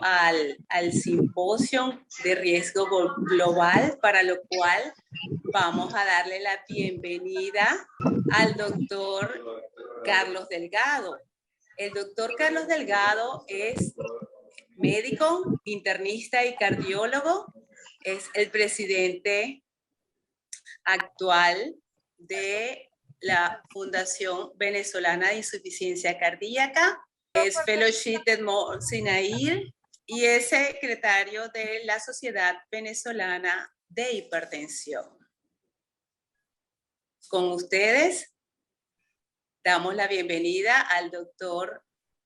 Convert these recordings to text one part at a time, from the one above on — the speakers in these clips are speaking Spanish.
al simposio de riesgo global, para lo cual vamos a darle la bienvenida al doctor Carlos Delgado. El doctor Carlos Delgado es médico, internista y cardiólogo. Es el presidente actual de la Fundación Venezolana de Insuficiencia Cardíaca. Es Fellowship de Mount Sinai y es secretario de la Sociedad Venezolana de Hipertensión. Con ustedes damos la bienvenida al doctor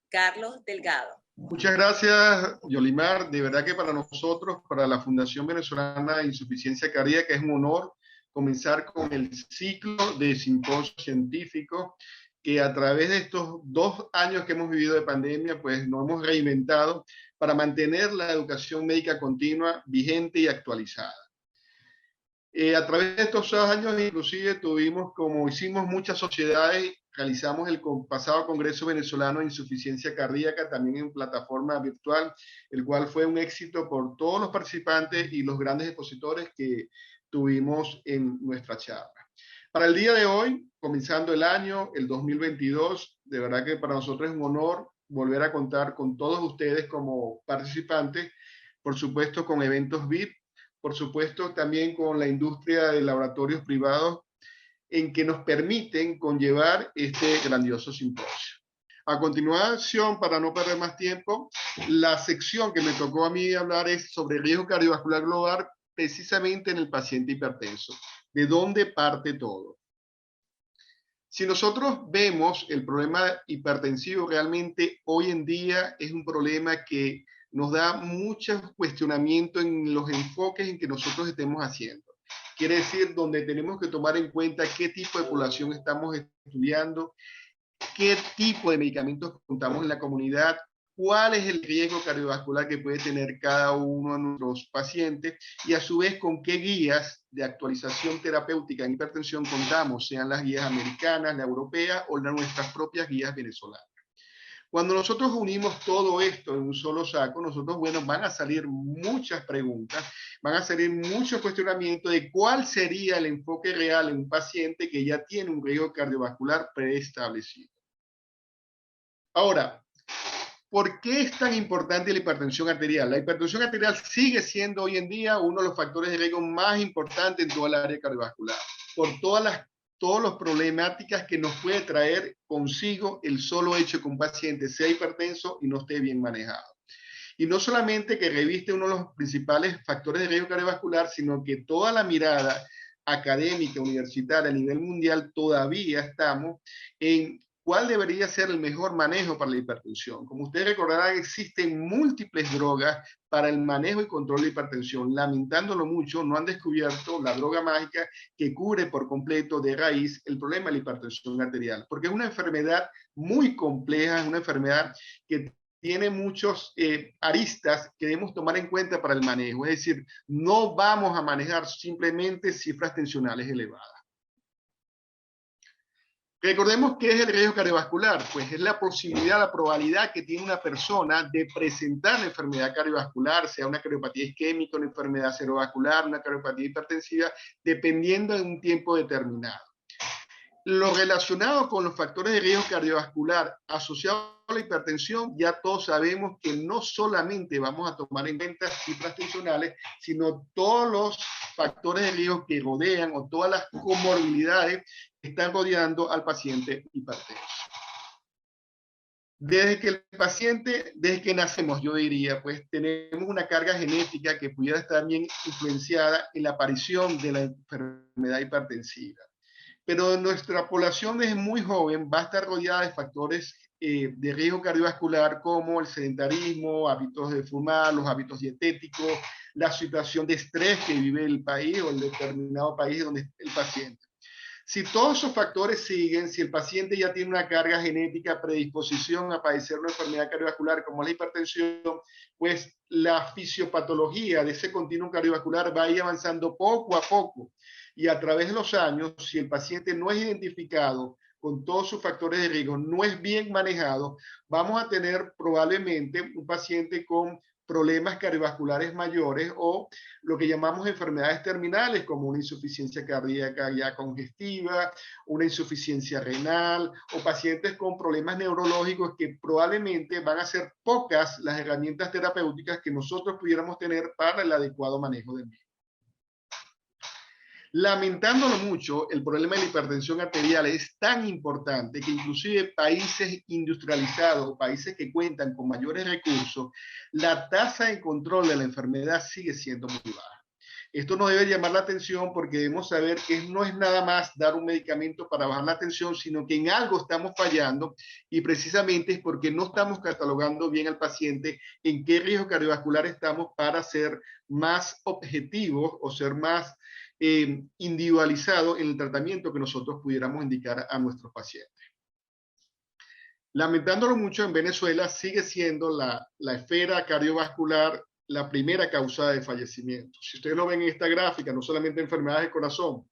Carlos Delgado. Muchas gracias, Yolimar. De verdad que para nosotros, para la Fundación Venezolana de Insuficiencia Cardíaca, es un honor comenzar con el ciclo de simposios científicos que a través de estos 2 años que hemos vivido de pandemia, pues nos hemos reinventado para mantener la educación médica continua vigente y actualizada. A través de estos 2 años, inclusive hicimos muchas sociedades, realizamos el pasado Congreso Venezolano de Insuficiencia Cardíaca, también en plataforma virtual, el cual fue un éxito por todos los participantes y los grandes expositores que tuvimos en nuestra charla. Para el día de hoy, comenzando el año, el 2022, de verdad que para nosotros es un honor volver a contar con todos ustedes como participantes, por supuesto con eventos VIP, por supuesto también con la industria de laboratorios privados en que nos permiten conllevar este grandioso simposio. A continuación, para no perder más tiempo, la sección que me tocó a mí hablar es sobre riesgo cardiovascular global, precisamente en el paciente hipertenso. ¿De dónde parte todo? Si nosotros vemos el problema hipertensivo, realmente hoy en día es un problema que nos da muchos cuestionamientos en los enfoques en que nosotros estemos haciendo. Quiere decir, donde tenemos que tomar en cuenta qué tipo de población estamos estudiando, qué tipo de medicamentos contamos en la comunidad, cuál es el riesgo cardiovascular que puede tener cada uno de nuestros pacientes y a su vez con qué guías de actualización terapéutica en hipertensión contamos, sean las guías americanas, la europea o nuestras propias guías venezolanas. Cuando nosotros unimos todo esto en un solo saco, van a salir muchas preguntas, van a salir muchos cuestionamientos de cuál sería el enfoque real en un paciente que ya tiene un riesgo cardiovascular preestablecido. Ahora, ¿por qué es tan importante la hipertensión arterial? La hipertensión arterial sigue siendo hoy en día uno de los factores de riesgo más importantes en toda el área cardiovascular, por todas las problemáticas que nos puede traer consigo el solo hecho que un paciente sea hipertenso y no esté bien manejado. Y no solamente que reviste uno de los principales factores de riesgo cardiovascular, sino que toda la mirada académica, universitaria a nivel mundial todavía estamos en ¿cuál debería ser el mejor manejo para la hipertensión? Como ustedes recordarán, existen múltiples drogas para el manejo y control de hipertensión. Lamentándolo mucho, no han descubierto la droga mágica que cubre por completo de raíz el problema de la hipertensión arterial, porque es una enfermedad muy compleja, es una enfermedad que tiene muchos aristas que debemos tomar en cuenta para el manejo. Es decir, no vamos a manejar simplemente cifras tensionales elevadas. Recordemos qué es el riesgo cardiovascular, pues es la posibilidad, la probabilidad que tiene una persona de presentar la enfermedad cardiovascular, sea una cardiopatía isquémica, una enfermedad cerebrovascular, una cardiopatía hipertensiva, dependiendo de un tiempo determinado. Lo relacionado con los factores de riesgo cardiovascular asociados a la hipertensión, ya todos sabemos que no solamente vamos a tomar en cuenta cifras tensionales, sino todos los factores de riesgo que rodean o todas las comorbilidades que están rodeando al paciente hipertenso. Desde que nacemos, yo diría, pues tenemos una carga genética que pudiera estar bien influenciada en la aparición de la enfermedad hipertensiva. Pero nuestra población desde muy joven va a estar rodeada de factores de riesgo cardiovascular como el sedentarismo, hábitos de fumar, los hábitos dietéticos, la situación de estrés que vive el país o el determinado país donde esté el paciente. Si todos esos factores siguen, si el paciente ya tiene una carga genética, predisposición a padecer una enfermedad cardiovascular como la hipertensión, pues la fisiopatología de ese continuum cardiovascular va a ir avanzando poco a poco. Y a través de los años, si el paciente no es identificado con todos sus factores de riesgo, no es bien manejado, vamos a tener probablemente un paciente con problemas cardiovasculares mayores o lo que llamamos enfermedades terminales como una insuficiencia cardíaca ya congestiva, una insuficiencia renal o pacientes con problemas neurológicos que probablemente van a ser pocas las herramientas terapéuticas que nosotros pudiéramos tener para el adecuado manejo del mismo. Lamentándolo mucho, el problema de la hipertensión arterial es tan importante que inclusive países industrializados o países que cuentan con mayores recursos, la tasa de control de la enfermedad sigue siendo muy baja. Esto nos debe llamar la atención porque debemos saber que no es nada más dar un medicamento para bajar la tensión, sino que en algo estamos fallando y precisamente es porque no estamos catalogando bien al paciente en qué riesgo cardiovascular estamos para ser más objetivos o ser más individualizado en el tratamiento que nosotros pudiéramos indicar a nuestros pacientes. Lamentándolo mucho, en Venezuela sigue siendo la esfera cardiovascular la primera causa de fallecimiento. Si ustedes lo ven en esta gráfica, no solamente enfermedades del corazón,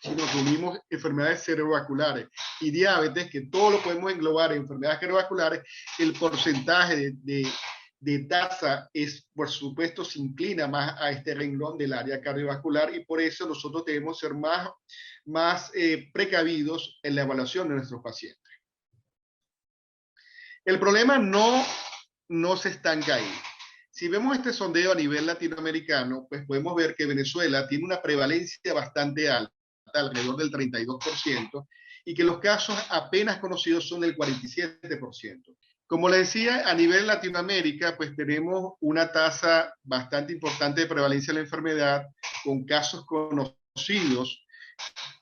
sino que unimos enfermedades cerebrovasculares y diabetes, que todo lo podemos englobar en enfermedades cardiovasculares, el porcentaje de tasa por supuesto, se inclina más a este renglón del área cardiovascular y por eso nosotros debemos ser más precavidos en la evaluación de nuestros pacientes. El problema no se estanca ahí. Si vemos este sondeo a nivel latinoamericano, pues podemos ver que Venezuela tiene una prevalencia bastante alta, alrededor del 32%, y que los casos apenas conocidos son del 47%. Como les decía, a nivel Latinoamérica, pues tenemos una tasa bastante importante de prevalencia de la enfermedad, con casos conocidos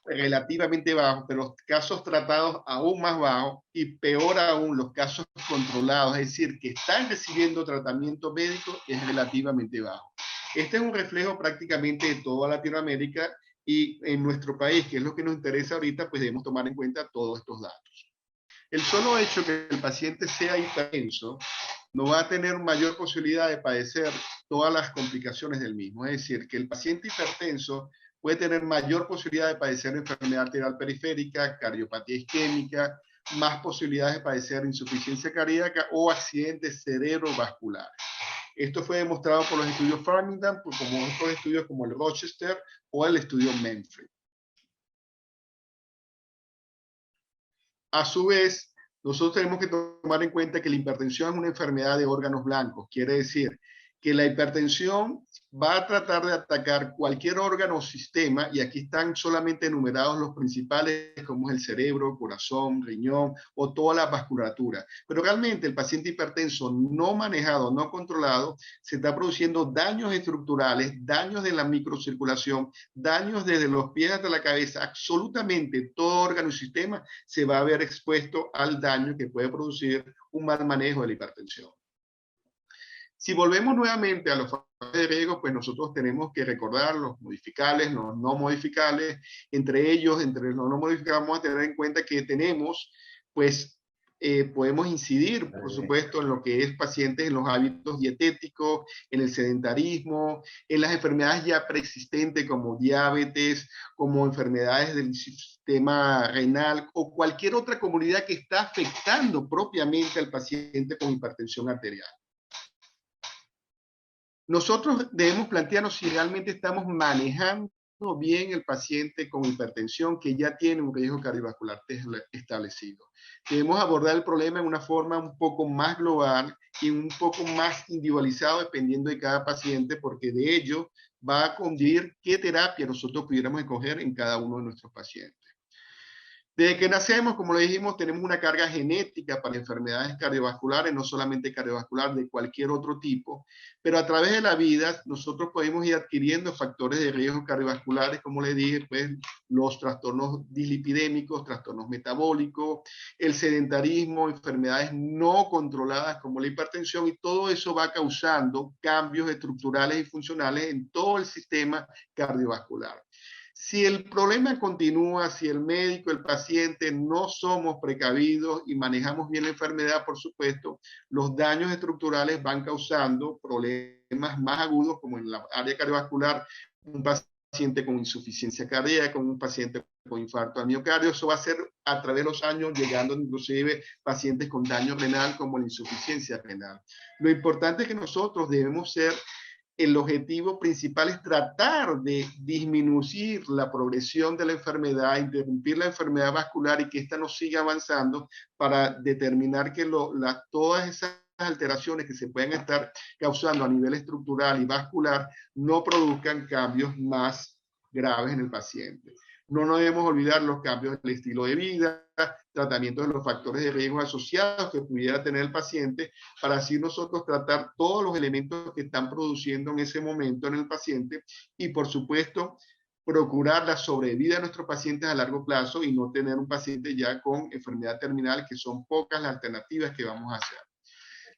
relativamente bajos, pero los casos tratados aún más bajos y peor aún los casos controlados, es decir, que están recibiendo tratamiento médico, es relativamente bajo. Este es un reflejo prácticamente de toda Latinoamérica y en nuestro país, que es lo que nos interesa ahorita, pues debemos tomar en cuenta todos estos datos. El solo hecho que el paciente sea hipertenso no va a tener mayor posibilidad de padecer todas las complicaciones del mismo. Es decir, que el paciente hipertenso puede tener mayor posibilidad de padecer enfermedad arterial periférica, cardiopatía isquémica, más posibilidades de padecer insuficiencia cardíaca o accidentes cerebrovasculares. Esto fue demostrado por los estudios Framingham, como otros estudios como el Rochester o el estudio Menfrey. A su vez, nosotros tenemos que tomar en cuenta que la hipertensión es una enfermedad de órganos blancos. Quiere decir que la hipertensión va a tratar de atacar cualquier órgano o sistema, y aquí están solamente enumerados los principales, como es el cerebro, corazón, riñón o toda la vasculatura. Pero realmente el paciente hipertenso no manejado, no controlado, se está produciendo daños estructurales, daños de la microcirculación, daños desde los pies hasta la cabeza. Absolutamente todo órgano y sistema se va a ver expuesto al daño que puede producir un mal manejo de la hipertensión. Si volvemos nuevamente a los factores de riesgo, pues nosotros tenemos que recordar los modificables, los no modificables. Entre ellos, entre los no modificables, vamos a tener en cuenta que tenemos, pues, podemos incidir, por supuesto, en lo que es pacientes, en los hábitos dietéticos, en el sedentarismo, en las enfermedades ya preexistentes como diabetes, como enfermedades del sistema renal o cualquier otra comodidad que está afectando propiamente al paciente con hipertensión arterial. Nosotros debemos plantearnos si realmente estamos manejando bien el paciente con hipertensión que ya tiene un riesgo cardiovascular establecido. Debemos abordar el problema en una forma un poco más global y un poco más individualizado dependiendo de cada paciente, porque de ello va a condirir qué terapia nosotros pudiéramos escoger en cada uno de nuestros pacientes. Desde que nacemos, como le dijimos, tenemos una carga genética para enfermedades cardiovasculares, no solamente cardiovascular, de cualquier otro tipo, pero a través de la vida nosotros podemos ir adquiriendo factores de riesgo cardiovasculares, como le dije, pues los trastornos dislipidémicos, trastornos metabólicos, el sedentarismo, enfermedades no controladas como la hipertensión, y todo eso va causando cambios estructurales y funcionales en todo el sistema cardiovascular. Si el problema continúa, si el médico, el paciente no somos precavidos y manejamos bien la enfermedad, por supuesto, los daños estructurales van causando problemas más agudos, como en la área cardiovascular, un paciente con insuficiencia cardíaca, con un paciente con infarto al miocardio. Eso va a ser a través de los años, llegando inclusive pacientes con daño renal como la insuficiencia renal. Lo importante es que nosotros debemos ser, el objetivo principal es tratar de disminuir la progresión de la enfermedad, interrumpir la enfermedad vascular y que ésta no siga avanzando para determinar que todas esas alteraciones que se pueden estar causando a nivel estructural y vascular no produzcan cambios más graves en el paciente. No nos debemos olvidar los cambios del estilo de vida, tratamientos de los factores de riesgo asociados que pudiera tener el paciente, para así nosotros tratar todos los elementos que están produciendo en ese momento en el paciente y, por supuesto, procurar la sobrevida de nuestros pacientes a largo plazo y no tener un paciente ya con enfermedad terminal, que son pocas las alternativas que vamos a hacer.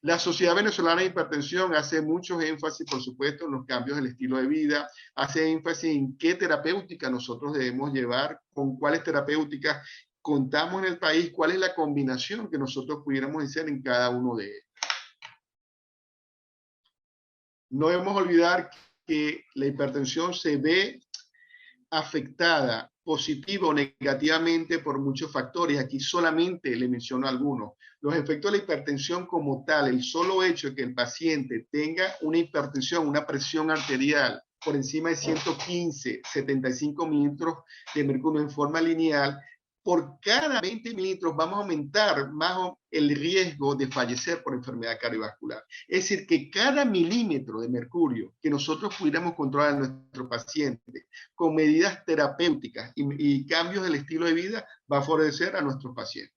La Sociedad Venezolana de Hipertensión hace mucho énfasis, por supuesto, en los cambios del estilo de vida, hace énfasis en qué terapéutica nosotros debemos llevar, con cuáles terapéuticas contamos en el país, cuál es la combinación que nosotros pudiéramos hacer en cada uno de ellos. No debemos olvidar que la hipertensión se ve afectada positivo o negativamente por muchos factores. Aquí solamente le menciono algunos. Los efectos de la hipertensión como tal, el solo hecho de que el paciente tenga una hipertensión, una presión arterial por encima de 115, 75 mililitros de mercurio en forma lineal, por cada 20 mililitros vamos a aumentar más el riesgo de fallecer por enfermedad cardiovascular. Es decir, que cada milímetro de mercurio que nosotros pudiéramos controlar en nuestro paciente con medidas terapéuticas y cambios del estilo de vida va a favorecer a nuestros pacientes.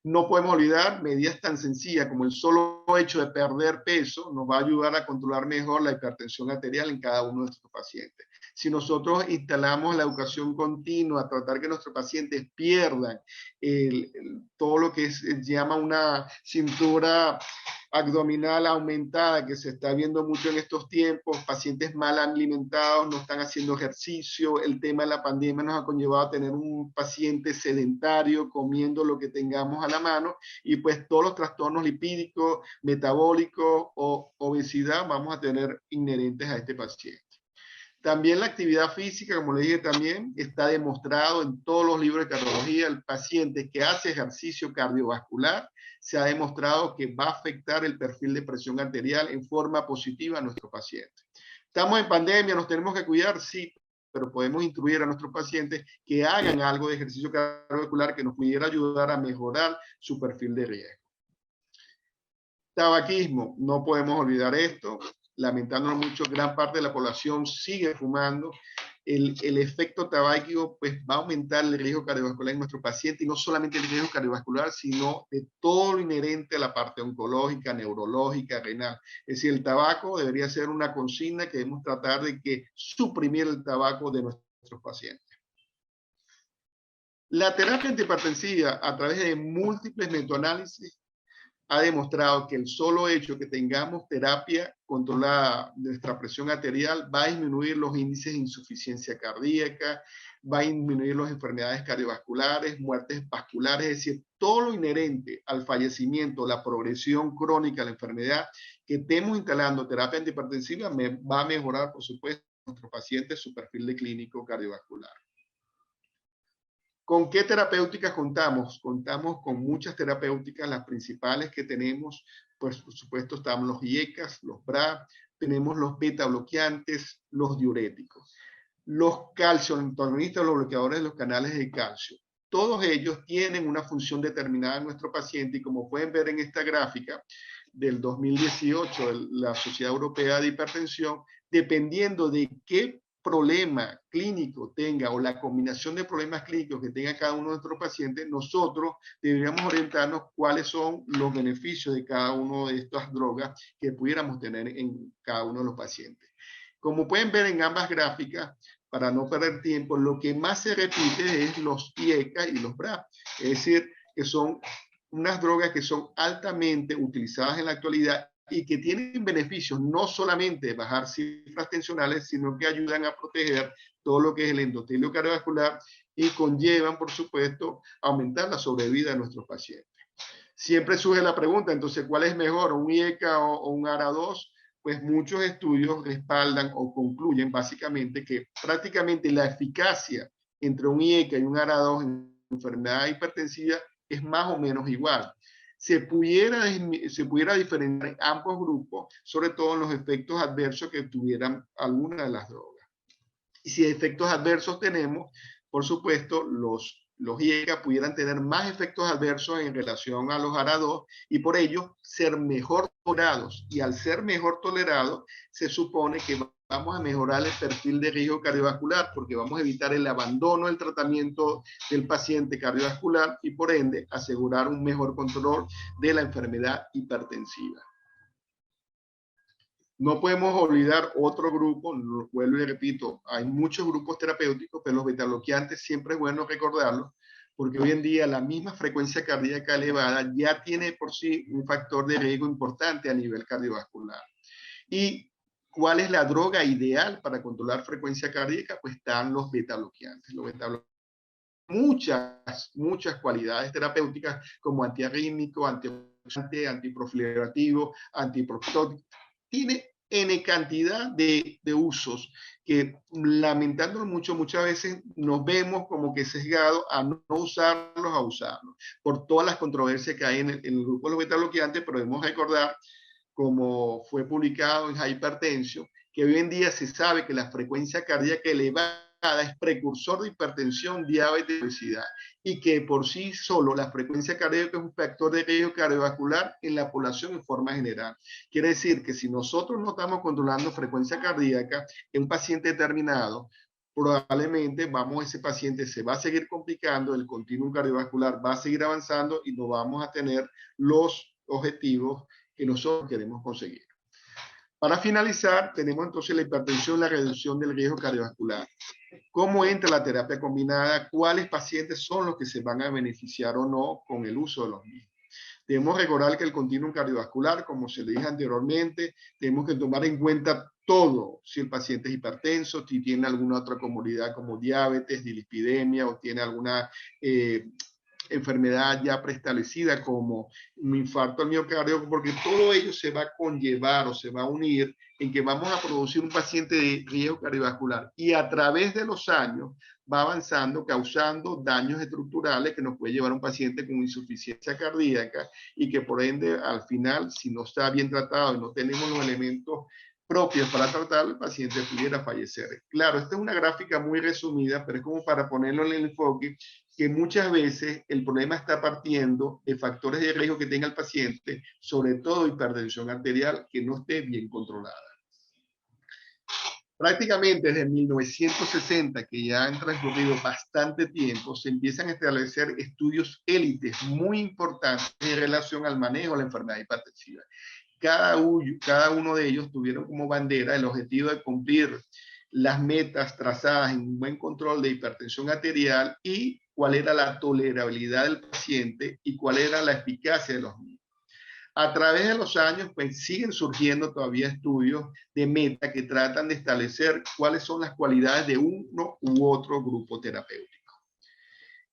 No podemos olvidar medidas tan sencillas como el solo hecho de perder peso nos va a ayudar a controlar mejor la hipertensión arterial en cada uno de nuestros pacientes. Si nosotros instalamos la educación continua, tratar que nuestros pacientes pierdan todo lo que se llama una cintura abdominal aumentada, que se está viendo mucho en estos tiempos, pacientes mal alimentados, no están haciendo ejercicio, el tema de la pandemia nos ha conllevado a tener un paciente sedentario, comiendo lo que tengamos a la mano, y pues todos los trastornos lipídicos, metabólicos o obesidad vamos a tener inherentes a este paciente. También la actividad física, como le dije también, está demostrado en todos los libros de cardiología. El paciente que hace ejercicio cardiovascular se ha demostrado que va a afectar el perfil de presión arterial en forma positiva a nuestro paciente. Estamos en pandemia, nos tenemos que cuidar, sí, pero podemos instruir a nuestros pacientes que hagan algo de ejercicio cardiovascular que nos pudiera ayudar a mejorar su perfil de riesgo. Tabaquismo, no podemos olvidar esto. Lamentándonos mucho, gran parte de la población sigue fumando. El efecto tabáquico pues va a aumentar el riesgo cardiovascular en nuestro paciente, y no solamente el riesgo cardiovascular, sino de todo lo inherente a la parte oncológica, neurológica, renal. Es decir, el tabaco debería ser una consigna que debemos tratar de que suprimir el tabaco de nuestros pacientes. La terapia antihipertensiva, a través de múltiples metaanálisis, ha demostrado que el solo hecho que tengamos terapia controlada de nuestra presión arterial va a disminuir los índices de insuficiencia cardíaca, va a disminuir las enfermedades cardiovasculares, muertes vasculares, es decir, todo lo inherente al fallecimiento, la progresión crónica de la enfermedad, que estemos instalando terapia antihipertensiva va a mejorar, por supuesto, nuestros pacientes su perfil de clínico cardiovascular. ¿Con qué terapéuticas contamos? Contamos con muchas terapéuticas, las principales que tenemos, pues por supuesto están los IECAs, los BRA, tenemos los beta bloqueantes, los diuréticos, los calcio-antagonistas, los bloqueadores de los canales de calcio. Todos ellos tienen una función determinada en nuestro paciente, y como pueden ver en esta gráfica del 2018 de la Sociedad Europea de Hipertensión, dependiendo de qué problema clínico tenga o la combinación de problemas clínicos que tenga cada uno de nuestros pacientes, nosotros deberíamos orientarnos cuáles son los beneficios de cada una de estas drogas que pudiéramos tener en cada uno de los pacientes. Como pueden ver en ambas gráficas, para no perder tiempo, lo que más se repite es los IECA y los BRA, es decir, que son unas drogas que son altamente utilizadas en la actualidad y que tienen beneficios no solamente de bajar cifras tensionales, sino que ayudan a proteger todo lo que es el endotelio cardiovascular y conllevan, por supuesto, a aumentar la sobrevida de nuestros pacientes. Siempre surge la pregunta, entonces, ¿cuál es mejor, un IECA o un ARA2? Pues muchos estudios respaldan o concluyen básicamente que prácticamente la eficacia entre un IECA y un ARA2 en enfermedad hipertensiva es más o menos igual. Se pudiera diferenciar ambos grupos, sobre todo en los efectos adversos que tuvieran alguna de las drogas. Y si efectos adversos tenemos, por supuesto, los IECA pudieran tener más efectos adversos en relación a los ARA2 y por ello ser mejor tolerados. Y al ser mejor tolerados, se supone que vamos a mejorar el perfil de riesgo cardiovascular porque vamos a evitar el abandono del tratamiento del paciente cardiovascular y por ende asegurar un mejor control de la enfermedad hipertensiva. No podemos olvidar otro grupo, vuelvo y repito, hay muchos grupos terapéuticos, pero los betabloqueantes siempre es bueno recordarlos, porque hoy en día la misma frecuencia cardíaca elevada ya tiene por sí un factor de riesgo importante a nivel cardiovascular. ¿Y cuál es la droga ideal para controlar frecuencia cardíaca? Pues están los betabloqueantes. Los betabloqueantes muchas cualidades terapéuticas como antiarrítmico, antioxidante, antiproliferativo, antiprostótico. Tiene N cantidad de usos que lamentándolo mucho, muchas veces nos vemos como que sesgados a no usarlos, a usarlos, por todas las controversias que hay en el grupo de los betabloqueantes, pero debemos recordar, como fue publicado en Hypertension, que hoy en día se sabe que la frecuencia cardíaca elevada es precursor de hipertensión, diabetes y obesidad, y que por sí solo la frecuencia cardíaca es un factor de riesgo cardiovascular en la población en forma general. Quiere decir que si nosotros no estamos controlando frecuencia cardíaca en un paciente determinado, probablemente ese paciente se va a seguir complicando, el continuum cardiovascular va a seguir avanzando y no vamos a tener los objetivos que nosotros queremos conseguir. Para finalizar, tenemos entonces la hipertensión y la reducción del riesgo cardiovascular. ¿Cómo entra la terapia combinada? ¿Cuáles pacientes son los que se van a beneficiar o no con el uso de los mismos? Debemos recordar que el continuum cardiovascular, como se le dije anteriormente, tenemos que tomar en cuenta todo, si el paciente es hipertenso, si tiene alguna otra comorbilidad como diabetes, dislipidemia o tiene alguna enfermedad ya preestablecida como un infarto al miocardio, porque todo ello se va a conllevar o se va a unir en que vamos a producir un paciente de riesgo cardiovascular y a través de los años va avanzando, causando daños estructurales que nos puede llevar a un paciente con insuficiencia cardíaca y que por ende al final, si no está bien tratado y no tenemos los elementos propios para tratarlo, el paciente pudiera fallecer. Claro, esta es una gráfica muy resumida, pero es como para ponerlo en el enfoque que muchas veces el problema está partiendo de factores de riesgo que tenga el paciente, sobre todo hipertensión arterial, que no esté bien controlada. Prácticamente desde 1960, que ya han transcurrido bastante tiempo, se empiezan a establecer estudios élites muy importantes en relación al manejo de la enfermedad hipertensiva. Cada uno de ellos tuvieron como bandera el objetivo de cumplir las metas trazadas en un buen control de hipertensión arterial y cuál era la tolerabilidad del paciente y cuál era la eficacia de los mismos. A través de los años, pues siguen surgiendo todavía estudios de meta que tratan de establecer cuáles son las cualidades de uno u otro grupo terapéutico.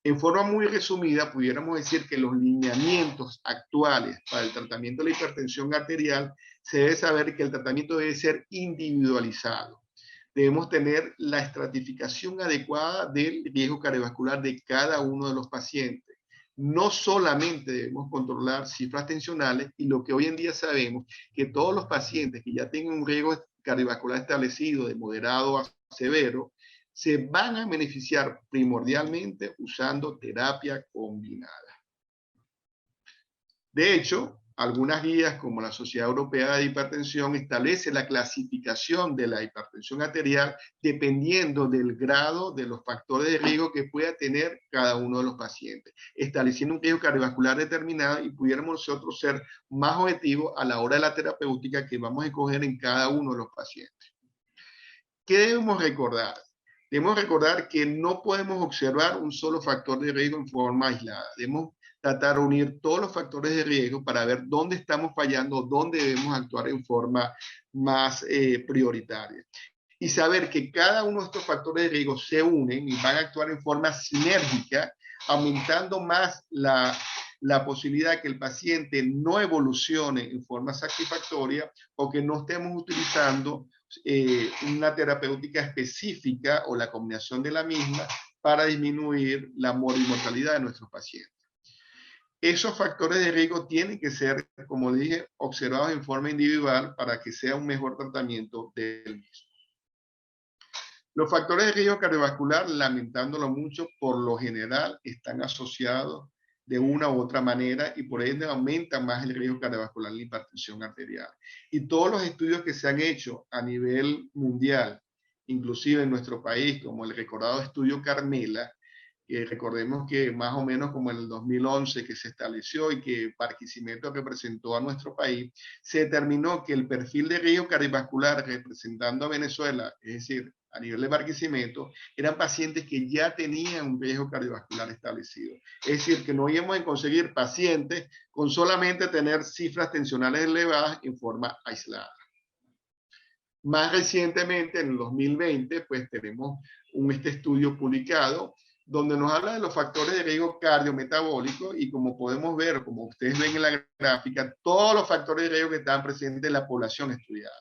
En forma muy resumida, pudiéramos decir que los lineamientos actuales para el tratamiento de la hipertensión arterial, se debe saber que el tratamiento debe ser individualizado. Debemos tener la estratificación adecuada del riesgo cardiovascular de cada uno de los pacientes. No solamente debemos controlar cifras tensionales y lo que hoy en día sabemos, que todos los pacientes que ya tengan un riesgo cardiovascular establecido de moderado a severo, se van a beneficiar primordialmente usando terapia combinada. De hecho, algunas guías como la Sociedad Europea de Hipertensión establece la clasificación de la hipertensión arterial dependiendo del grado de los factores de riesgo que pueda tener cada uno de los pacientes, estableciendo un riesgo cardiovascular determinado y pudiéramos nosotros ser más objetivos a la hora de la terapéutica que vamos a escoger en cada uno de los pacientes. ¿Qué debemos recordar? Debemos recordar que no podemos observar un solo factor de riesgo en forma aislada. Debemos tratar de unir todos los factores de riesgo para ver dónde estamos fallando, dónde debemos actuar en forma más prioritaria. Y saber que cada uno de estos factores de riesgo se unen y van a actuar en forma sinérgica, aumentando más la posibilidad de que el paciente no evolucione en forma satisfactoria o que no estemos utilizando una terapéutica específica o la combinación de la misma para disminuir la mortalidad de nuestros pacientes. Esos factores de riesgo tienen que ser, como dije, observados en forma individual para que sea un mejor tratamiento del mismo. Los factores de riesgo cardiovascular, lamentándolo mucho, por lo general están asociados de una u otra manera y por ende aumentan más el riesgo cardiovascular, la hipertensión arterial. Y todos los estudios que se han hecho a nivel mundial, inclusive en nuestro país, como el recordado estudio Carmela, recordemos que más o menos como en el 2011 que se estableció y que Barquisimeto representó a nuestro país, se determinó que el perfil de riesgo cardiovascular representando a Venezuela, es decir, a nivel de Barquisimeto, eran pacientes que ya tenían un riesgo cardiovascular establecido. Es decir, que no íbamos a conseguir pacientes con solamente tener cifras tensionales elevadas en forma aislada. Más recientemente, en el 2020, pues tenemos este estudio publicado donde nos habla de los factores de riesgo cardiometabólico y como podemos ver, como ustedes ven en la gráfica, todos los factores de riesgo que están presentes en la población estudiada.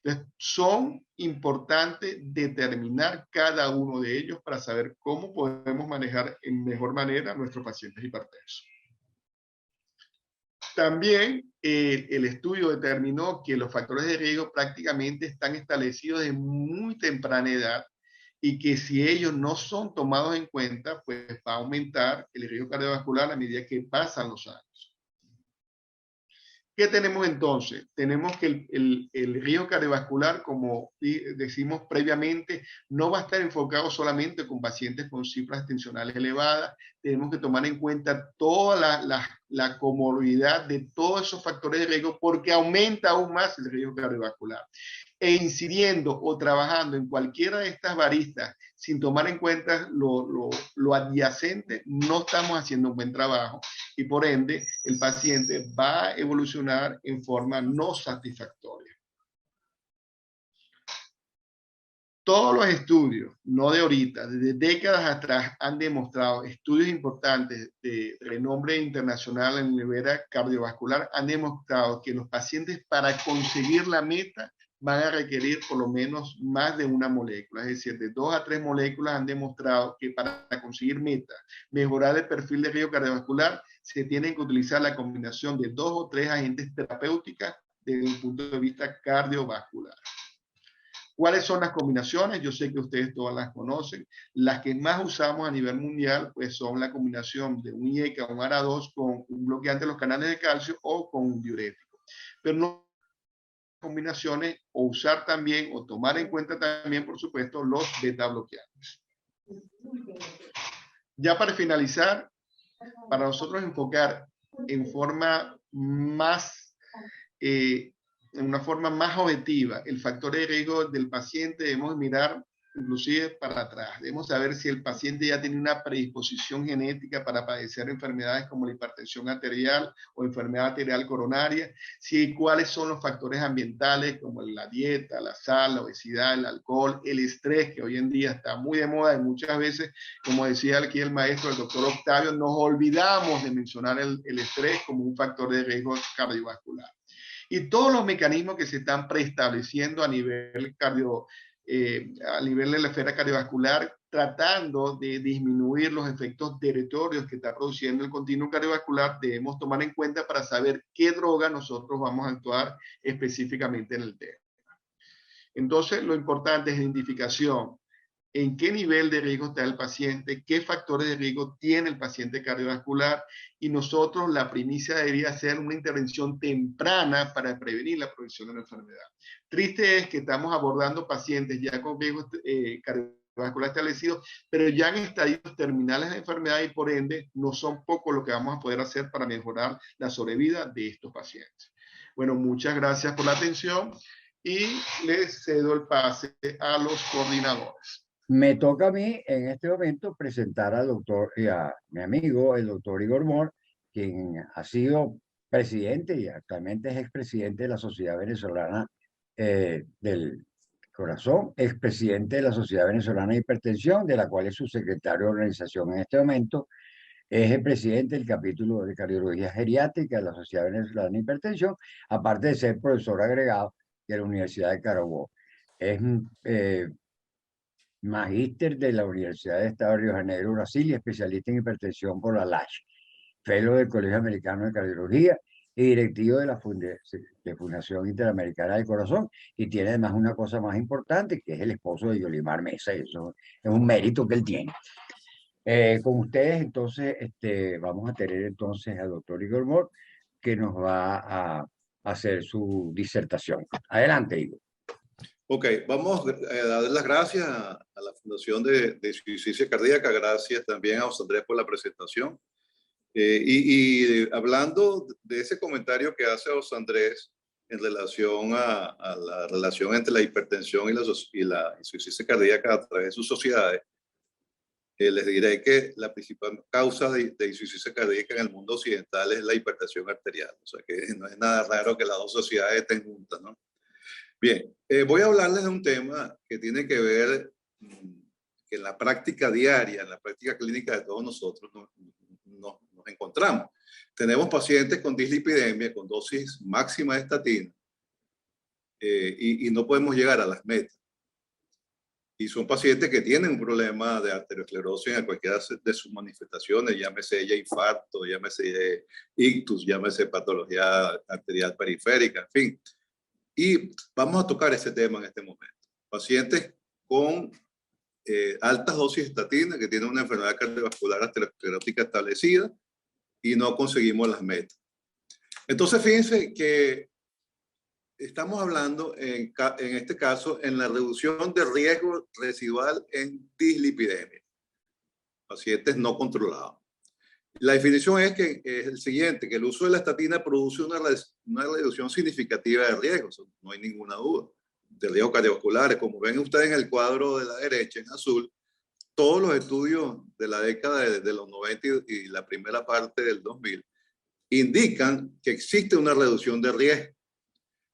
Entonces, son importantes determinar cada uno de ellos para saber cómo podemos manejar en mejor manera a nuestros pacientes hipertensos. También el estudio determinó que los factores de riesgo prácticamente están establecidos de muy temprana edad y que si ellos no son tomados en cuenta, pues va a aumentar el riesgo cardiovascular a medida que pasan los años. ¿Qué tenemos entonces? Tenemos que el riesgo cardiovascular, como decimos previamente, no va a estar enfocado solamente con pacientes con cifras tensionales elevadas. Tenemos que tomar en cuenta toda la comorbilidad de todos esos factores de riesgo porque aumenta aún más el riesgo cardiovascular. E incidiendo o trabajando en cualquiera de estas aristas sin tomar en cuenta lo adyacente, no estamos haciendo un buen trabajo y por ende el paciente va a evolucionar en forma no satisfactoria. Todos los estudios, no de ahorita, desde décadas atrás, han demostrado, estudios importantes de renombre internacional en nivel cardiovascular, han demostrado que los pacientes para conseguir la meta van a requerir por lo menos más de una molécula, es decir, de 2 a 3 moléculas han demostrado que para conseguir meta, mejorar el perfil de riesgo cardiovascular, se tiene que utilizar la combinación de 2 o 3 agentes terapéuticos desde el punto de vista cardiovascular. ¿Cuáles son las combinaciones? Yo sé que ustedes todas las conocen. Las que más usamos a nivel mundial pues son la combinación de un IECA, un ARA2 con un bloqueante de los canales de calcio o con un diurético. Pero no combinaciones o usar también o tomar en cuenta también, por supuesto, los beta bloqueantes. Ya para finalizar, para nosotros enfocar en forma más en una forma más objetiva el factor de riesgo del paciente, debemos mirar inclusive para atrás. Debemos saber si el paciente ya tiene una predisposición genética para padecer enfermedades como la hipertensión arterial o enfermedad arterial coronaria, si cuáles son los factores ambientales como la dieta, la sal, la obesidad, el alcohol, el estrés, que hoy en día está muy de moda y muchas veces, como decía aquí el maestro, el doctor Octavio, nos olvidamos de mencionar el estrés como un factor de riesgo cardiovascular. Y todos los mecanismos que se están preestableciendo a nivel a nivel de la esfera cardiovascular, tratando de disminuir los efectos deleterios que está produciendo el continuo cardiovascular, debemos tomar en cuenta para saber qué droga nosotros vamos a actuar específicamente en el tema. Entonces, lo importante es la identificación. En qué nivel de riesgo está el paciente, qué factores de riesgo tiene el paciente cardiovascular y nosotros la primicia debería ser una intervención temprana para prevenir la progresión de la enfermedad. Triste es que estamos abordando pacientes ya con riesgo cardiovascular establecido, pero ya en estadios terminales de enfermedad y por ende no son pocos lo que vamos a poder hacer para mejorar la sobrevida de estos pacientes. Bueno, muchas gracias por la atención y les cedo el pase a los coordinadores. Me toca a mí en este momento presentar al doctor y a mi amigo, el doctor Igor Mor, quien ha sido presidente y actualmente es expresidente de la Sociedad Venezolana del Corazón, expresidente de la Sociedad Venezolana de Hipertensión, de la cual es su secretario de organización en este momento. Es el presidente del capítulo de cardiología geriátrica de la Sociedad Venezolana de Hipertensión, aparte de ser profesor agregado de la Universidad de Carabobo. Es magíster de la Universidad de Estado de Río de Janeiro, Brasil, y especialista en hipertensión por la LASH, fellow del Colegio Americano de Cardiología y directivo de la Fundación Interamericana del Corazón, y tiene además una cosa más importante, que es el esposo de Yolimar Mesa, y eso es un mérito que él tiene. Con ustedes, entonces, vamos a tener entonces al doctor Igor Mor, que nos va a hacer su disertación. Adelante, Igor. Ok, vamos a dar las gracias a la Fundación de Insuficiencia Cardíaca, gracias también a José Andrés por la presentación. Hablando de ese comentario que hace José Andrés en relación a la relación entre la hipertensión y la insuficiencia cardíaca a través de sus sociedades, les diré que la principal causa de insuficiencia cardíaca en el mundo occidental es la hipertensión arterial. O sea que no es nada raro que las dos sociedades estén juntas, ¿no? Bien, voy a hablarles de un tema que tiene que ver que en la práctica diaria, en la práctica clínica de todos nosotros nos encontramos. Tenemos pacientes con dislipidemia, con dosis máxima de estatina, y no podemos llegar a las metas. Y son pacientes que tienen un problema de arteriosclerosis en cualquiera de sus manifestaciones, llámese ya infarto, llámese ictus, llámese patología arterial periférica, en fin. Y vamos a tocar ese tema en este momento. Pacientes con altas dosis de estatina que tienen una enfermedad cardiovascular arteriosclerótica establecida y no conseguimos las metas. Entonces, fíjense que estamos hablando en este caso en la reducción de riesgo residual en dislipidemia, pacientes no controlados. La definición es el siguiente, que el uso de la estatina produce una reducción significativa de riesgos, no hay ninguna duda, de riesgos cardiovasculares. Como ven ustedes en el cuadro de la derecha en azul, todos los estudios de la década de los 90 y la primera parte del 2000 indican que existe una reducción de riesgo.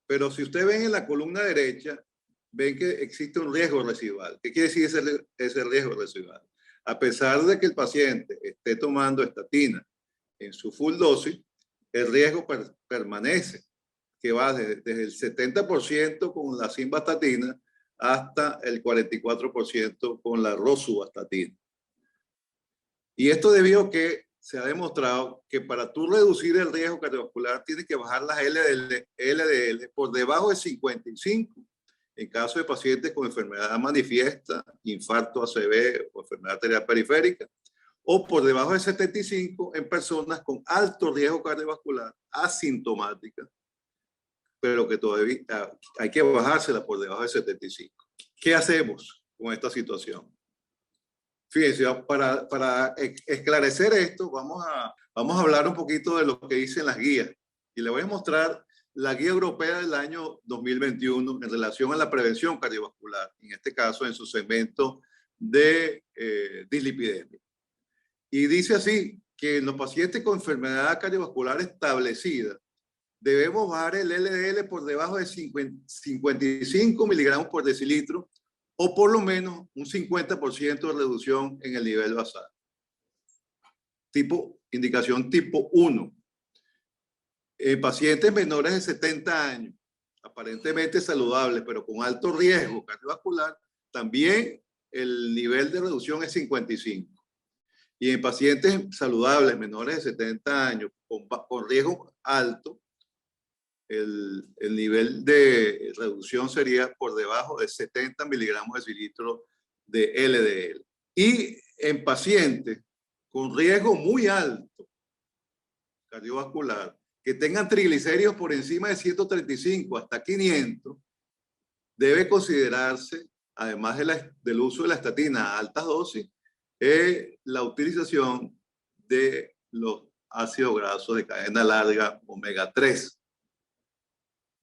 Pero si ustedes ven en la columna derecha, ven que existe un riesgo residual. ¿Qué quiere decir ese riesgo residual? A pesar de que el paciente esté tomando estatina en su full dosis, el riesgo permanece, que va desde el 70% con la simvastatina hasta el 44% con la rosuvastatina. Y esto debido a que se ha demostrado que para tú reducir el riesgo cardiovascular tienes que bajar las LDL por debajo de 55 en caso de pacientes con enfermedad manifiesta, infarto ACV o enfermedad arterial periférica, o por debajo de 75 en personas con alto riesgo cardiovascular asintomática, pero que todavía hay que bajársela por debajo de 75. ¿Qué hacemos con esta situación? Fíjense, para esclarecer esto, vamos a hablar un poquito de lo que dicen las guías. Y le voy a mostrar la guía europea del año 2021 en relación a la prevención cardiovascular, en este caso en su segmento de dislipidemia. Y dice así, que en los pacientes con enfermedad cardiovascular establecida, debemos bajar el LDL por debajo de 55 miligramos por decilitro, o por lo menos un 50% de reducción en el nivel basal. Indicación tipo 1. En pacientes menores de 70 años, aparentemente saludables, pero con alto riesgo cardiovascular, también el nivel de reducción es 55. Y en pacientes saludables menores de 70 años, con riesgo alto, el nivel de reducción sería por debajo de 70 miligramos de decilitro de LDL. Y en pacientes con riesgo muy alto cardiovascular, que tengan triglicéridos por encima de 135 hasta 500, debe considerarse, además del uso de la estatina a altas dosis, la utilización de los ácidos grasos de cadena larga omega 3.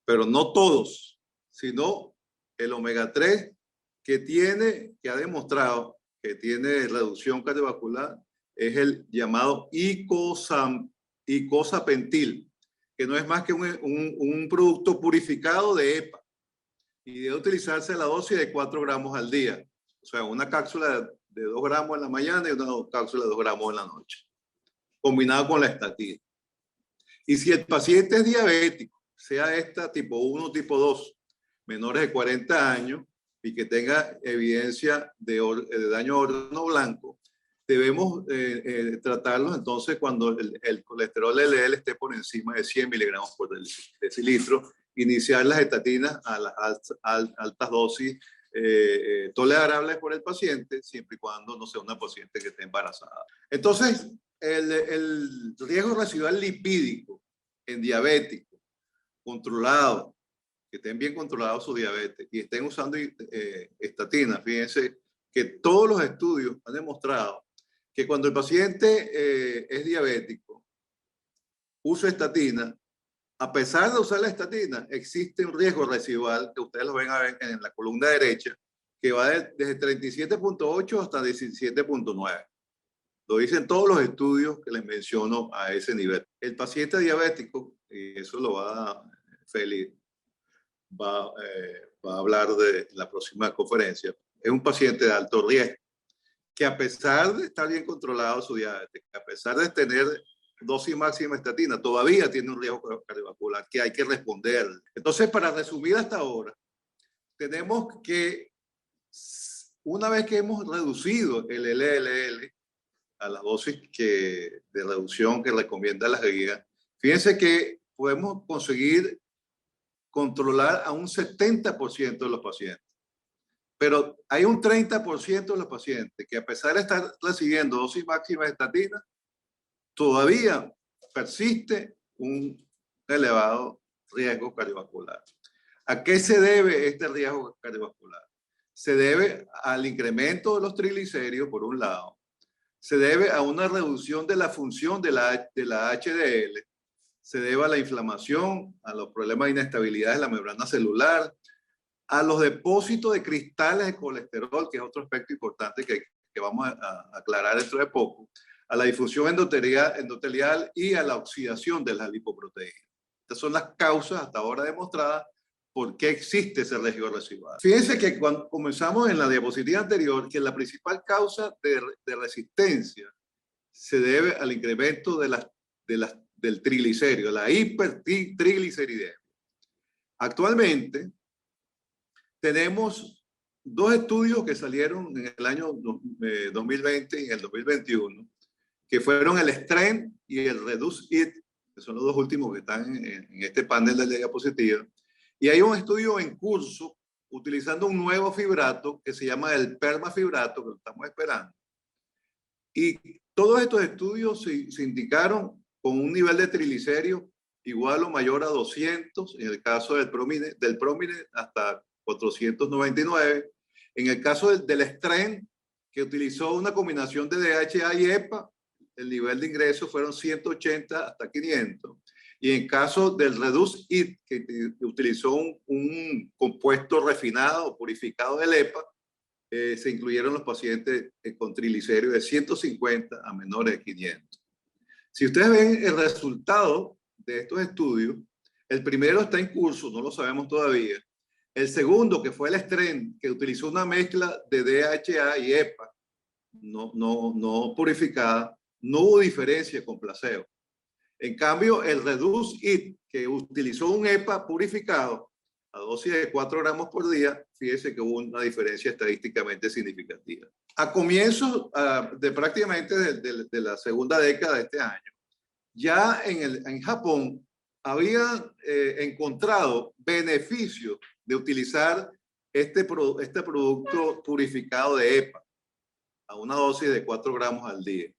Pero no todos, sino el omega 3 que ha demostrado que tiene reducción cardiovascular es el llamado icosapentil, que no es más que un producto purificado de EPA y debe utilizarse la dosis de 4 gramos al día. O sea, una cápsula de 2 gramos en la mañana y una cápsula de 2 gramos en la noche, combinado con la estatina. Y si el paciente es diabético, sea esta tipo 1 o tipo 2, menores de 40 años, y que tenga evidencia de daño a órgano blanco, debemos tratarlos entonces cuando el colesterol LDL esté por encima de 100 miligramos por decilitro, iniciar las estatinas a las altas dosis tolerables por el paciente, siempre y cuando no sea una paciente que esté embarazada. Entonces, el riesgo residual lipídico en diabéticos controlado, que estén bien controlados su diabetes y estén usando estatinas, fíjense que todos los estudios han demostrado que cuando el paciente es diabético, usa estatina, a pesar de usar la estatina, existe un riesgo residual que ustedes lo ven a ver en la columna derecha, que va desde 37.8 hasta 17.9. Lo dicen todos los estudios que les menciono a ese nivel. El paciente diabético, y eso lo va Félix, va a hablar de la próxima conferencia, es un paciente de alto riesgo, que a pesar de estar bien controlado su diabetes, a pesar de tener dosis máxima de estatina, todavía tiene un riesgo cardiovascular que hay que responder. Entonces, para resumir hasta ahora, tenemos que, una vez que hemos reducido el LDL a las dosis de reducción que recomienda la guía, fíjense que podemos conseguir controlar a un 70% de los pacientes. Pero hay un 30% de los pacientes que, a pesar de estar recibiendo dosis máxima de estatina, todavía persiste un elevado riesgo cardiovascular. ¿A qué se debe este riesgo cardiovascular? Se debe al incremento de los triglicéridos, por un lado. Se debe a una reducción de la función de la HDL. Se debe a la inflamación, a los problemas de inestabilidad de la membrana celular, a los depósitos de cristales de colesterol, que es otro aspecto importante que vamos a aclarar dentro de poco, a la difusión endotelial y a la oxidación de las lipoproteínas. Estas son las causas hasta ahora demostradas por qué existe ese riesgo residual. Fíjense que cuando comenzamos en la diapositiva anterior, que la principal causa de resistencia se debe al incremento del triglicérido, la hipertrigliceridemia. Actualmente, tenemos dos estudios que salieron en el año 2020 y en el 2021, que fueron el STRENGTH y el REDUCE-IT, que son los dos últimos que están en este panel de diapositivas. Y hay un estudio en curso utilizando un nuevo fibrato que se llama el permafibrato, que lo estamos esperando. Y todos estos estudios se indicaron con un nivel de triglicéridos igual o mayor a 200, en el caso del Promine hasta 499. En el caso del STRENGTH, que utilizó una combinación de DHA y EPA, el nivel de ingreso fueron 180 hasta 500. Y en caso del REDUCE-IT, que utilizó un compuesto refinado o purificado del EPA, se incluyeron los pacientes con triglicéridos de 150 a menores de 500. Si ustedes ven el resultado de estos estudios, el primero está en curso, no lo sabemos todavía. El segundo, que fue el STRENGTH, que utilizó una mezcla de DHA y EPA, no purificada, no hubo diferencia con placebo. En cambio, el REDUCE-IT, que utilizó un EPA purificado a dosis de 4 gramos por día, fíjese que hubo una diferencia estadísticamente significativa. A comienzos de prácticamente de la segunda década de este año, ya en Japón había encontrado beneficios de utilizar este producto purificado de EPA a una dosis de 4 gramos al día.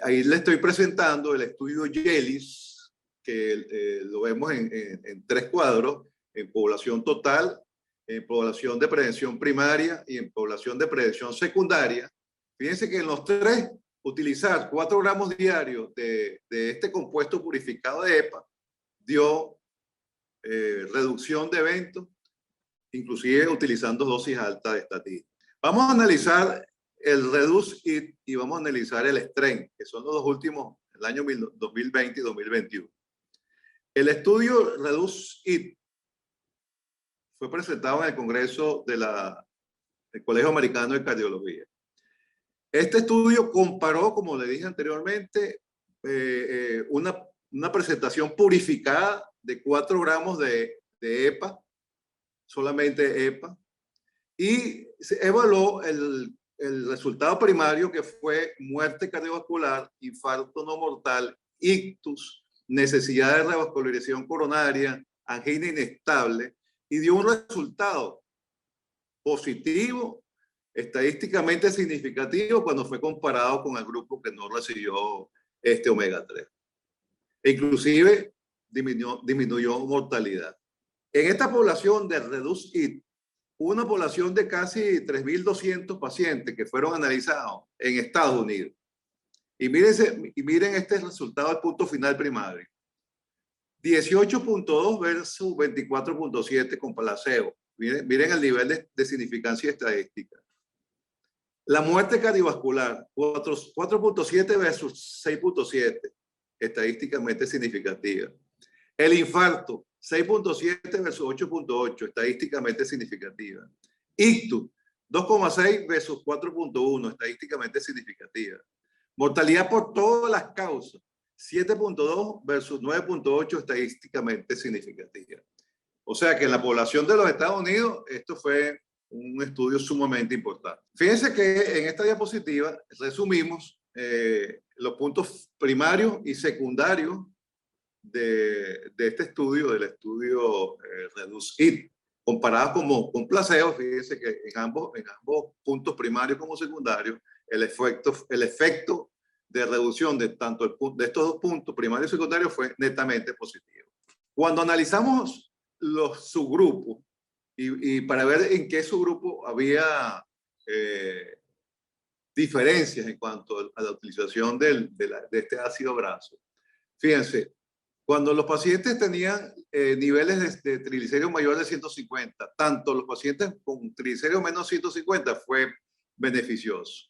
Ahí le estoy presentando el estudio YELIS, que lo vemos en 3 cuadros, en población total, en población de prevención primaria y en población de prevención secundaria. Fíjense que en los 3, utilizar 4 gramos diarios de este compuesto purificado de EPA dio reducción de eventos, inclusive utilizando dosis altas de estatina. Vamos a analizar el REDUCE-IT y vamos a analizar el STRENGTH, que son los dos últimos, el año 2020 y 2021. El estudio REDUCE-IT fue presentado en el Congreso del Colegio Americano de Cardiología. Este estudio comparó, como le dije anteriormente, una presentación purificada de 4 gramos de EPA, solamente EPA, y se evaluó el resultado primario, que fue muerte cardiovascular, infarto no mortal, ictus, necesidad de revascularización coronaria, angina inestable, y dio un resultado positivo, estadísticamente significativo, cuando fue comparado con el grupo que no recibió este omega 3. E inclusive disminuyó mortalidad. En esta población de REDUCE-IT, una población de casi 3.200 pacientes que fueron analizados en Estados Unidos. Y miren este resultado del punto final primario. 18.2 versus 24.7 con placebo. Miren el nivel de significancia estadística. La muerte cardiovascular, 4.7 versus 6.7, estadísticamente significativa. El infarto, 6.7 versus 8.8, estadísticamente significativa. Ictus, 2.6 versus 4.1, estadísticamente significativa. Mortalidad por todas las causas, 7.2 versus 9.8, estadísticamente significativa. O sea que en la población de los Estados Unidos, esto fue un estudio sumamente importante. Fíjense que en esta diapositiva resumimos los puntos primarios y secundarios de este estudio, del estudio REDUCE-IT, comparados con placebo. Fíjense que en ambos puntos primarios como secundarios, el efecto de reducción de de estos dos puntos primarios y secundarios fue netamente positivo. Cuando analizamos los subgrupos y para ver en qué subgrupo había diferencias en cuanto a la utilización de este ácido graso, fíjense, cuando los pacientes tenían niveles de triglicéridos mayores de 150, tanto los pacientes con triglicéridos menos 150 fue beneficioso.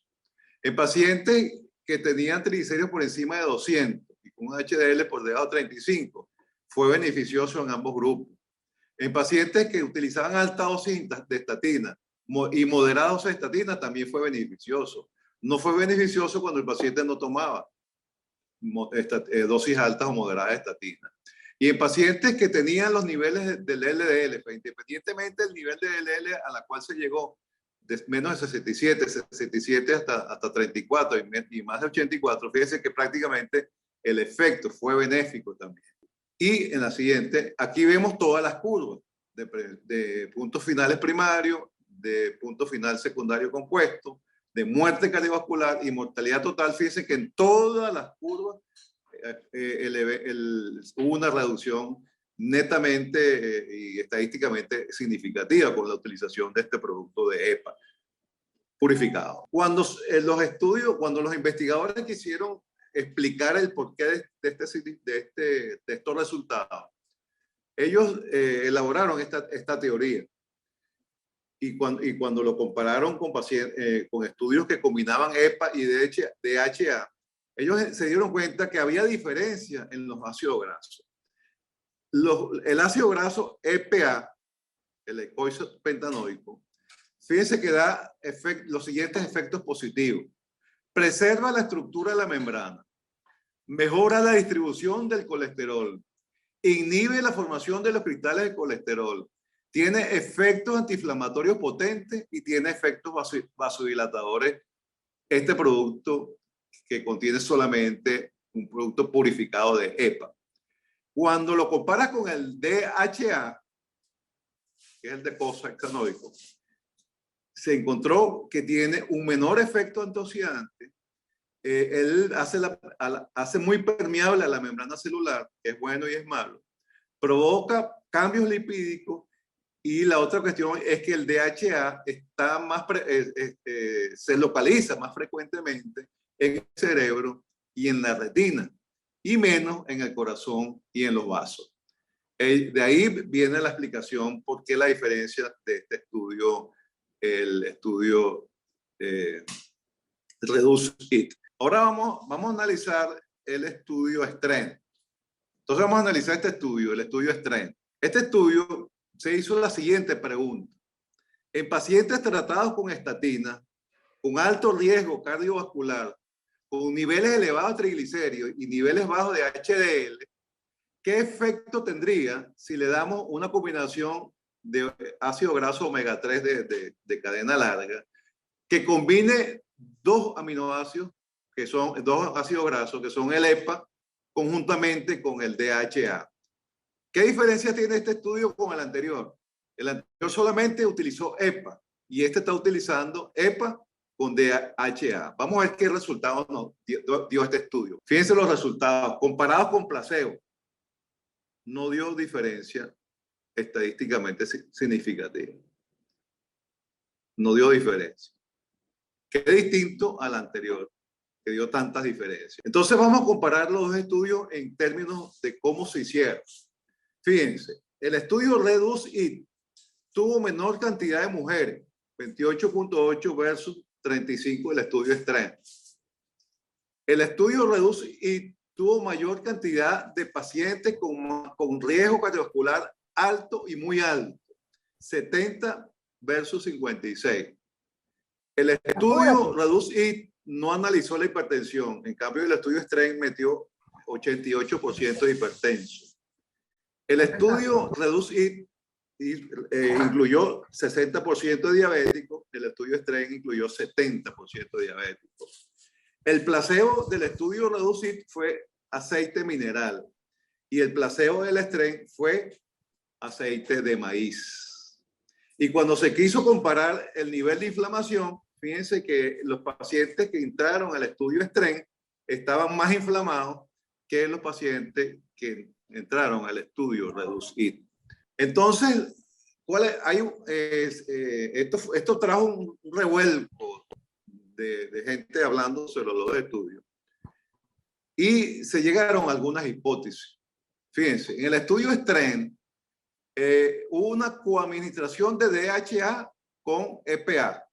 En pacientes que tenían triglicéridos por encima de 200 y con un HDL por debajo de 35, fue beneficioso en ambos grupos. En pacientes que utilizaban alta dosis de estatina y moderada dosis de estatina también fue beneficioso. No fue beneficioso cuando el paciente no tomaba dosis altas o moderadas de estatina. Y en pacientes que tenían los niveles del LDL, pues, independientemente del nivel de LDL a la cual se llegó, de menos de 67 hasta 34 y más de 84, fíjense que prácticamente el efecto fue benéfico también. Y en la siguiente, aquí vemos todas las curvas de puntos finales primarios, de punto final secundario compuesto, de muerte cardiovascular y mortalidad total. Fíjense que en todas las curvas hubo una reducción netamente y estadísticamente significativa con la utilización de este producto de EPA purificado. Cuando los investigadores quisieron explicar el porqué de estos resultados, ellos elaboraron esta teoría. Y cuando lo compararon con estudios que combinaban EPA y DHA, ellos se dieron cuenta que había diferencia en los ácidos grasos. El ácido graso EPA, el eicosapentanoico, fíjense que da los siguientes efectos positivos. Preserva la estructura de la membrana, mejora la distribución del colesterol, inhibe la formación de los cristales de colesterol, tiene efectos antiinflamatorios potentes y tiene efectos vasodilatadores. Este producto que contiene solamente un producto purificado de EPA. Cuando lo comparas con el DHA, que es el decoxahexanoico, se encontró que tiene un menor efecto antioxidante. Él hace muy permeable a la membrana celular, que es bueno y es malo. Provoca cambios lipídicos. Y la otra cuestión es que el DHA se localiza más frecuentemente en el cerebro y en la retina, y menos en el corazón y en los vasos. De ahí viene la explicación por qué la diferencia de este estudio, el estudio REDUCE-IT. Ahora vamos a analizar el estudio STRENGTH. Entonces vamos a analizar este estudio, el estudio STRENGTH. Este estudio se hizo la siguiente pregunta. En pacientes tratados con estatina, con alto riesgo cardiovascular, con niveles elevados de triglicéridos y niveles bajos de HDL, ¿qué efecto tendría si le damos una combinación de ácido graso omega 3 de cadena larga, que combine dos aminoácidos, que son dos ácidos grasos, que son el EPA, conjuntamente con el DHA. ¿Qué diferencia tiene este estudio con el anterior? El anterior solamente utilizó EPA y este está utilizando EPA con DHA. Vamos a ver qué resultados nos dio este estudio. Fíjense los resultados. Comparados con placebo, no dio diferencia estadísticamente significativa. No dio diferencia. Que es distinto al anterior, que dio tantas diferencias. Entonces vamos a comparar los dos estudios en términos de cómo se hicieron. Fíjense, el estudio REDUCE-IT tuvo menor cantidad de mujeres, 28.8 versus 35 del estudio STRENGTH. El estudio REDUCE-IT tuvo mayor cantidad de pacientes con riesgo cardiovascular alto y muy alto, 70 versus 56. El estudio REDUCE-IT no analizó la hipertensión, en cambio el estudio STRENGTH metió 88% de hipertensos. El estudio REDUCE-IT incluyó 60% de diabéticos, el estudio STRENGTH incluyó 70% de diabéticos. El placebo del estudio REDUCE-IT fue aceite mineral y el placebo del STRENGTH fue aceite de maíz. Y cuando se quiso comparar el nivel de inflamación, fíjense que los pacientes que entraron al estudio STRENGTH estaban más inflamados que los pacientes que entraron al estudio REDUCE-IT. Entonces, esto trajo un revuelco de gente hablando sobre los dos estudios. Y se llegaron a algunas hipótesis. Fíjense, en el estudio STRENGTH hubo una coadministración de DHA con EPA.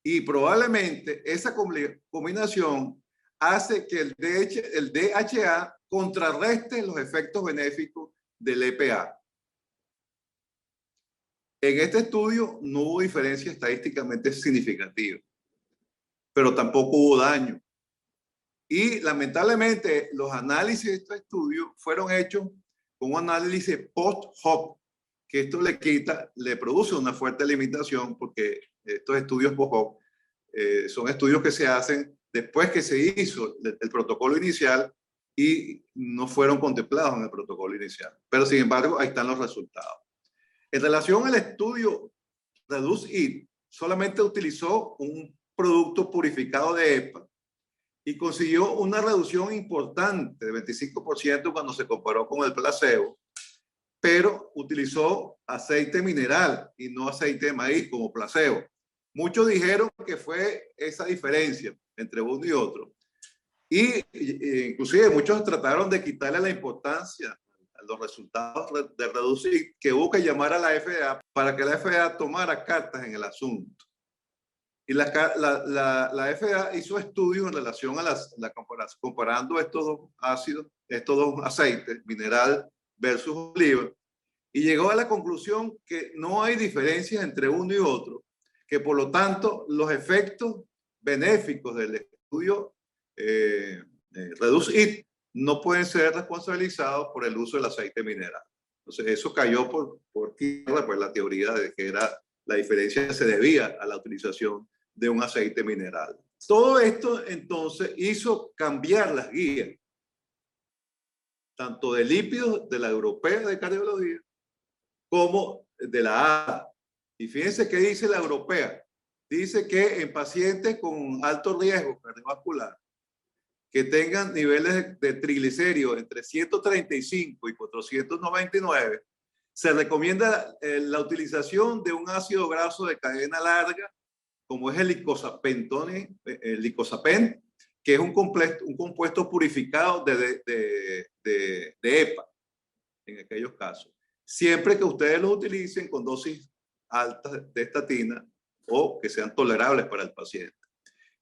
Y probablemente esa combinación hace que el DHA contrarreste los efectos benéficos del EPA. En este estudio no hubo diferencia estadísticamente significativa, pero tampoco hubo daño. Y lamentablemente los análisis de este estudio fueron hechos con un análisis post-hoc, que esto le produce una fuerte limitación porque estos estudios post-hoc son estudios que se hacen después que se hizo el protocolo inicial y no fueron contemplados en el protocolo inicial. Pero sin embargo, ahí están los resultados. En relación al estudio REDUCE-IT, solamente utilizó un producto purificado de EPA y consiguió una reducción importante de 25% cuando se comparó con el placebo, pero utilizó aceite mineral y no aceite de maíz como placebo. Muchos dijeron que fue esa diferencia entre uno y otro. Y inclusive muchos trataron de quitarle la importancia a los resultados de REDUCE-IT, que hubo que llamar a la FDA para que la FDA tomara cartas en el asunto. Y la FDA hizo estudios en relación a comparando estos dos ácidos, estos dos aceites, mineral versus oliva, y llegó a la conclusión que no hay diferencias entre uno y otro, que por lo tanto los efectos benéficos del estudio REDUCE-IT no pueden ser responsabilizados por el uso del aceite mineral. Entonces eso cayó por tierra, pues la teoría de que la diferencia se debía a la utilización de un aceite mineral. Todo esto entonces hizo cambiar las guías, tanto de lípidos de la Europea de Cardiología como de la ADA. Y fíjense qué dice la Europea. Dice que en pacientes con alto riesgo cardiovascular, que tengan niveles de triglicéridos entre 135 y 499, se recomienda la utilización de un ácido graso de cadena larga, como es el licosapen, que es un compuesto purificado de EPA, en aquellos casos. Siempre que ustedes los utilicen con dosis altas de estatina o que sean tolerables para el paciente.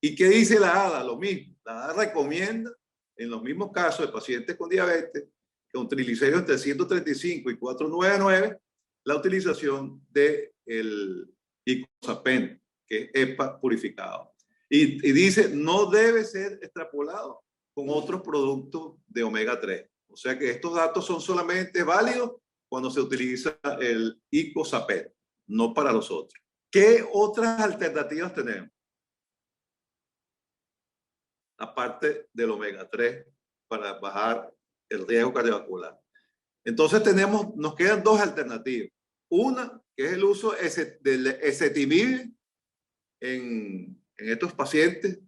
¿Y qué dice la ADA? Lo mismo. La ADA recomienda, en los mismos casos de pacientes con diabetes, con triglicéridos entre 135 y 499, la utilización del licosapen, que es EPA purificado. Y dice, no debe ser extrapolado con otros productos de omega 3. O sea que estos datos son solamente válidos cuando se utiliza el icosapent, no para los otros. ¿Qué otras alternativas tenemos? Aparte del omega 3 para bajar el riesgo cardiovascular. Entonces nos quedan dos alternativas. Una, que es el uso del ezetimibe en estos pacientes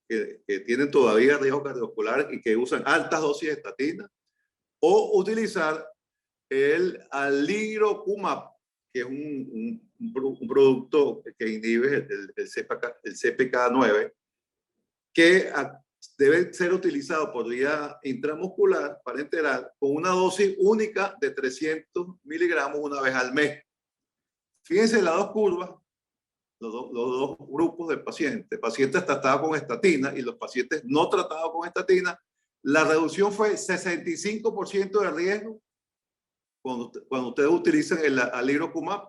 que tienen todavía riesgo cardiovascular y que usan altas dosis de estatina, o utilizar el alirocumab, que es un producto que inhibe el CPK9, que debe ser utilizado por vía intramuscular parenteral con una dosis única de 300 miligramos una vez al mes. Fíjense las dos curvas, los dos grupos de pacientes tratados con estatina y los pacientes no tratados con estatina. La reducción fue 65% de riesgo cuando ustedes utilizan el alirocumab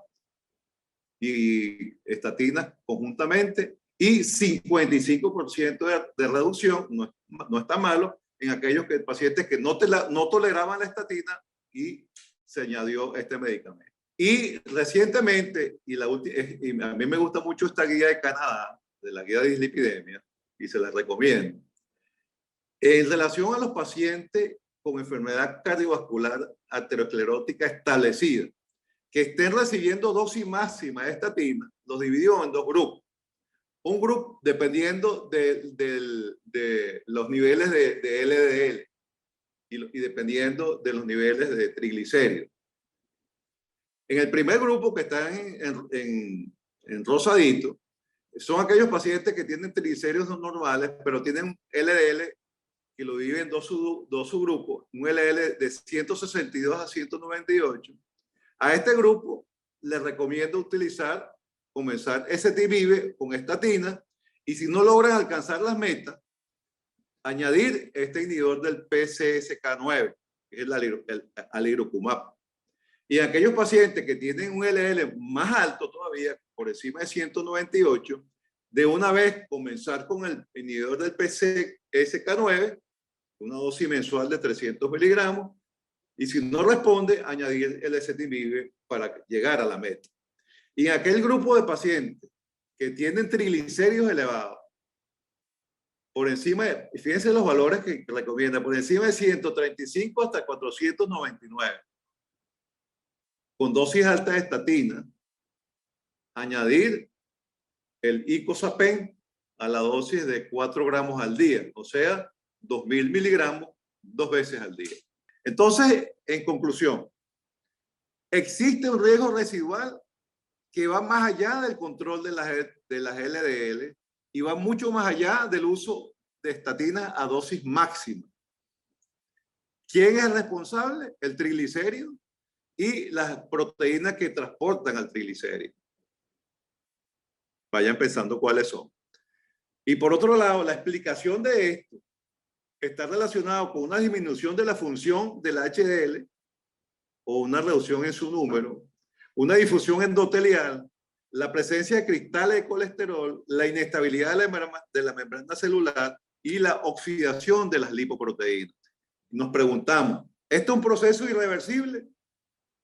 y estatina conjuntamente, y 55% de reducción, no está malo, en aquellos pacientes que no toleraban la estatina y se añadió este medicamento. Y recientemente, y a mí me gusta mucho esta guía de Canadá, de la guía de dislipidemia, y se la recomiendo. En relación a los pacientes con enfermedad cardiovascular aterosclerótica establecida, que estén recibiendo dosis máxima de estatina, los dividió en dos grupos. Un grupo dependiendo de los niveles de LDL y dependiendo de los niveles de triglicéridos. En el primer grupo, que está en rosadito, son aquellos pacientes que tienen triglicéridos normales, pero tienen LDL que lo dividen en dos subgrupos, un LDL de 162 a 198. A este grupo les recomiendo comenzar ezetimibe con estatina, y si no logran alcanzar las metas, añadir este inhibidor del PCSK9, que es el alirocumab. Y aquellos pacientes que tienen un LDL más alto todavía, por encima de 198, de una vez comenzar con el inhibidor del PCSK9, una dosis mensual de 300 miligramos, y si no responde, añadir el ezetimibe para llegar a la meta. Y en aquel grupo de pacientes que tienen triglicéridos elevados, por encima fíjense los valores que recomienda, por encima de 135 hasta 499, con dosis altas de estatina, añadir el icosapent a la dosis de 4 gramos al día, o sea, 2000 miligramos 2 veces al día. Entonces, en conclusión, existe un riesgo residual que va más allá del control de las LDL y va mucho más allá del uso de estatina a dosis máxima. ¿Quién es el responsable? El triglicérido y las proteínas que transportan al triglicérido. Vayan pensando cuáles son. Y por otro lado, la explicación de esto está relacionado con una disminución de la función del HDL o una reducción en su número, una difusión endotelial, la presencia de cristales de colesterol, la inestabilidad de la membrana celular y la oxidación de las lipoproteínas. Nos preguntamos, ¿esto es un proceso irreversible?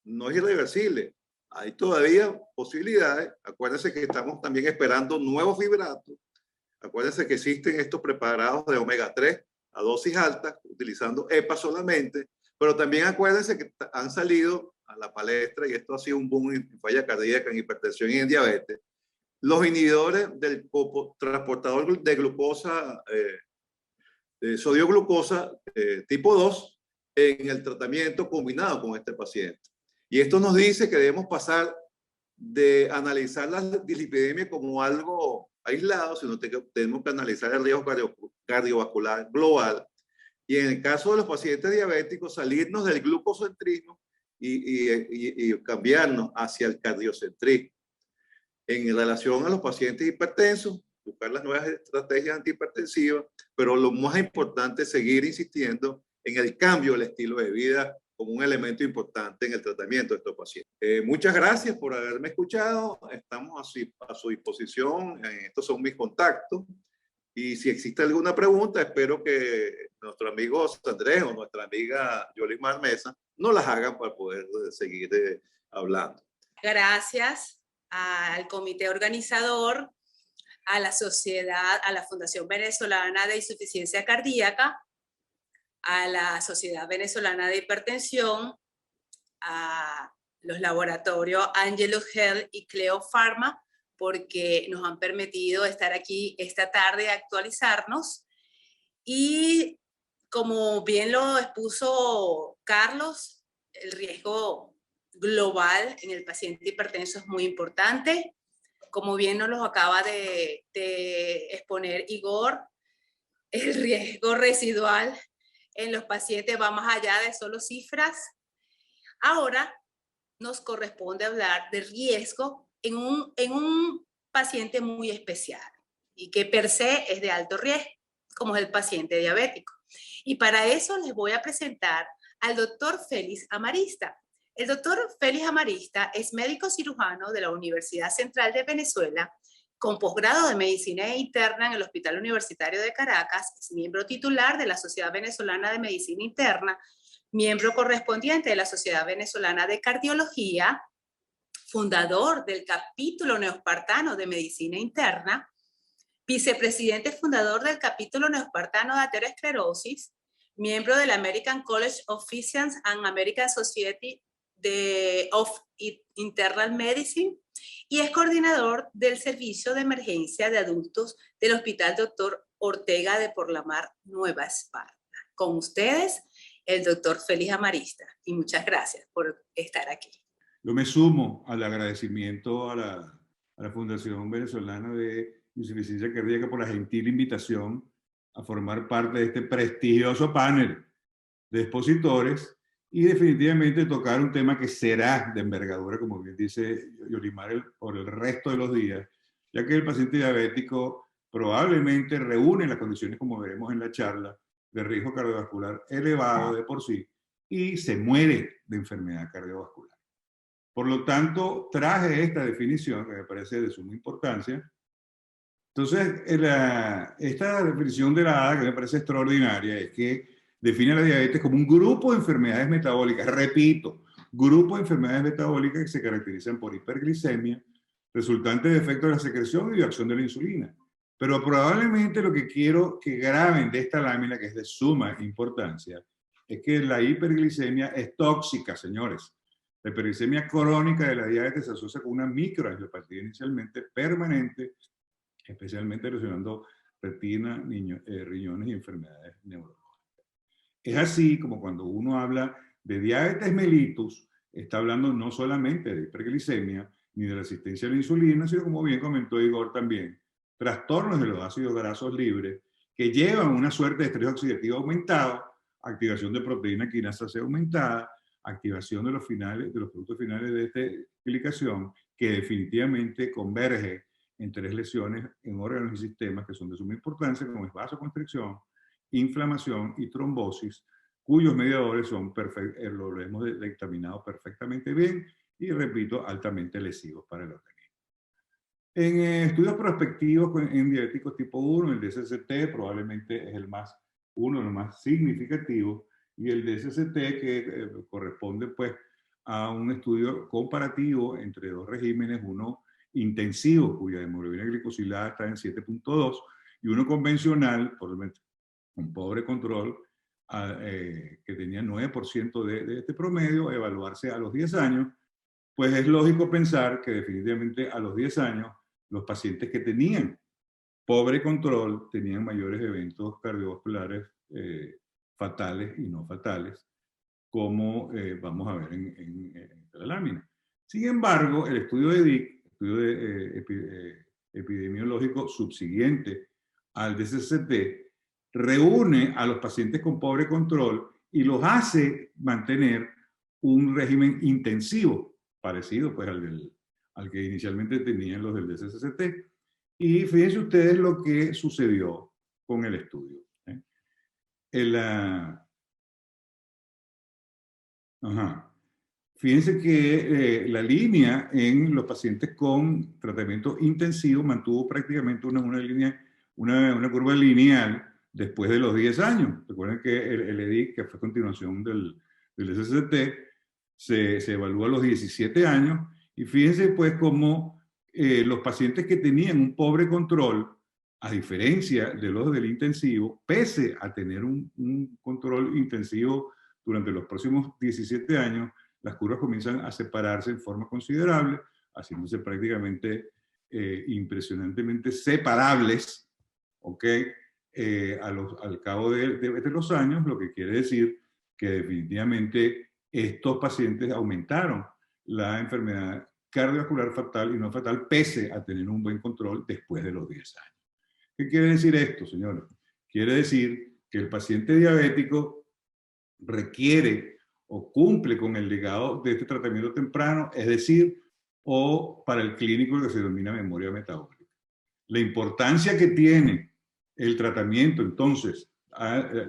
No es irreversible. Hay todavía posibilidades. Acuérdense que estamos también esperando nuevos fibratos. Acuérdense que existen estos preparados de omega 3 a dosis altas, utilizando EPA solamente, pero también acuérdense que han salido a la palestra, y esto ha sido un boom en falla cardíaca, en hipertensión y en diabetes, los inhibidores del transportador de glucosa, de sodio glucosa tipo 2 en el tratamiento combinado con este paciente. Y esto nos dice que debemos pasar de analizar la dislipidemia como algo aislado, sino que tenemos que analizar el riesgo cardiovascular global. Y en el caso de los pacientes diabéticos, salirnos del glucocentrismo y cambiarnos hacia el cardiocentrismo. En relación a los pacientes hipertensos, buscar las nuevas estrategias antihipertensivas, pero lo más importante es seguir insistiendo en el cambio del estilo de vida como un elemento importante en el tratamiento de estos pacientes. Muchas gracias por haberme escuchado. Estamos a su disposición. Estos son mis contactos. Y si existe alguna pregunta, espero que nuestro amigo José Andrés o nuestra amiga Yolimar Mesa no las hagan para poder seguir hablando. Gracias al comité organizador, a la sociedad, a la Fundación Venezolana de Insuficiencia Cardíaca, a la Sociedad Venezolana de Hipertensión, a los laboratorios Angelus Health y Cleo Pharma, porque nos han permitido estar aquí esta tarde, actualizarnos. Y como bien lo expuso Carlos, el riesgo global en el paciente hipertenso es muy importante. Como bien nos lo acaba de exponer Igor, el riesgo residual en los pacientes va más allá de solo cifras. Ahora nos corresponde hablar de riesgo en un paciente muy especial y que per se es de alto riesgo, como es el paciente diabético. Y para eso les voy a presentar al doctor Félix Amarista. El doctor Félix Amarista es médico cirujano de la Universidad Central de Venezuela, con posgrado de Medicina Interna en el Hospital Universitario de Caracas, es miembro titular de la Sociedad Venezolana de Medicina Interna, miembro correspondiente de la Sociedad Venezolana de Cardiología, fundador del capítulo neoespartano de Medicina Interna, vicepresidente fundador del capítulo neoespartano de aterosclerosis, miembro del American College of Physicians and American Society of Internal Medicine, y es coordinador del servicio de emergencia de adultos del Hospital Dr. Ortega de Porlamar, Nueva Esparta. Con ustedes, el doctor Félix Amarista, y muchas gracias por estar aquí. Yo me sumo al agradecimiento a la Fundación Venezolana de Insuficiencia Cardíaca por la gentil invitación a formar parte de este prestigioso panel de expositores y definitivamente tocar un tema que será de envergadura, como bien dice Yolimar, por el resto de los días, ya que el paciente diabético probablemente reúne las condiciones, como veremos en la charla, de riesgo cardiovascular elevado de por sí y se muere de enfermedad cardiovascular. Por lo tanto, traje esta definición que me parece de suma importancia. Entonces, esta definición de la ADA, que me parece extraordinaria, es que define la diabetes como un grupo de enfermedades metabólicas, repito, grupo de enfermedades metabólicas que se caracterizan por hiperglicemia, resultante de efecto de la secreción y de acción de la insulina. Pero probablemente lo que quiero que graben de esta lámina, que es de suma importancia, es que la hiperglicemia es tóxica, señores. La hiperglicemia crónica de la diabetes se asocia con una microangiopatía inicialmente permanente, especialmente lesionando retina, riñones y enfermedades neurológicas. Es así como cuando uno habla de diabetes mellitus, está hablando no solamente de hiperglicemia ni de resistencia a la insulina, sino, como bien comentó Igor también, trastornos de los ácidos grasos libres que llevan una suerte de estrés oxidativo aumentado, activación de proteína quinasa C aumentada, activación de los productos finales de esta explicación, que definitivamente converge en tres lesiones en órganos y sistemas que son de suma importancia, como es vasoconstricción, inflamación y trombosis, cuyos mediadores son lo hemos dictaminado perfectamente bien y, repito, altamente lesivos para el organismo. En estudios prospectivos en diabéticos tipo 1, el DSST probablemente es uno de los más significativos, y el DSST que corresponde pues a un estudio comparativo entre dos regímenes, uno intensivo, cuya hemoglobina glicosilada está en 7.2, y uno convencional, con pobre control, que tenía 9% de este promedio, evaluarse a los 10 años, pues es lógico pensar que definitivamente a los 10 años los pacientes que tenían pobre control tenían mayores eventos cardiovasculares fatales y no fatales, como vamos a ver en la lámina. Sin embargo, el estudio de DIC, estudio epidemiológico subsiguiente al DSST, reúne a los pacientes con pobre control y los hace mantener un régimen intensivo, parecido pues al que inicialmente tenían los del DSST. Y fíjense ustedes lo que sucedió con el estudio. Fíjense que la línea en los pacientes con tratamiento intensivo mantuvo prácticamente una curva lineal después de los 10 años. Recuerden que el EDIC, que fue continuación del SST, se evalúa a los 17 años, y fíjense pues cómo los pacientes que tenían un pobre control, a diferencia de los del intensivo, pese a tener un control intensivo durante los próximos 17 años, las curvas comienzan a separarse en forma considerable, haciéndose prácticamente impresionantemente separables, ¿ok? Al cabo de los años, lo que quiere decir que definitivamente estos pacientes aumentaron la enfermedad cardiovascular fatal y no fatal, pese a tener un buen control después de los 10 años. ¿Qué quiere decir esto, señores? Quiere decir que el paciente diabético requiere o cumple con el legado de este tratamiento temprano, es decir, o para el clínico que se denomina memoria metabólica. La importancia que tiene el tratamiento, entonces,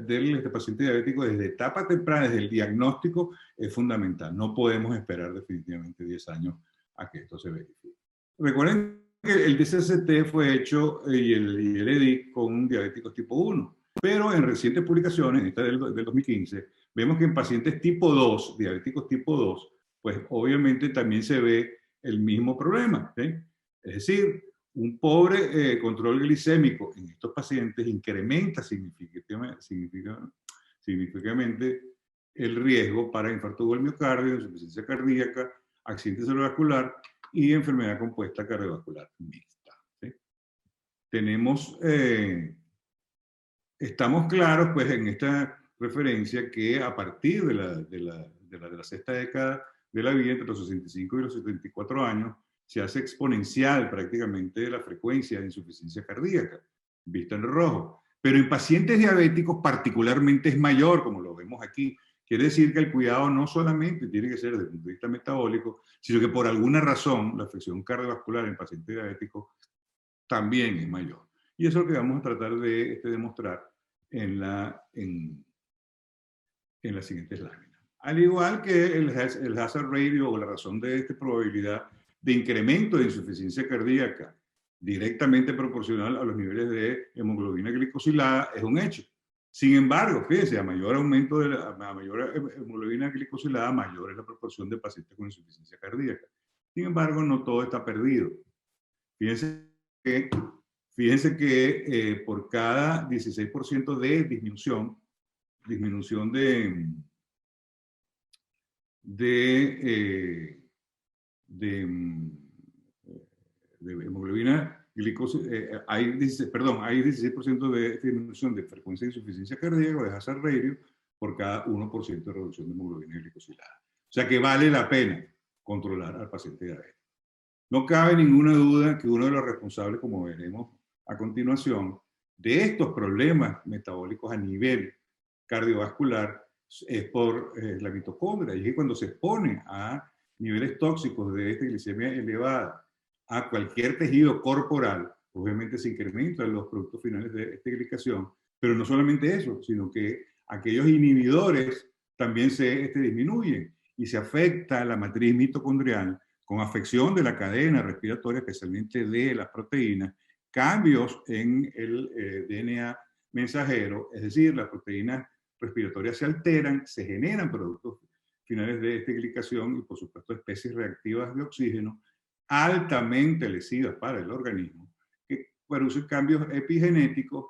de este paciente diabético desde etapa temprana, desde el diagnóstico, es fundamental. No podemos esperar definitivamente 10 años a que esto se verifique. Recuerden que el DCCT fue hecho y el EDIC con diabéticos tipo 1, pero en recientes publicaciones, esta del 2015, vemos que en pacientes tipo 2, diabéticos tipo 2, pues obviamente también se ve el mismo problema, ¿sí? Es decir, un pobre control glicémico en estos pacientes incrementa significativamente el riesgo para infarto del miocardio, insuficiencia cardíaca, accidente cerebrovascular y enfermedad compuesta cardiovascular mixta, ¿sí? Estamos claros pues en esta referencia que a partir de la sexta década de la vida, entre los 65 y los 74 años, se hace exponencial prácticamente la frecuencia de insuficiencia cardíaca, vista en rojo. Pero en pacientes diabéticos particularmente es mayor, como lo vemos aquí. Quiere decir que el cuidado no solamente tiene que ser desde el punto de vista metabólico, sino que por alguna razón la afección cardiovascular en pacientes diabéticos también es mayor. Y eso es lo que vamos a tratar de demostrar en las siguientes láminas. Al igual que el hazard ratio o la razón de esta probabilidad de incremento de insuficiencia cardíaca directamente proporcional a los niveles de hemoglobina glicosilada es un hecho. Sin embargo, fíjense, a mayor aumento de mayor hemoglobina glicosilada, mayor es la proporción de pacientes con insuficiencia cardíaca. Sin embargo, no todo está perdido. Fíjense que por cada 16% de disminución de hemoglobina glicosida, hay 16% de disminución de frecuencia de insuficiencia cardíaca o de hazard ratio por cada 1% de reducción de hemoglobina glicosilada. O sea que vale la pena controlar al paciente diabético. No cabe ninguna duda que uno de los responsables, como veremos a continuación, de estos problemas metabólicos a nivel cardiovascular es por la mitocondria. Y es que cuando se expone a niveles tóxicos de esta glicemia elevada a cualquier tejido corporal, obviamente se incrementan los productos finales de esta glicación, pero no solamente eso, sino que aquellos inhibidores también se disminuyen y se afecta la matriz mitocondrial con afección de la cadena respiratoria, especialmente de las proteínas, cambios en el DNA mensajero, es decir, las proteínas respiratorias se alteran, se generan productos finales de esta glicación y por supuesto especies reactivas de oxígeno altamente lesivas para el organismo, que producen cambios epigenéticos,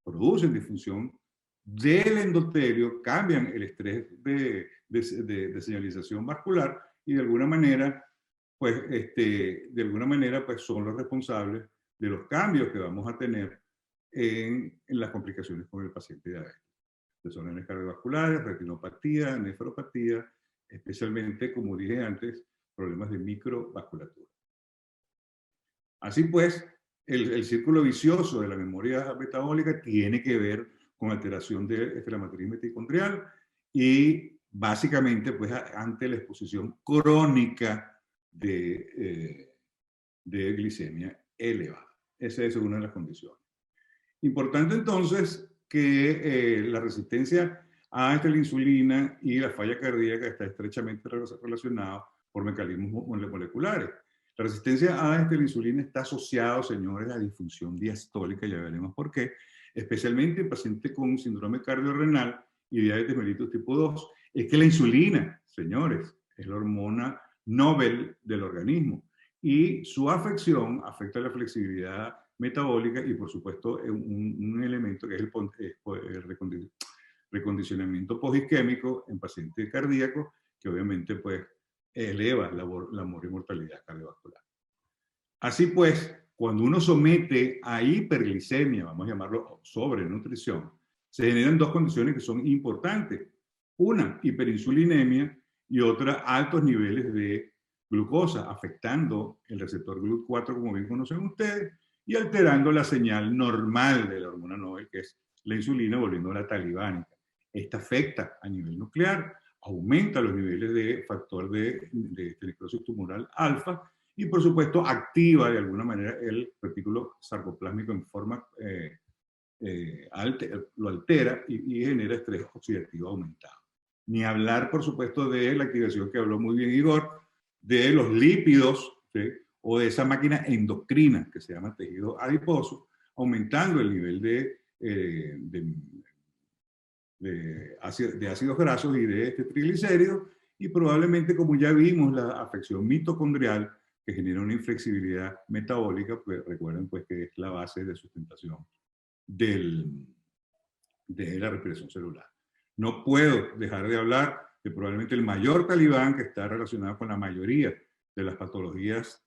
producen disfunción del endotelio, cambian el estrés de señalización vascular y de alguna manera pues son los responsables de los cambios que vamos a tener en las complicaciones con el paciente diabético. Desórdenes cardiovasculares, retinopatía, nefropatía, especialmente, como dije antes, problemas de microvasculatura. Así pues, el círculo vicioso de la memoria metabólica tiene que ver con alteración de la matriz mitocondrial y básicamente pues ante la exposición crónica de glicemia elevada. Esa es una de las condiciones. Importante entonces que la resistencia a la insulina y la falla cardíaca está estrechamente relacionada por mecanismos moleculares. La resistencia a la insulina está asociada, señores, a disfunción diastólica, ya veremos por qué, especialmente en pacientes con síndrome cardiorrenal y diabetes mellitus tipo 2, es que la insulina, señores, es la hormona Nobel del organismo y su afección afecta la flexibilidad metabólica y, por supuesto, un elemento que es el recondicionamiento posisquémico en pacientes cardíacos, que obviamente pues eleva la mortalidad cardiovascular. Así pues, cuando uno somete a hiperglicemia, vamos a llamarlo sobrenutrición, se generan dos condiciones que son importantes. Una, hiperinsulinemia, y otra, altos niveles de glucosa, afectando el receptor GLUT4, como bien conocen ustedes, y alterando la señal normal de la hormona Nobel, que es la insulina, volviéndola talibánica. Esta afecta a nivel nuclear, aumenta los niveles de factor de necrosis tumoral alfa, y por supuesto activa de alguna manera el retículo sarcoplásmico en forma, lo altera y genera estrés oxidativo aumentado. Ni hablar, por supuesto, de la activación que habló muy bien Igor, de los lípidos, ¿sí? O de esa máquina endocrina que se llama tejido adiposo, aumentando el nivel de ácidos grasos y de triglicéridos, y probablemente, como ya vimos, la afección mitocondrial que genera una inflexibilidad metabólica, pues recuerden pues que es la base de sustentación de la respiración celular. No puedo dejar de hablar de probablemente el mayor talibán que está relacionado con la mayoría de las patologías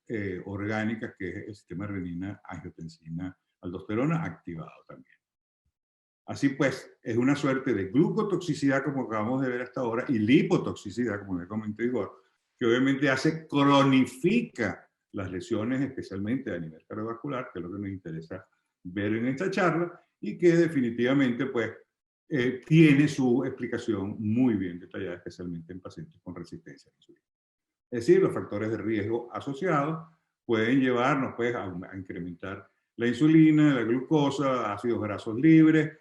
orgánicas, que es el sistema renina, angiotensina, aldosterona activado también. Así pues, es una suerte de glucotoxicidad, como acabamos de ver hasta ahora, y lipotoxicidad, como me comentó Igor, que obviamente cronifica las lesiones, especialmente a nivel cardiovascular, que es lo que nos interesa ver en esta charla, y que definitivamente pues, tiene su explicación muy bien detallada, especialmente en pacientes con resistencia a la insulina. Es decir, los factores de riesgo asociados pueden llevarnos pues, a incrementar la insulina, la glucosa, ácidos grasos libres,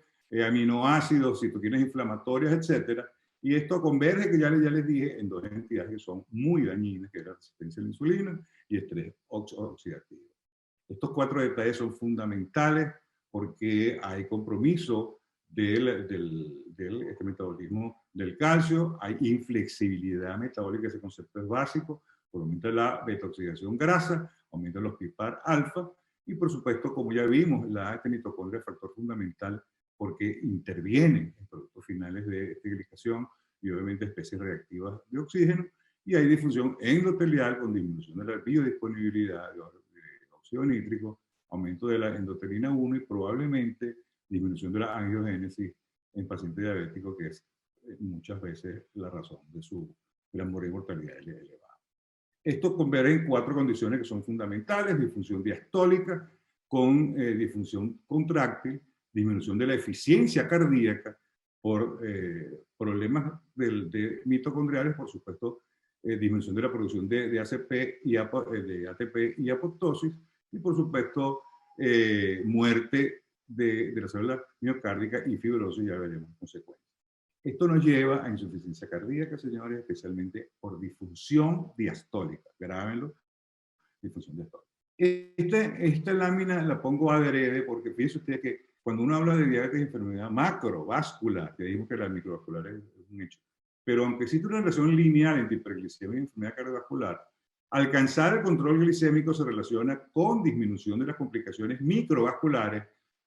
aminoácidos, citoquinas inflamatorias, etc. Y esto converge, que ya les dije, en dos entidades que son muy dañinas, que es la resistencia a la insulina y estrés oxidativo. Estos cuatro detalles son fundamentales porque hay compromiso del metabolismo del calcio, hay inflexibilidad metabólica, ese concepto es básico, aumenta la beta-oxidación grasa, aumenta los PIPAR alfa, y por supuesto, como ya vimos, la mitocondria es factor fundamental porque intervienen en productos finales de glicación y obviamente especies reactivas de oxígeno, y hay disfunción endotelial con disminución de la biodisponibilidad de óxido nítrico, aumento de la endotelina 1 y probablemente disminución de la angiogénesis en pacientes diabéticos, que es muchas veces la razón de la mortalidad elevada. Esto converge en cuatro condiciones que son fundamentales: disfunción diastólica con disfunción contráctil, disminución de la eficiencia cardíaca por problemas mitocondriales, por supuesto, disminución de la producción de ATP y apoptosis, y por supuesto, muerte de la célula miocárdica y fibrosis, ya veremos consecuencias. Esto nos lleva a insuficiencia cardíaca, señores, especialmente por disfunción diastólica. Grábenlo, disfunción diastólica. Esta lámina la pongo adrede porque fíjense ustedes que cuando uno habla de diabetes y enfermedad macrovascular, que dijimos que la microvascular es un hecho, pero aunque existe una relación lineal entre hiperglicemia y enfermedad cardiovascular, alcanzar el control glicémico se relaciona con disminución de las complicaciones microvasculares,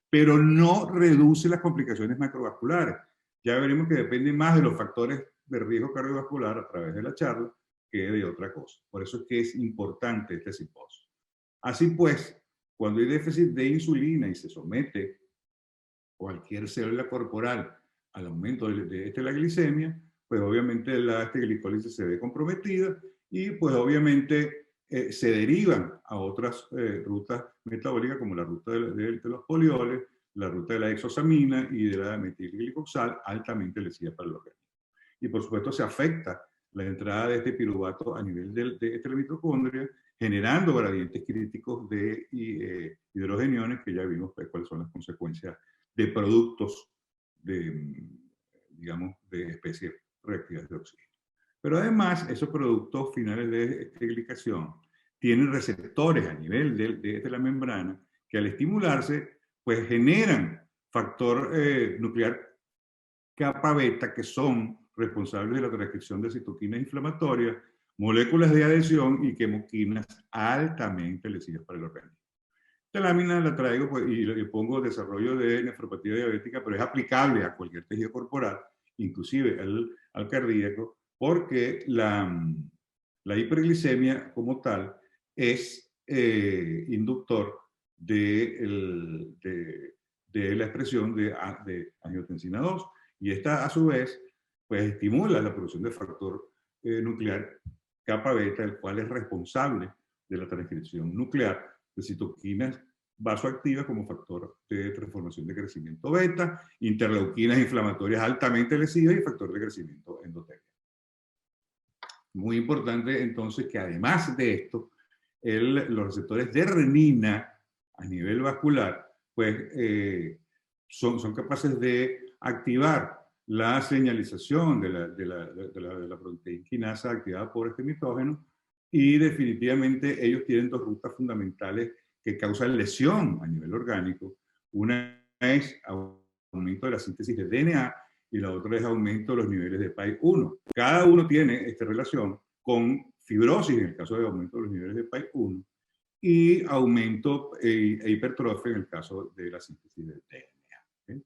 pero no reduce las complicaciones macrovasculares. Ya veremos que depende más de los factores de riesgo cardiovascular a través de la charla que de otra cosa. Por eso es que es importante este simposio. Así pues, cuando hay déficit de insulina y se somete cualquier célula corporal al aumento de la glicemia, pues obviamente la glicólisis se ve comprometida y pues obviamente se derivan a otras rutas metabólicas como la ruta de los polioles, la ruta de la hexosamina y de la metilglicoxal, altamente lesiva para el organismo. Y por supuesto se afecta la entrada de este piruvato a nivel de la mitocondria, generando gradientes críticos de hidrogeniones, que ya vimos pues, cuáles son las consecuencias de productos digamos, de especies reactivas de oxígeno. Pero además, esos productos finales de glicación tienen receptores a nivel de la membrana que al estimularse, pues generan factor nuclear kappa beta, que son responsables de la transcripción de citoquinas inflamatorias, moléculas de adhesión y quimoquinas altamente lesivas para el organismo. Esta lámina la traigo pues, y le pongo desarrollo de nefropatía diabética, pero es aplicable a cualquier tejido corporal, inclusive al cardíaco, porque la hiperglicemia como tal es inductor de la expresión de angiotensina 2, y esta a su vez pues, estimula la producción de factor nuclear kappa beta, el cual es responsable de la transcripción nuclear de citoquinas vasoactivas como factor de transformación de crecimiento beta, interleuquinas inflamatorias altamente lesivas y factor de crecimiento endotelio. Muy importante entonces que además de esto, los receptores de renina a nivel vascular pues, son capaces de activar la señalización de la proteína quinasa activada por este mitógeno, y definitivamente ellos tienen dos rutas fundamentales que causan lesión a nivel orgánico. Una es aumento de la síntesis de DNA y la otra es aumento de los niveles de PAI-1. Cada uno tiene esta relación con fibrosis en el caso de aumento de los niveles de PAI-1 y aumento e hipertrofia en el caso de la síntesis de DNA. ¿Okay?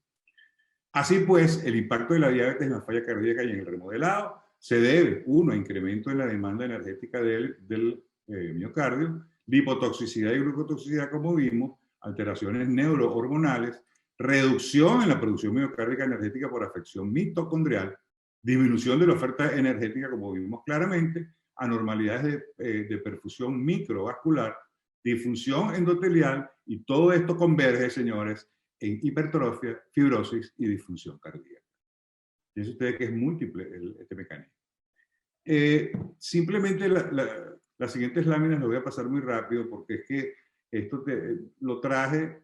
Así pues, el impacto de la diabetes en la falla cardíaca y en el remodelado se debe, uno, a incremento en la demanda energética del miocardio, lipotoxicidad y glucotoxicidad, como vimos, alteraciones neurohormonales, reducción en la producción miocárdica energética por afección mitocondrial, disminución de la oferta energética, como vimos claramente, anormalidades de perfusión microvascular, disfunción endotelial, y todo esto converge, señores, en hipertrofia, fibrosis y disfunción cardíaca. Fíjense ustedes que es múltiple este mecanismo. Simplemente las siguientes láminas lo voy a pasar muy rápido porque es que esto lo traje,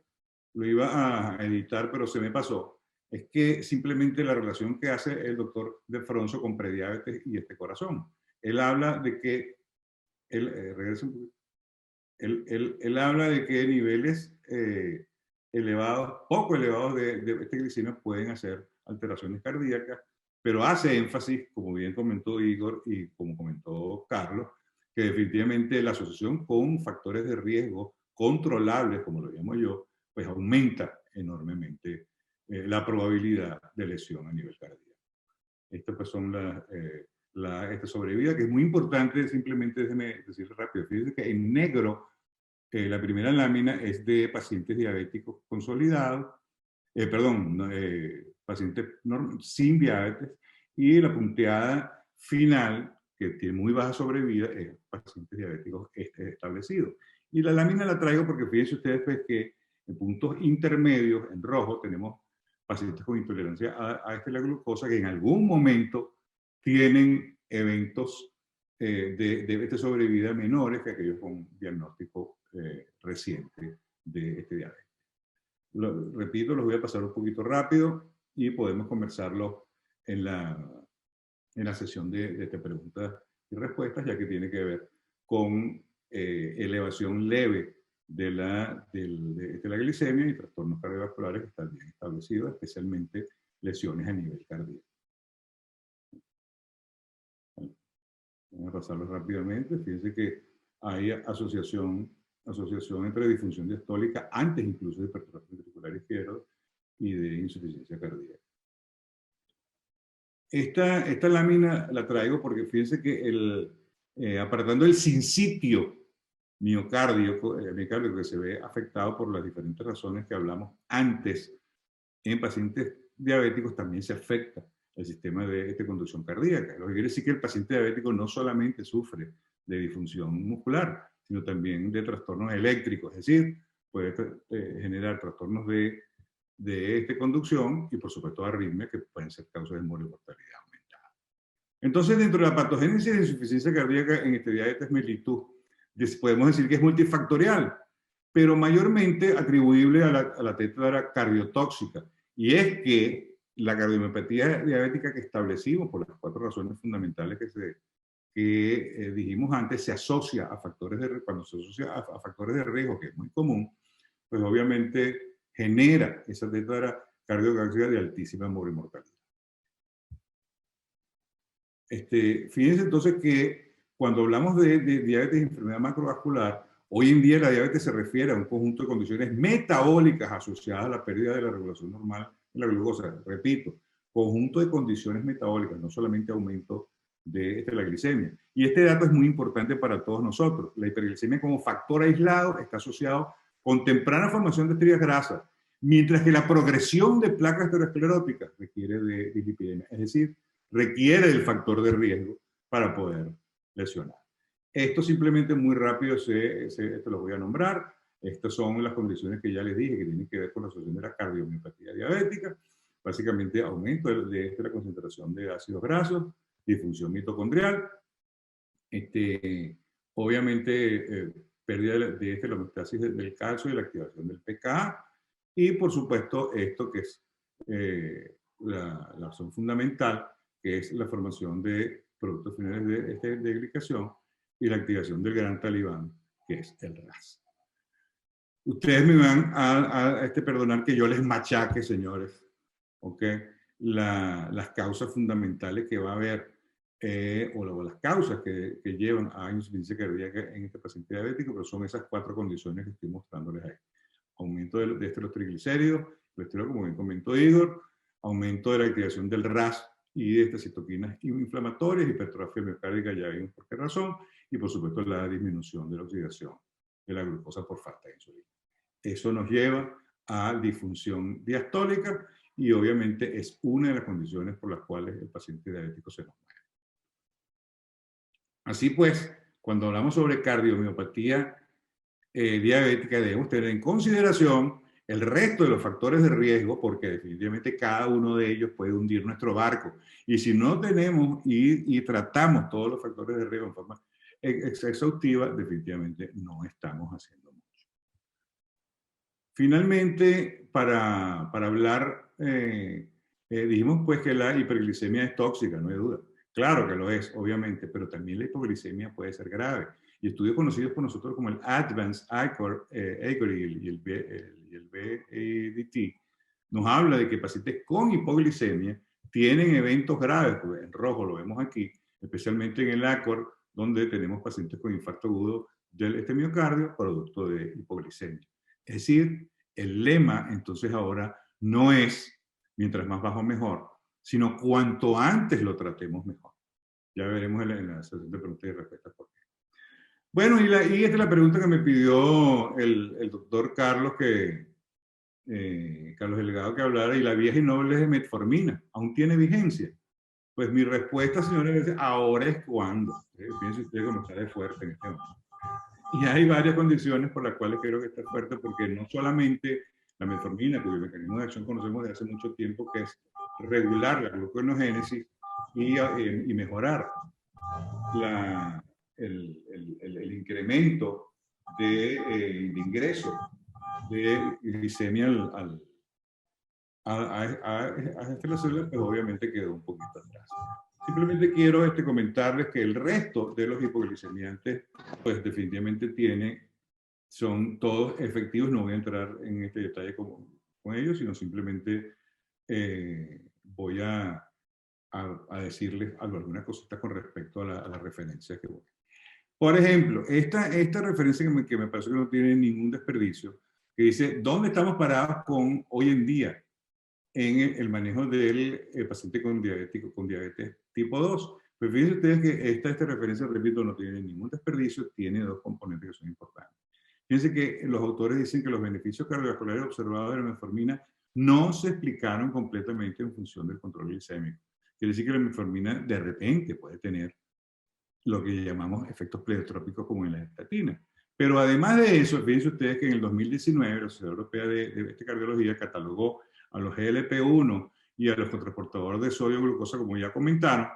lo iba a editar, pero se me pasó. Es que simplemente la relación que hace el doctor De Fronzo con prediabetes y este corazón. Él habla de que, él habla de que niveles elevados, poco elevados de este glicemia pueden hacer alteraciones cardíacas, pero hace énfasis, como bien comentó Igor y como comentó Carlos, que definitivamente la asociación con factores de riesgo controlables, como lo llamo yo, pues aumenta enormemente la probabilidad de lesión a nivel cardíaco. Estas pues son esta sobrevida, que es muy importante. Simplemente déjeme decir rápido, fíjense que en negro la primera lámina es de pacientes diabéticos consolidados, pacientes sin diabetes, y la punteada final, que tiene muy baja sobrevida, es pacientes diabéticos establecidos. Y la lámina la traigo porque fíjense ustedes pues, que en puntos intermedios, en rojo, tenemos pacientes con intolerancia a la glucosa que en algún momento tienen eventos de sobrevida menores que aquellos con diagnóstico reciente de este diabetes. Repito, los voy a pasar un poquito rápido y podemos conversarlo en la sesión de preguntas y respuestas, ya que tiene que ver con elevación leve de la glicemia y trastornos cardiovasculares que están bien establecidos, especialmente lesiones a nivel cardíaco. Vamos a pasarlo rápidamente. Fíjense que hay asociación entre disfunción diastólica antes incluso de hipertrofia ventricular izquierda y de insuficiencia cardíaca. Esta lámina la traigo porque fíjense que apartando el sincipio miocardio que se ve afectado por las diferentes razones que hablamos antes, en pacientes diabéticos también se afecta el sistema de conducción cardíaca. Lo que quiere decir que el paciente diabético no solamente sufre de disfunción muscular, sino también de trastornos eléctricos, es decir, puede generar trastornos de conducción y, por supuesto, arritmias que pueden ser causas de mortalidad aumentada. Entonces, dentro de la patogénesis de insuficiencia cardíaca en este diabetes mellitus, podemos decir que es multifactorial, pero mayormente atribuible a la tétrada cardiotóxica. Y es que la cardiomiopatía diabética que establecimos por las 4 razones fundamentales que dijimos antes, se asocia a factores cuando se asocia a factores de riesgo, que es muy común, pues obviamente genera esa tétrada cardiovascular de altísima mortalidad. Fíjense entonces que cuando hablamos de diabetes y enfermedad macrovascular, hoy en día la diabetes se refiere a un conjunto de condiciones metabólicas asociadas a la pérdida de la regulación normal de la glucosa. Repito, conjunto de condiciones metabólicas, no solamente aumento de la glicemia. Y este dato es muy importante para todos nosotros. La hiperglicemia como factor aislado está asociado con temprana formación de estrellas grasas, mientras que la progresión de placas ateroscleróticas requiere de dislipidemia, es decir, requiere del factor de riesgo para poder lesionar. Esto simplemente muy rápido esto lo voy a nombrar. Estas son las condiciones que ya les dije que tienen que ver con la asociación de la cardiomiopatía diabética, básicamente aumento de la concentración de ácidos grasos, disfunción mitocondrial, obviamente pérdida de la homeostasis del calcio y la activación del pKa, y por supuesto esto que es la razón fundamental, que es la formación de productos finales de glicación y la activación del gran talibán, que es el RAS. Ustedes me van a perdonar que yo les machaque, señores, ¿ok? Las causas fundamentales que va a haber, o las causas que llevan a insuficiencia cardíaca en este paciente diabético, pero son esas 4 condiciones que estoy mostrándoles ahí. Aumento de los triglicéridos, colesterol, como bien comentó Igor, aumento de la activación del RAS y de estas citoquinas inflamatorias, hipertrofia miocárdica, ya vimos por qué razón, y por supuesto la disminución de la oxidación de la glucosa por falta de insulina. Eso nos lleva a disfunción diastólica y obviamente es una de las condiciones por las cuales el paciente diabético se nos muere. Así pues, cuando hablamos sobre cardiomiopatía diabética, debemos tener en consideración el resto de los factores de riesgo, porque definitivamente cada uno de ellos puede hundir nuestro barco. Y si no tenemos y tratamos todos los factores de riesgo en forma exhaustiva, definitivamente no estamos haciendo mucho. Finalmente, para hablar, dijimos pues que la hiperglicemia es tóxica, no hay duda. Claro que lo es, obviamente, pero también la hipoglicemia puede ser grave. Y estudios conocidos por nosotros como el Advanced ACOR y el BADT nos habla de que pacientes con hipoglicemia tienen eventos graves, porque en rojo lo vemos aquí, especialmente en el ACOR, donde tenemos pacientes con infarto agudo del miocardio producto de hipoglicemia. Es decir, el lema entonces ahora no es mientras más bajo mejor, sino cuanto antes lo tratemos mejor. Ya veremos en la sesión de preguntas y respuestas por qué. Bueno, y esta es la pregunta que me pidió el doctor Carlos, Carlos Delgado, que hablara, y la vieja y noble de metformina, ¿aún tiene vigencia? Pues mi respuesta, señores, es ahora es cuando. Fíjense ustedes cómo está de fuerte en este momento. Y hay varias condiciones por las cuales creo que está fuerte, porque no solamente la metformina, cuyo mecanismo de acción conocemos desde hace mucho tiempo, que es regular la gluconeogénesis y mejorar el incremento de ingreso de glicemia a esta célula, pues obviamente quedó un poquito atrás. Simplemente quiero comentarles que el resto de los hipoglicemiantes, pues definitivamente son todos efectivos. No voy a entrar en este detalle con ellos, sino simplemente voy a decirles algunas cositas con respecto a la referencia que voy. Por ejemplo, esta referencia que me parece que no tiene ningún desperdicio, que dice, ¿dónde estamos parados hoy en día en el manejo del paciente con diabetes tipo 2? Pues fíjense ustedes que esta referencia, repito, no tiene ningún desperdicio, tiene 2 componentes que son importantes. Fíjense que los autores dicen que los beneficios cardiovasculares observados de la metformina no se explicaron completamente en función del control glicémico. Quiere decir que la metformina de repente puede tener lo que llamamos efectos pleiotrópicos como en la estatina. Pero además de eso, fíjense ustedes que en el 2019 la Sociedad Europea de Cardiología catalogó a los GLP-1 y a los cotransportadores de sodio glucosa, como ya comentaron,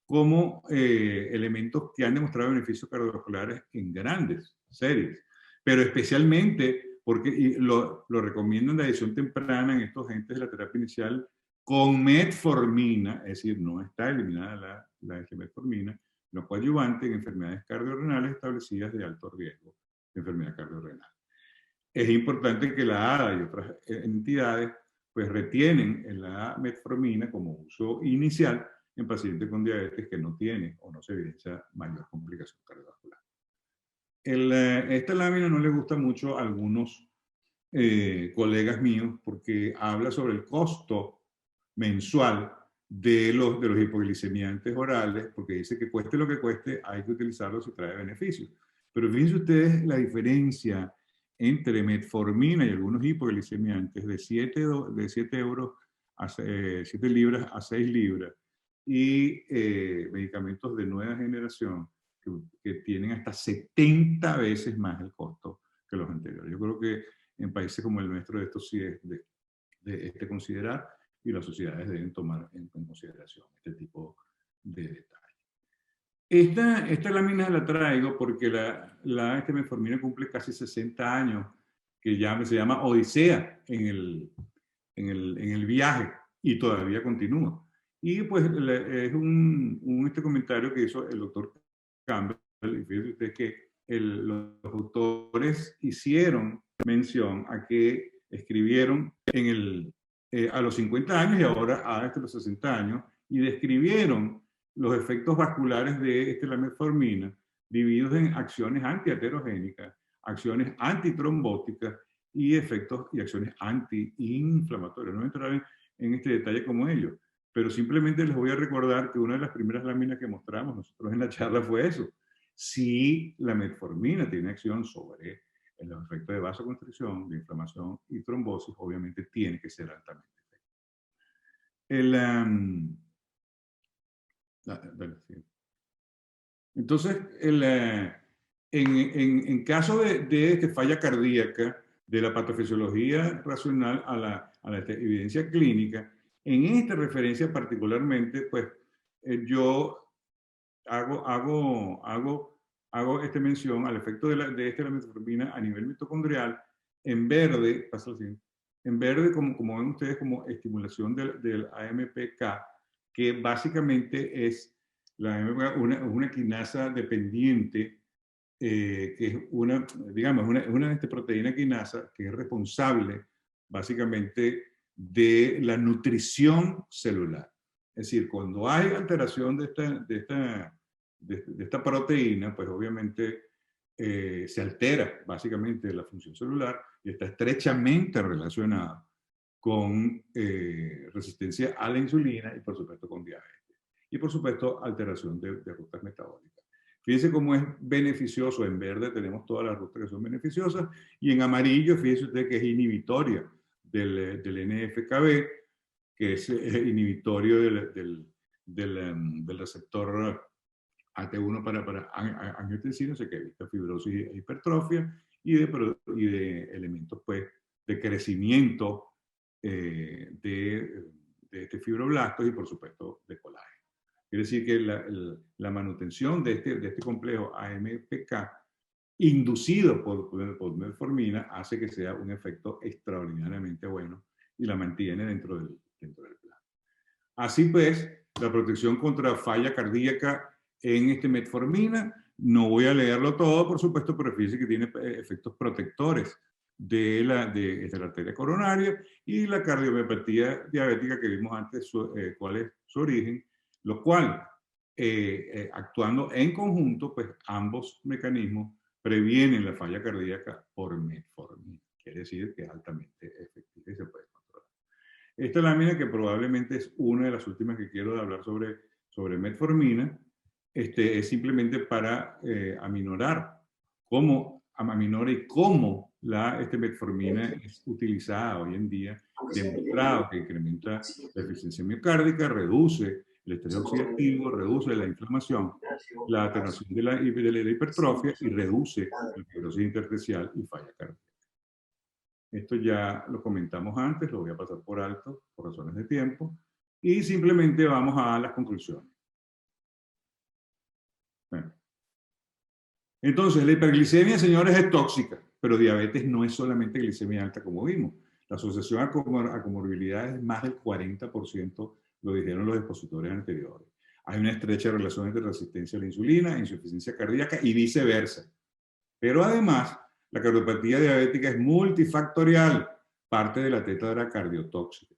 como elementos que han demostrado beneficios cardiovasculares en grandes series. Pero especialmente porque lo recomiendan de adición temprana en estos agentes de la terapia inicial con metformina, es decir, no está eliminada la metformina, no coadyuvante en enfermedades cardiorrenales establecidas de alto riesgo de enfermedad cardiorrenal. Es importante que la ADA y otras entidades pues retienen la metformina como uso inicial en pacientes con diabetes que no tienen o no se evidencia mayor complicación cardiovascular. Esta lámina no le gusta mucho a algunos colegas míos porque habla sobre el costo mensual de los hipoglicemiantes orales, porque dice que cueste lo que cueste, hay que utilizarlo si trae beneficios. Pero fíjense ustedes la diferencia entre metformina y algunos hipoglicemiantes de 7 euros a 7 libras a 6 libras y medicamentos de nueva generación que tienen hasta 70 veces más el costo que los anteriores. Yo creo que en países como el nuestro esto sí es de considerar y las sociedades deben tomar en consideración este tipo de detalles. Esta lámina la traigo porque la metformina cumple casi 60 años, que ya se llama Odisea en el viaje y todavía continúa. Y pues es este comentario que hizo el doctor Campbell, y fíjense usted que los autores hicieron mención a que escribieron a los 50 años y ahora a los 60 años y describieron los efectos vasculares de la metformina divididos en acciones antiaterogénicas, acciones antitrombóticas y efectos y acciones antiinflamatorias. No voy a entrar en este detalle como ellos, pero simplemente les voy a recordar que una de las primeras láminas que mostramos nosotros en la charla fue eso. Si la metformina tiene acción sobre los efectos de vasoconstricción, de inflamación y trombosis, obviamente tiene que ser altamente efectivo. Entonces, en caso de falla cardíaca, de la patofisiología racional a la evidencia clínica, en esta referencia particularmente, pues yo hago esta mención al efecto de la metformina a nivel mitocondrial en verde, como ven ustedes, como estimulación del AMPK, que básicamente es una quinasa dependiente, que es una proteína quinasa que es responsable básicamente de la nutrición celular. Es decir, cuando hay alteración de esta proteína, pues obviamente se altera básicamente la función celular y está estrechamente relacionada con resistencia a la insulina y por supuesto con diabetes. Y por supuesto alteración de rutas metabólicas. Fíjense cómo es beneficioso. En verde tenemos todas las rutas que son beneficiosas y en amarillo fíjense usted que es inhibitoria del NF-κB, que es inhibitorio del receptor AT1 para angiotensina, o sea que evita fibrosis e hipertrofia y de elementos pues, de crecimiento de fibroblastos y por supuesto de colágeno. Quiere decir que la manutención de este complejo AMPK inducido por metformina hace que sea un efecto extraordinariamente bueno y la mantiene dentro del plan. Así pues, la protección contra falla cardíaca en metformina, no voy a leerlo todo, por supuesto, pero fíjense que tiene efectos protectores de la arteria coronaria y la cardiomiopatía diabética que vimos antes, cuál es su origen, lo cual, actuando en conjunto, pues ambos mecanismos previenen la falla cardíaca por metformina. Quiere decir que es altamente efectiva y se puede controlar. Esta lámina, que probablemente es una de las últimas que quiero hablar sobre metformina, es simplemente para aminorar cómo la metformina es utilizada hoy en día, demostrado que incrementa la eficiencia miocárdica, reduce el estrés oxidativo, reduce la inflamación, la atenuación de la hipertrofia y reduce la fibrosis intersticial y falla cardíaca. Esto ya lo comentamos antes, lo voy a pasar por alto por razones de tiempo y simplemente vamos a las conclusiones. Bueno. Entonces, la hiperglicemia, señores, es tóxica, pero diabetes no es solamente glicemia alta como vimos. La asociación a comorbilidades es más del 40%, lo dijeron los expositores anteriores. Hay una estrecha relación entre resistencia a la insulina, insuficiencia cardíaca y viceversa. Pero además, la cardiopatía diabética es multifactorial. parte de la teta era cardiotóxica.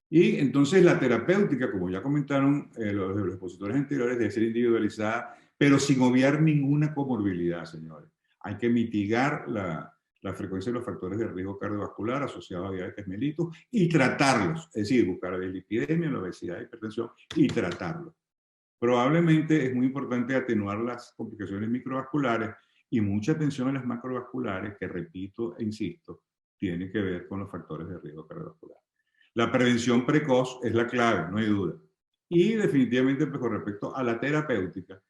Y entonces la terapéutica, como ya comentaron los expositores anteriores, debe ser individualizada, pero sin obviar ninguna comorbilidad, señores. Hay que mitigar la frecuencia de los factores de riesgo cardiovascular asociados a diabetes mellitus y tratarlos, es decir, buscar la dislipidemia, la obesidad, la hipertensión y tratarlos. Probablemente es muy importante atenuar las complicaciones microvasculares y mucha atención a las macrovasculares, que repito e insisto, tiene que ver con los factores de riesgo cardiovascular. La prevención precoz es la clave, no hay duda. Y definitivamente, pues, con respecto a la terapéutica,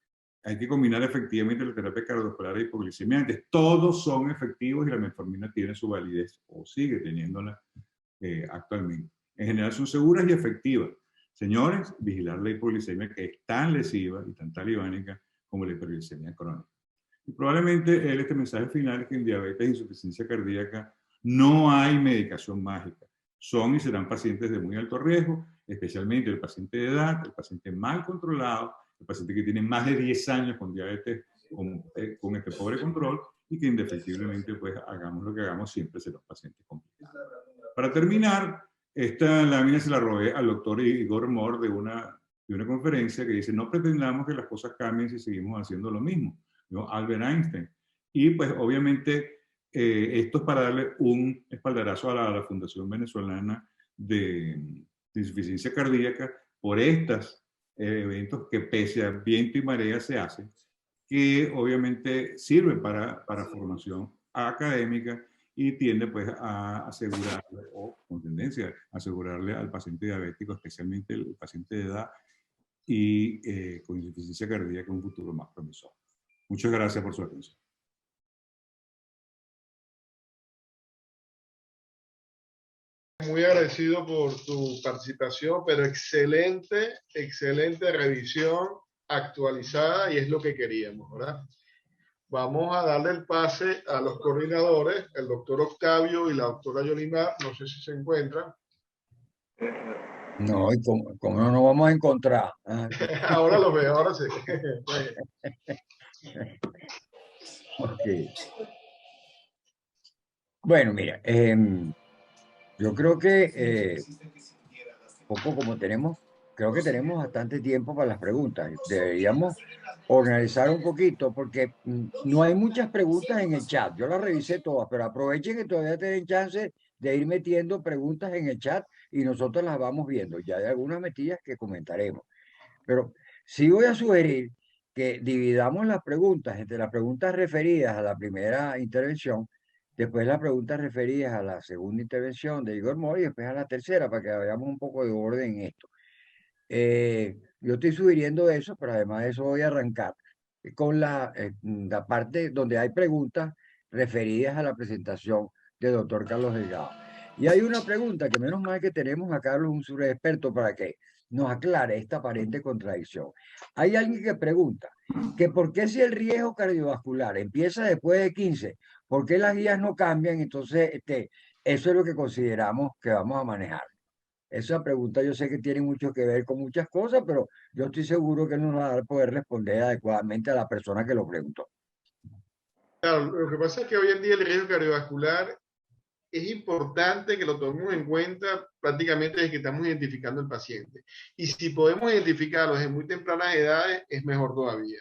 hay que combinar efectivamente la terapia cardiovascular e hipoglicemia. Todos son efectivos y la metformina tiene su validez, o sigue teniéndola actualmente. En general son seguras y efectivas. Señores, vigilar la hipoglicemia, que es tan lesiva y tan talibánica como la hiperglicemia crónica. Y probablemente este mensaje final es que en diabetes e insuficiencia cardíaca no hay medicación mágica. Son y serán pacientes de muy alto riesgo, especialmente el paciente de edad, el paciente mal controlado, el paciente que tiene más de 10 años con diabetes con este pobre control, y que indefectiblemente, pues, hagamos lo que hagamos, siempre serán pacientes complicados. Para terminar, esta lámina se la robé al doctor Igor Moore de una conferencia que dice: no pretendamos que las cosas cambien si seguimos haciendo lo mismo, ¿no? Albert Einstein. Y pues obviamente esto es para darle un espaldarazo a la Fundación Venezolana de Insuficiencia Cardíaca por estos eventos que, pese a viento y marea, se hacen, que obviamente sirven para formación académica y tiende, pues, a asegurarle, o con tendencia a asegurarle al paciente diabético, especialmente el paciente de edad y con insuficiencia cardíaca, un futuro más promisorio. Muchas gracias por su atención. Muy agradecido por tu participación, pero excelente revisión actualizada, y es lo que queríamos, ¿verdad? Vamos a darle el pase a los coordinadores, el doctor Octavio y la doctora Yolimar. No sé si se encuentran. No, ¿y cómo no nos vamos a encontrar? Ahora los veo, ahora sí. Ok. Bueno, mira, yo creo que poco como creo que tenemos bastante tiempo para las preguntas. Deberíamos organizar un poquito porque no hay muchas preguntas en el chat. Yo las revisé todas, pero aprovechen que todavía tienen chance de ir metiendo preguntas en el chat y nosotros las vamos viendo. Ya hay algunas metidas que comentaremos. Pero sí voy a sugerir que dividamos las preguntas entre las preguntas referidas a la primera intervención, después las preguntas referidas a la segunda intervención de Igor Moore y después a la tercera, para que veamos un poco de orden en esto. Yo estoy sugiriendo eso, pero además de eso voy a arrancar con la parte donde hay preguntas referidas a la presentación del doctor Carlos Delgado. Y hay una pregunta que, menos mal que tenemos a Carlos, un superexperto, para que nos aclare esta aparente contradicción. Hay alguien que pregunta que por qué, si el riesgo cardiovascular empieza después de 15, ¿por qué las guías no cambian? Entonces, eso es lo que consideramos que vamos a manejar. Esa pregunta yo sé que tiene mucho que ver con muchas cosas, pero yo estoy seguro que nos va a poder responder adecuadamente a la persona que lo preguntó. Claro, lo que pasa es que hoy en día el riesgo cardiovascular es importante que lo tomemos en cuenta prácticamente desde que estamos identificando al paciente. Y si podemos identificarlo desde muy tempranas edades, es mejor todavía.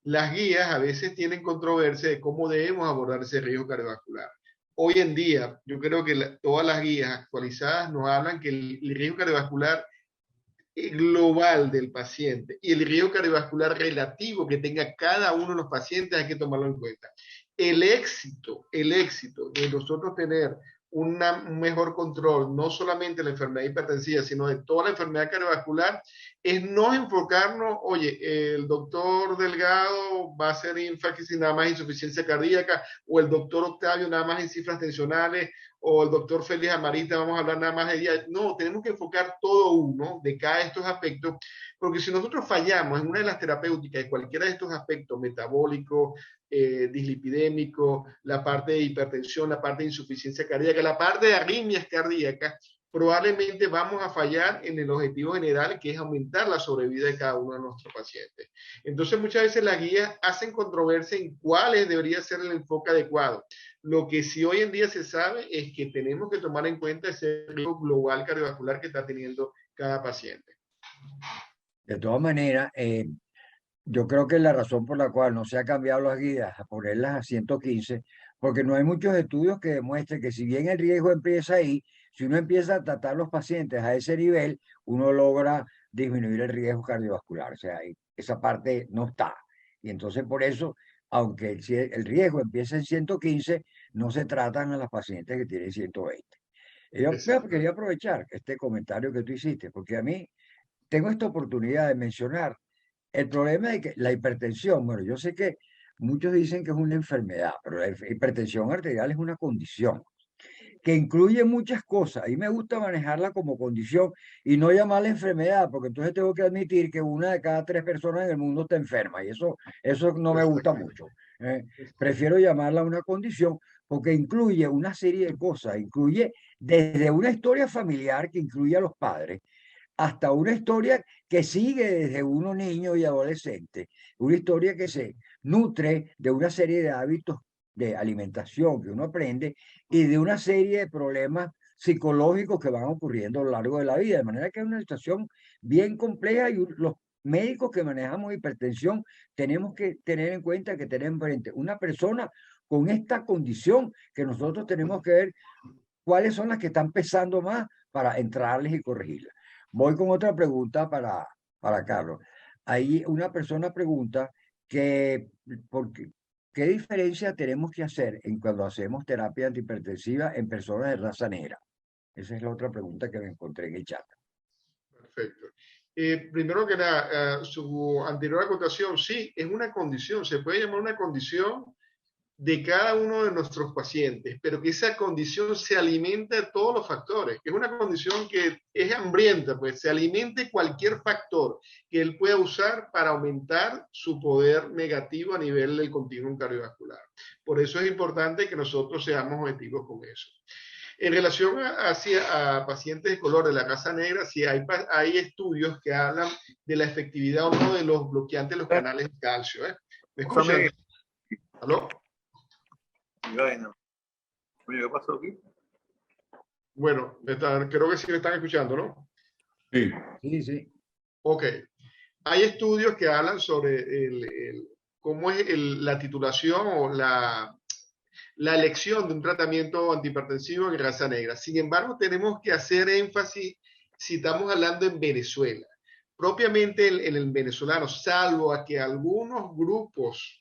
Las guías a veces tienen controversia de cómo debemos abordar ese riesgo cardiovascular. Hoy en día, yo creo que todas las guías actualizadas nos hablan que el riesgo cardiovascular global del paciente y el riesgo cardiovascular relativo que tenga cada uno de los pacientes hay que tomarlo en cuenta. El éxito de nosotros tener un mejor control, no solamente de la enfermedad hipertensiva, sino de toda la enfermedad cardiovascular, es no enfocarnos, oye, el doctor Delgado va a hacer énfasis nada más en insuficiencia cardíaca, o el doctor Octavio nada más en cifras tensionales, o el doctor Félix Amarita vamos a hablar nada más de día. No, tenemos que enfocar todo uno de cada de estos aspectos, porque si nosotros fallamos en una de las terapéuticas de cualquiera de estos aspectos, metabólico, dislipidémico, la parte de hipertensión, la parte de insuficiencia cardíaca, la parte de arritmias cardíacas, probablemente vamos a fallar en el objetivo general, que es aumentar la sobrevida de cada uno de nuestros pacientes. Entonces, muchas veces las guías hacen controversia en cuáles debería ser el enfoque adecuado. Lo que sí hoy en día se sabe es que tenemos que tomar en cuenta ese riesgo global cardiovascular que está teniendo cada paciente. De todas maneras, yo creo que la razón por la cual no se ha cambiado las guías a ponerlas a 115, porque no hay muchos estudios que demuestren que si bien el riesgo empieza ahí, si uno empieza a tratar los pacientes a ese nivel, uno logra disminuir el riesgo cardiovascular. O sea, esa parte no está. Y entonces por eso, aunque el riesgo empieza en 115, no se tratan a las pacientes que tienen 120. Yo quería aprovechar este comentario que tú hiciste, porque a mí tengo esta oportunidad de mencionar el problema de que la hipertensión, bueno, yo sé que muchos dicen que es una enfermedad, pero la hipertensión arterial es una condición que incluye muchas cosas. Y me gusta manejarla como condición y no llamarla enfermedad, porque entonces tengo que admitir que una de cada 3 personas en el mundo está enferma y eso no me gusta mucho. Prefiero llamarla una condición porque incluye una serie de cosas, incluye desde una historia familiar que incluye a los padres, hasta una historia que sigue desde uno niño y adolescente, una historia que se nutre de una serie de hábitos de alimentación que uno aprende y de una serie de problemas psicológicos que van ocurriendo a lo largo de la vida, de manera que es una situación bien compleja y los médicos que manejamos hipertensión tenemos que tener en cuenta que tenemos frente una persona con esta condición que nosotros tenemos que ver cuáles son las que están pesando más para entrarles y corregirlas. Voy con otra pregunta para Carlos. Ahí una persona pregunta que, ¿qué diferencia tenemos que hacer en cuando hacemos terapia antihipertensiva en personas de raza negra? Esa es la otra pregunta que me encontré en el chat. Perfecto. Primero que nada, su anterior acotación, sí, es una condición, se puede llamar una condición de cada uno de nuestros pacientes, pero que esa condición se alimenta de todos los factores, que es una condición que es hambrienta, pues se alimente cualquier factor que él pueda usar para aumentar su poder negativo a nivel del continuum cardiovascular. Por eso es importante que nosotros seamos objetivos con eso. En relación a pacientes de color de la raza negra, sí hay estudios que hablan de la efectividad o no de los bloqueantes de los canales de calcio. ¿Me escuchan? ¿Aló? ¿Qué pasó aquí? Bueno, creo que sí me están escuchando, ¿no? Sí. Sí, sí. Ok. Hay estudios que hablan sobre cómo es la titulación o la elección de un tratamiento antihipertensivo en raza negra. Sin embargo, tenemos que hacer énfasis si estamos hablando en Venezuela. Propiamente en el venezolano, salvo a que unos grupos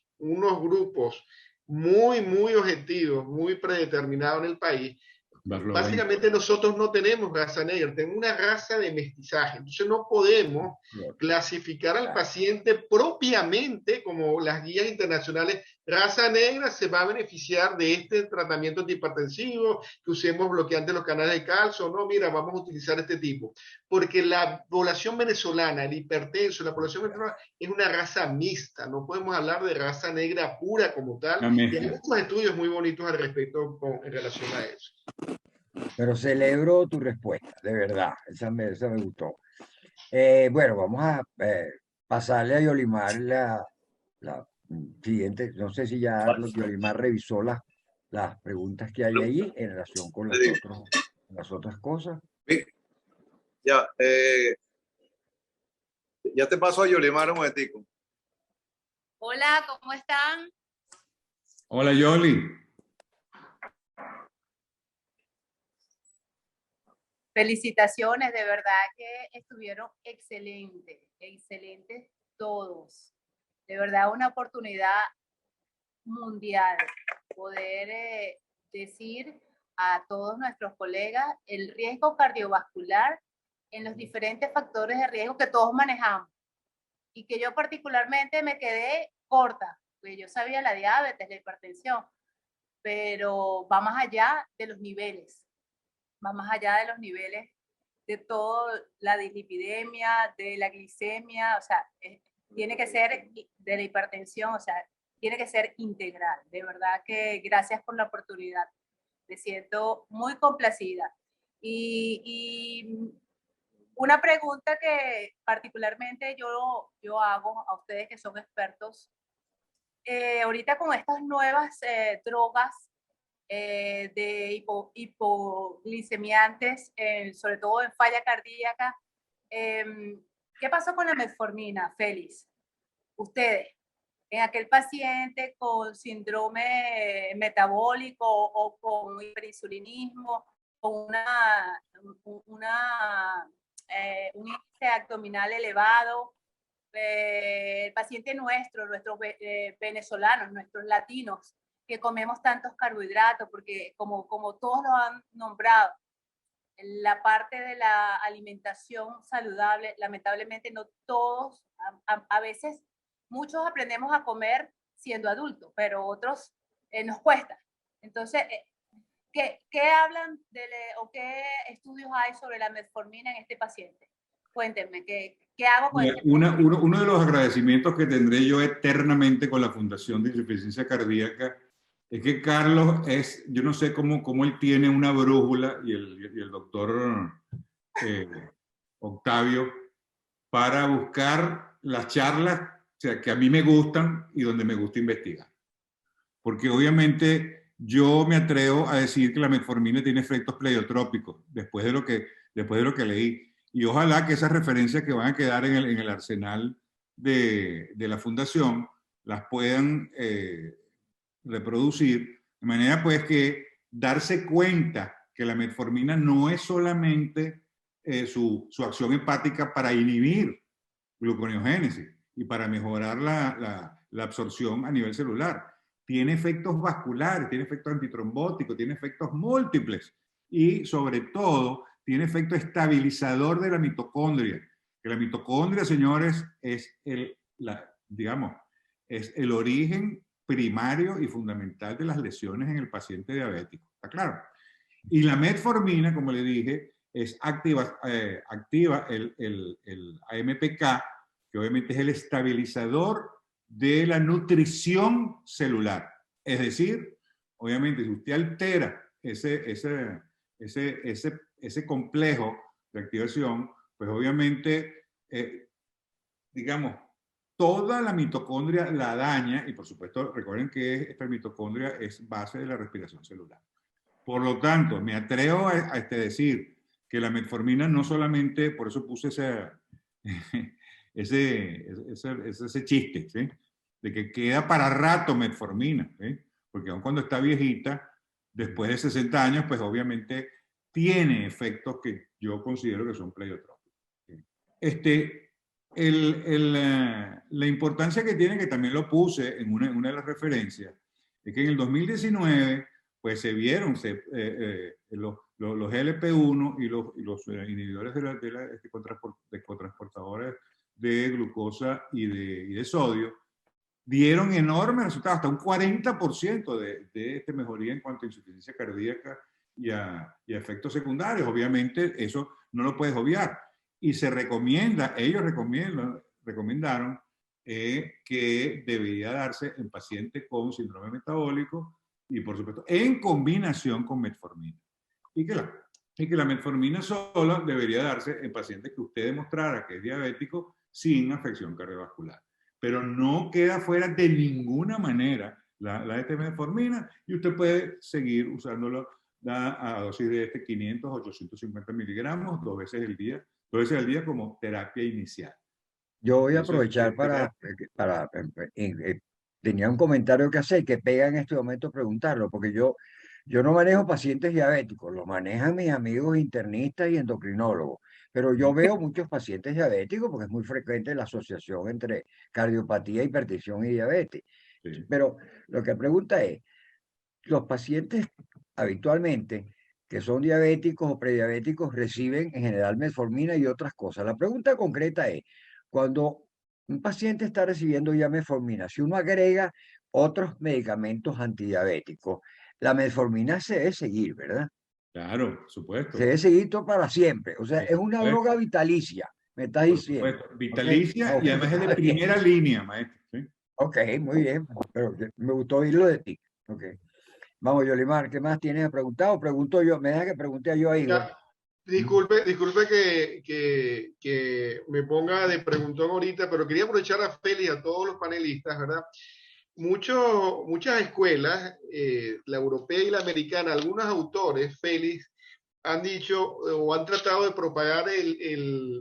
muy objetivos, muy predeterminados en el país, básicamente nosotros no tenemos raza negra, tenemos una raza de mestizaje. Entonces no podemos clasificar al paciente propiamente como las guías internacionales. Raza negra se va a beneficiar de este tratamiento antihipertensivo, que usemos bloqueantes de los canales de calcio. No, mira, vamos a utilizar este tipo. Porque la población venezolana, el hipertenso, la población venezolana es una raza mixta. No podemos hablar de raza negra pura como tal. Y hay muchos estudios muy bonitos al respecto en relación a eso. Pero celebro tu respuesta, de verdad, esa me gustó. Bueno, vamos a pasarle a Yolimar la siguiente. No sé si ya Yolimar revisó las preguntas que hay ahí en relación con las otras cosas. Ya, ya te paso a Yolimar un momentico. Hola, ¿cómo están? Hola, Yoli. Felicitaciones, de verdad que estuvieron excelentes todos. De verdad, una oportunidad mundial poder decir a todos nuestros colegas el riesgo cardiovascular en los diferentes factores de riesgo que todos manejamos y que yo particularmente me quedé corta, porque yo sabía la diabetes, la hipertensión, pero va más allá de los niveles, va más allá de los niveles de toda la dislipidemia, de la glicemia, o sea, tiene que ser de la hipertensión, o sea, tiene que ser integral. De verdad que gracias por la oportunidad. Me siento muy complacida. Y una pregunta que particularmente yo hago a ustedes que son expertos, ahorita con estas nuevas drogas de hipoglicemiantes, sobre todo en falla cardíaca. ¿Qué pasó con la metformina, Félix? Ustedes, en aquel paciente con síndrome metabólico o con hiperinsulinismo, con un índice abdominal elevado, el paciente nuestros venezolanos, nuestros latinos, que comemos tantos carbohidratos, porque como todos lo han nombrado, la parte de la alimentación saludable, lamentablemente no todos, a veces muchos aprendemos a comer siendo adultos, pero otros nos cuesta. Entonces, ¿qué hablan o qué estudios hay sobre la metformina en este paciente? Cuéntenme, ¿qué hago con este paciente? Uno de los agradecimientos que tendré yo eternamente con la Fundación de Insuficiencia Cardíaca es que Carlos yo no sé cómo él tiene una brújula y el doctor Octavio para buscar las charlas, o sea, que a mí me gustan y donde me gusta investigar. Porque obviamente yo me atrevo a decir que la metformina tiene efectos pleiotrópicos después de lo que leí. Y ojalá que esas referencias que van a quedar en el arsenal de la Fundación las puedan reproducir, de manera pues que darse cuenta que la metformina no es solamente su acción hepática para inhibir gluconeogénesis y para mejorar la absorción a nivel celular. Tiene efectos vasculares, tiene efectos antitrombóticos, tiene efectos múltiples y sobre todo tiene efecto estabilizador de la mitocondria. Que la mitocondria, señores, es el origen primario y fundamental de las lesiones en el paciente diabético. ¿Está claro? Y la metformina, como le dije, activa el AMPK, que obviamente es el estabilizador de la nutrición celular. Es decir, obviamente, si usted altera ese complejo de activación, pues obviamente, toda la mitocondria la daña, y por supuesto, recuerden que esta mitocondria es base de la respiración celular. Por lo tanto, me atrevo a decir que la metformina no solamente, por eso puse ese chiste, ¿sí? De que queda para rato metformina, ¿sí? Porque aun cuando está viejita, después de 60 años, pues obviamente tiene efectos que yo considero que son pleiotrópicos. La importancia que tiene, que también lo puse en una de las referencias, es que en el 2019 pues se vieron los GLP-1 y los inhibidores de cotransportadores de glucosa y de sodio, dieron enormes resultados, hasta un 40% de mejoría en cuanto a insuficiencia cardíaca y a efectos secundarios. Obviamente eso no lo puedes obviar. Y se recomienda, ellos recomendaron que debería darse en pacientes con síndrome metabólico y, por supuesto, en combinación con metformina. Y que la metformina sola debería darse en pacientes que usted demostrara que es diabético sin afección cardiovascular. Pero no queda fuera de ninguna manera la metformina y usted puede seguir usándolo a dosis de 500 o 850 miligramos 2 veces al día como terapia inicial. Yo voy a aprovechar tenía un comentario que hacer que pega en este momento preguntarlo, porque yo no manejo pacientes diabéticos, los manejan mis amigos internistas y endocrinólogos, pero yo veo muchos pacientes diabéticos porque es muy frecuente la asociación entre cardiopatía, hipertensión y diabetes. Sí. Pero lo que pregunta es, los pacientes habitualmente que son diabéticos o prediabéticos reciben en general metformina y otras cosas. La pregunta concreta es, cuando un paciente está recibiendo ya metformina, si uno agrega otros medicamentos antidiabéticos, la metformina se debe seguir, ¿verdad? Claro, por supuesto. Se debe seguir todo para siempre. O sea, es una droga vitalicia, me estás diciendo. Supuesto. Vitalicia, okay. y además es de primera línea, maestro. ¿Sí? Ok, muy bien. Pero me gustó oírlo de ti. Ok. Vamos, Yolimar, ¿qué más tienes preguntado? Pregunto yo, me deja que pregunte yo ahí. Disculpe que me ponga de preguntón ahorita, pero quería aprovechar a Félix y a todos los panelistas, ¿verdad? muchas escuelas, la europea y la americana, algunos autores, Félix, han dicho o han tratado de propagar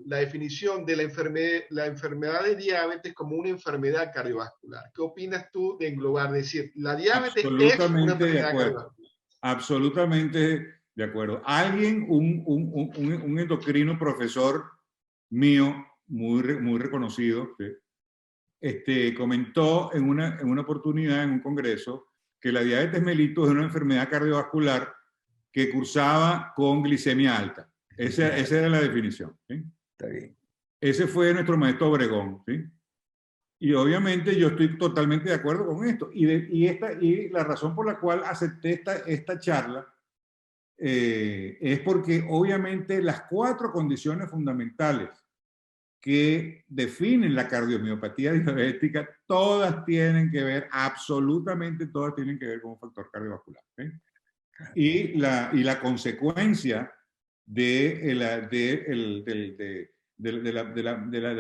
la definición de la enfermedad de diabetes como una enfermedad cardiovascular. ¿Qué opinas tú de englobar? Decir, la diabetes es una enfermedad cardiovascular. Absolutamente de acuerdo. Alguien, un endocrino profesor mío, muy reconocido, comentó en una oportunidad en un congreso que la diabetes mellitus es una enfermedad cardiovascular que cursaba con glicemia alta. Esa era la definición. ¿Sí? Está bien. Ese fue nuestro maestro Obregón. ¿Sí? Y obviamente yo estoy totalmente de acuerdo con esto. Y la razón por la cual acepté esta charla es porque obviamente las 4 condiciones fundamentales que definen la cardiomiopatía diabética, todas tienen que ver, absolutamente todas tienen que ver con un factor cardiovascular. ¿Sí? Y la consecuencia de las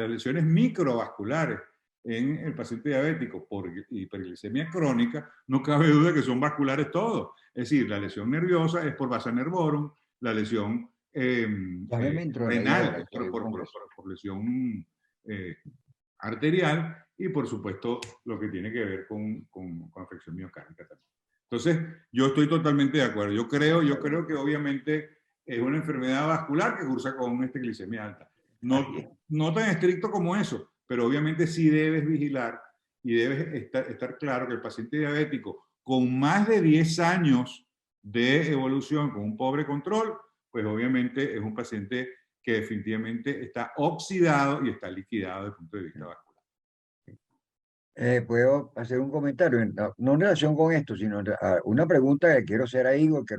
lesiones microvasculares en el paciente diabético por hiperglicemia crónica, no cabe duda que son vasculares todos. Es decir, la lesión nerviosa es por vasa nervorum, la lesión renal por lesión arterial y por supuesto lo que tiene que ver con afección miocárdica también. Entonces, yo estoy totalmente de acuerdo. Yo creo que obviamente es una enfermedad vascular que cursa con glicemia alta. No tan estricto como eso, pero obviamente sí debes vigilar y debes estar claro que el paciente diabético con más de 10 años de evolución, con un pobre control, pues obviamente es un paciente que definitivamente está oxidado y está liquidado desde el punto de vista vascular. Puedo hacer un comentario, no en relación con esto, sino una pregunta que quiero hacer a Igor, que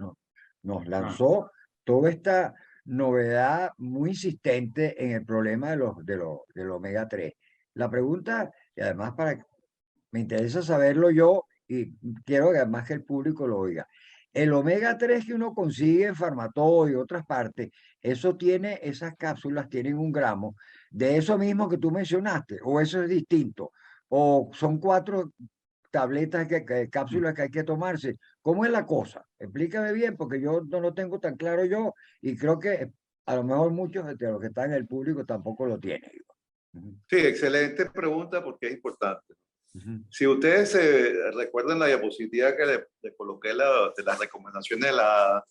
nos lanzó toda esta novedad muy insistente en el problema del omega 3. La pregunta, y además me interesa saberlo yo, y quiero que además que el público lo oiga. El omega 3 que uno consigue en Farmatodo y otras partes, esas cápsulas tienen 1 gramo de eso mismo que tú mencionaste, o eso es distinto. ¿O son 4 tabletas, cápsulas que hay que tomarse? ¿Cómo es la cosa? Explícame bien, porque yo no lo tengo tan claro yo y creo que a lo mejor muchos de los que están en el público tampoco lo tienen. Sí, excelente pregunta porque es importante. Si ustedes recuerdan la diapositiva que le coloqué de las recomendaciones de la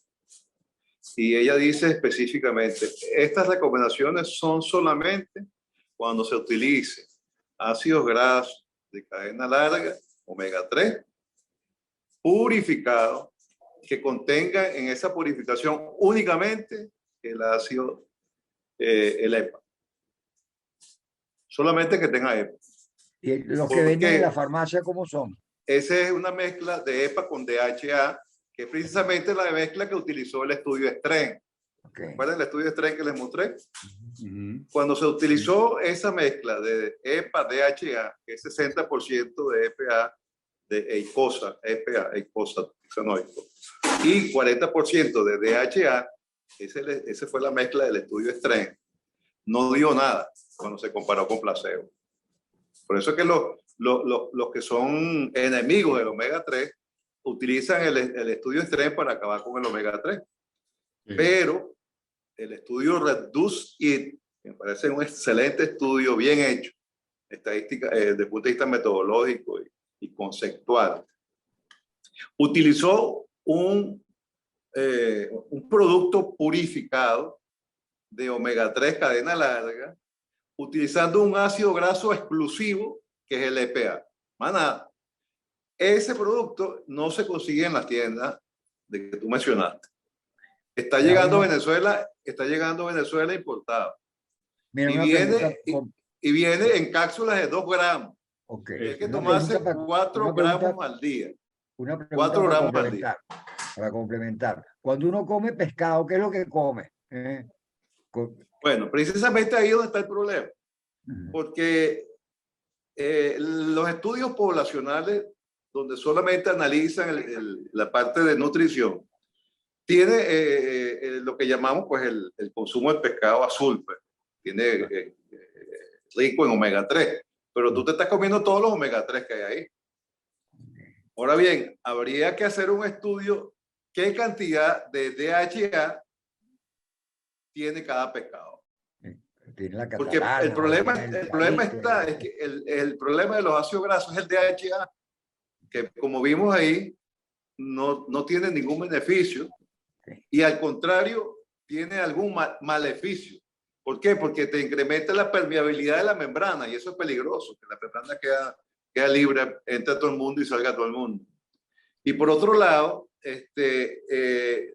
y ella dice específicamente, estas recomendaciones son solamente cuando se utilice ácidos grasos de cadena larga, omega 3, purificados, que contengan en esa purificación únicamente el ácido, el EPA. Solamente que tenga EPA. ¿Y los que venden en la farmacia cómo son? Esa es una mezcla de EPA con DHA, que es precisamente la mezcla que utilizó el estudio STRENGTH. ¿Recuerdan el estudio STRENGTH que les mostré? Cuando se utilizó esa mezcla de EPA-DHA, que es 60% de EPA de eicosa, eicosanoico, y 40% de DHA, esa fue la mezcla del estudio STRENGTH. No dio nada cuando se comparó con placebo. Por eso es que los que son enemigos del omega 3 utilizan el estudio STRENGTH para acabar con el omega 3. Sí. Pero el estudio REDUCE-IT me parece un excelente estudio, bien hecho, estadística, desde el punto de vista metodológico y conceptual. Utilizó un producto purificado de omega 3 cadena larga, utilizando un ácido graso exclusivo que es el EPA. Más nada. Ese producto no se consigue en las tiendas de que tú mencionaste. Está llegando a Venezuela importado. Mira, y viene en cápsulas de 2 gramos. Okay. Hay que tomarse 4 gramos al día. Una pregunta 4 gramos al día. Para complementar. Cuando uno come pescado, ¿qué es lo que come? Bueno, precisamente ahí es donde está el problema. Porque los estudios poblacionales, donde solamente analizan la parte de nutrición, tiene lo que llamamos pues el consumo de pescado azul, pues. Tiene rico en omega 3, pero tú te estás comiendo todos los omega 3 que hay ahí. Ahora bien, habría que hacer un estudio qué cantidad de DHA tiene cada pescado. Tiene la Porque catalana, el problema tiene está, es que el problema de los ácidos grasos es el DHA, que como vimos ahí, no tiene ningún beneficio y al contrario, tiene algún maleficio. ¿Por qué? Porque te incrementa la permeabilidad de la membrana y eso es peligroso, que la membrana queda libre, entra a todo el mundo y salga a todo el mundo. Y por otro lado,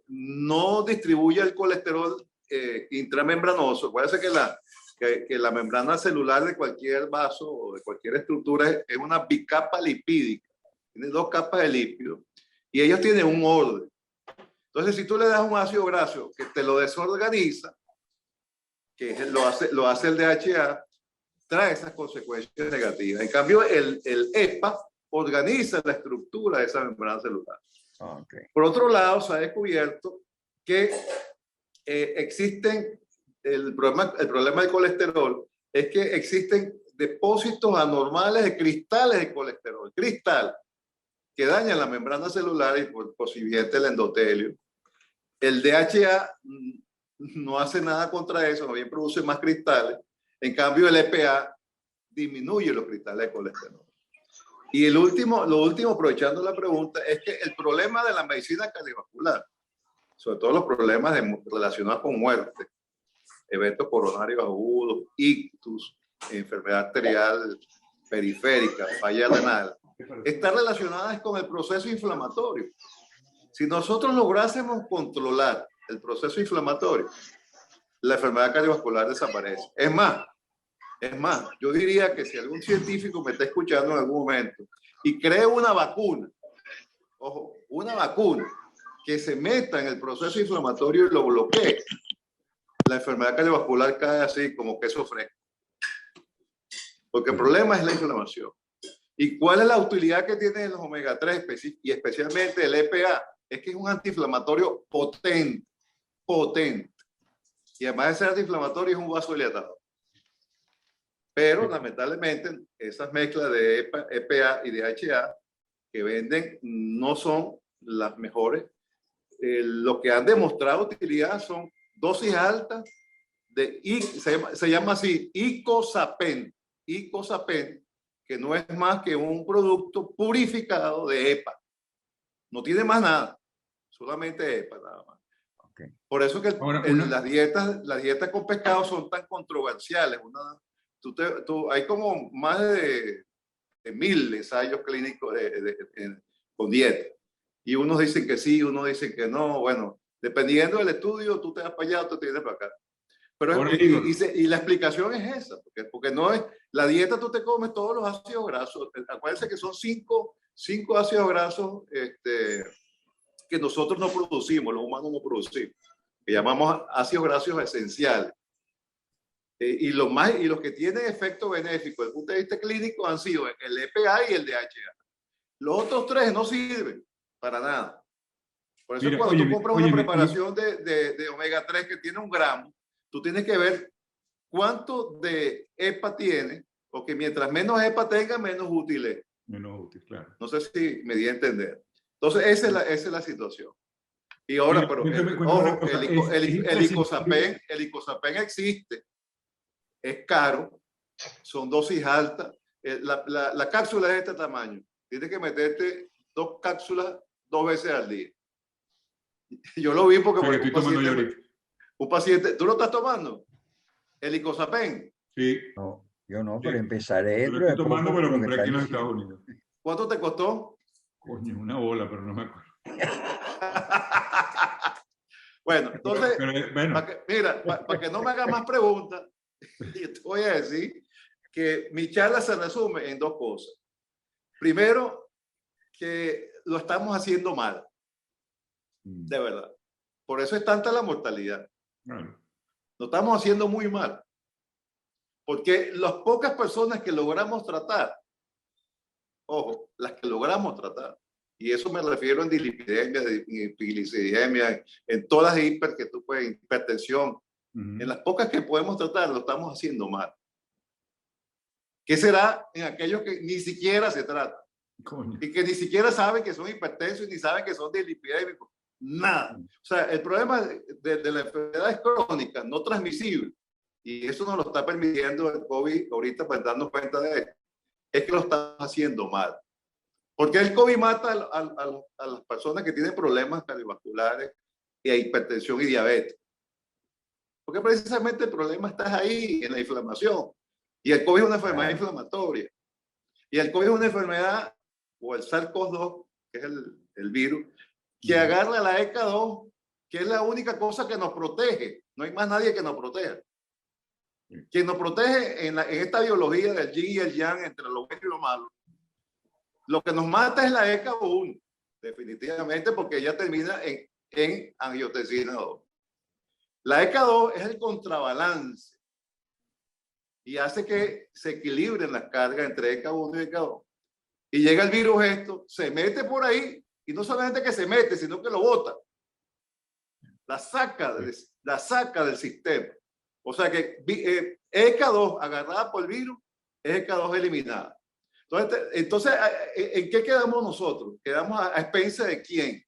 no distribuye el colesterol intramembranoso. Acuérdense que la membrana celular de cualquier vaso o de cualquier estructura es una bicapa lipídica. Tiene 2 capas de lípido y ellos tienen un orden. Entonces, si tú le das un ácido graso que te lo desorganiza, que lo hace el DHA, trae esas consecuencias negativas. En cambio, el EPA organiza la estructura de esa membrana celular. Okay. Por otro lado, se ha descubierto que existen, el problema del colesterol es que existen depósitos anormales de cristales de colesterol, cristal, que dañan la membrana celular y por consiguiente el endotelio. El DHA no hace nada contra eso, más bien produce más cristales. En cambio, el EPA disminuye los cristales de colesterol. Y lo último, aprovechando la pregunta, es que el problema de la medicina cardiovascular, sobre todo los problemas relacionados con muerte, eventos coronarios agudos, ictus, enfermedad arterial periférica, falla renal, está relacionada con el proceso inflamatorio. Si nosotros lográsemos controlar el proceso inflamatorio, la enfermedad cardiovascular desaparece. Es más, yo diría que si algún científico me está escuchando en algún momento y crea una vacuna, ojo, una vacuna que se meta en el proceso inflamatorio y lo bloquee, la enfermedad cardiovascular cae así como queso fresco. Porque el problema es la inflamación. ¿Y cuál es la utilidad que tienen los omega 3 y especialmente el EPA? Es que es un antiinflamatorio potente. Y además de ser antiinflamatorio es un vasodilatador. Pero lamentablemente esas mezclas de EPA y DHA que venden no son las mejores. Lo que han demostrado utilidad son dosis altas se llama así, Icosapen, que no es más que un producto purificado de EPA. No tiene más nada, solamente EPA nada más. Okay. Por eso que las dietas con pescado son tan controversiales. Hay como más de 1000 ensayos clínicos con dieta. Y unos dicen que sí, unos dicen que no. Bueno, dependiendo del estudio, tú te vas para allá o te vienes para acá. Pero y la explicación es esa, porque no es la dieta, tú te comes todos los ácidos grasos. Acuérdense que son cinco ácidos grasos que nosotros no producimos, los humanos no producimos, que llamamos ácidos grasos esenciales. Y los que tienen efecto benéfico desde el punto de vista clínico han sido el EPA y el DHA. Los otros 3 no sirven para nada. Por eso cuando tú compras una preparación de omega 3 que tiene 1 gramo, tú tienes que ver cuánto de EPA tiene, porque mientras menos EPA tenga, menos útil es. Menos útil, claro. No sé si me di a entender. Entonces, esa es la situación. Y ahora, pero el Icosapen existe, es caro, son dosis altas. La cápsula es de este tamaño. Tienes que meterte 2 cápsulas 2 veces al día. Yo lo vi porque un paciente, ¿tú lo estás tomando? ¿El Icosapen? Sí. No, yo no, pero empezaré dentro de poco. Pero lo compré aquí en los Estados Unidos. ¿Cuánto te costó? Coño, una bola, pero no me acuerdo. Bueno, entonces, para que no me hagas más preguntas, yo te voy a decir que mi charla se resume en 2 cosas. Primero, que lo estamos haciendo mal. De verdad. Por eso es tanta la mortalidad. Lo estamos haciendo muy mal. Porque las pocas personas que logramos tratar, ojo, las que logramos tratar, y eso me refiero en dislipidemia, en trigliceridemia, en todas las hipertensión, en las pocas que podemos tratar, lo estamos haciendo mal. ¿Qué será en aquellos que ni siquiera se trata? Coño. y que ni siquiera saben que son hipertensos y ni saben que son dislipidémicos. Nada. O sea, el problema de la enfermedad es crónica, no transmisible. Y eso nos lo está permitiendo el COVID ahorita para darnos cuenta de esto. Es que lo estamos haciendo mal. Porque el COVID mata a las personas que tienen problemas cardiovasculares y a hipertensión y diabetes. Porque precisamente el problema está ahí, en la inflamación. Y el COVID es una enfermedad inflamatoria. Y el COVID es una enfermedad, o el SARS-CoV-2, que es el virus, que agarra la ECA2, que es la única cosa que nos protege. No hay más nadie que nos proteja. Quien nos protege en esta biología del yin y el yang, entre lo bueno y lo malo, lo que nos mata es la ECA1, definitivamente, porque ella termina en angiotensina 2. La ECA2 es el contrabalance y hace que se equilibren las cargas entre ECA1 y ECA2. Y llega el virus se mete por ahí, y no solamente que se mete, sino que lo bota. La saca del sistema. O sea que ECA2 agarrada por el virus, es ECA2 eliminada. Entonces, ¿en qué quedamos nosotros? ¿Quedamos a expensas de quién?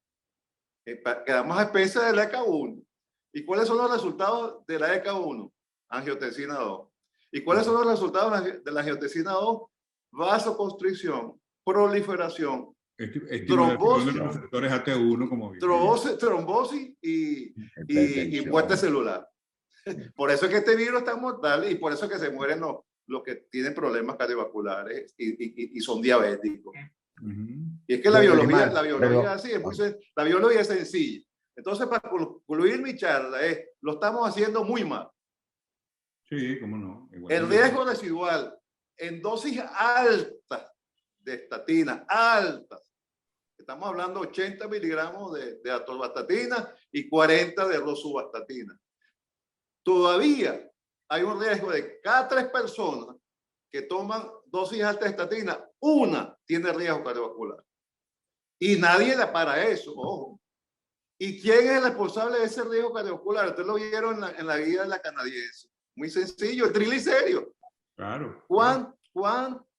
Quedamos a expensas de la ECA1. ¿Y cuáles son los resultados de la ECA1? Angiotensina 2. ¿Y cuáles son los resultados de la angiotensina 2? Vasoconstricción, proliferación, trombosis, de los receptores AT1 como trombosis y muerte celular. Por eso es que este virus es tan mortal y por eso es que se mueren los que tienen problemas cardiovasculares y son diabéticos. Y es que la biología es sencilla. Entonces, para concluir mi charla, lo estamos haciendo muy mal. Sí, cómo no. El riesgo residual en dosis altas de estatina, altas. Estamos hablando de 80 miligramos de atorvastatina y 40 de rosuvastatina. Todavía hay un riesgo de cada 3 personas que toman dosis altas de estatina, una tiene riesgo cardiovascular. Y nadie le para eso, ojo. ¿Y quién es el responsable de ese riesgo cardiovascular? Ustedes lo vieron en la guía de la canadiense. Muy sencillo, el triglicérido. Claro.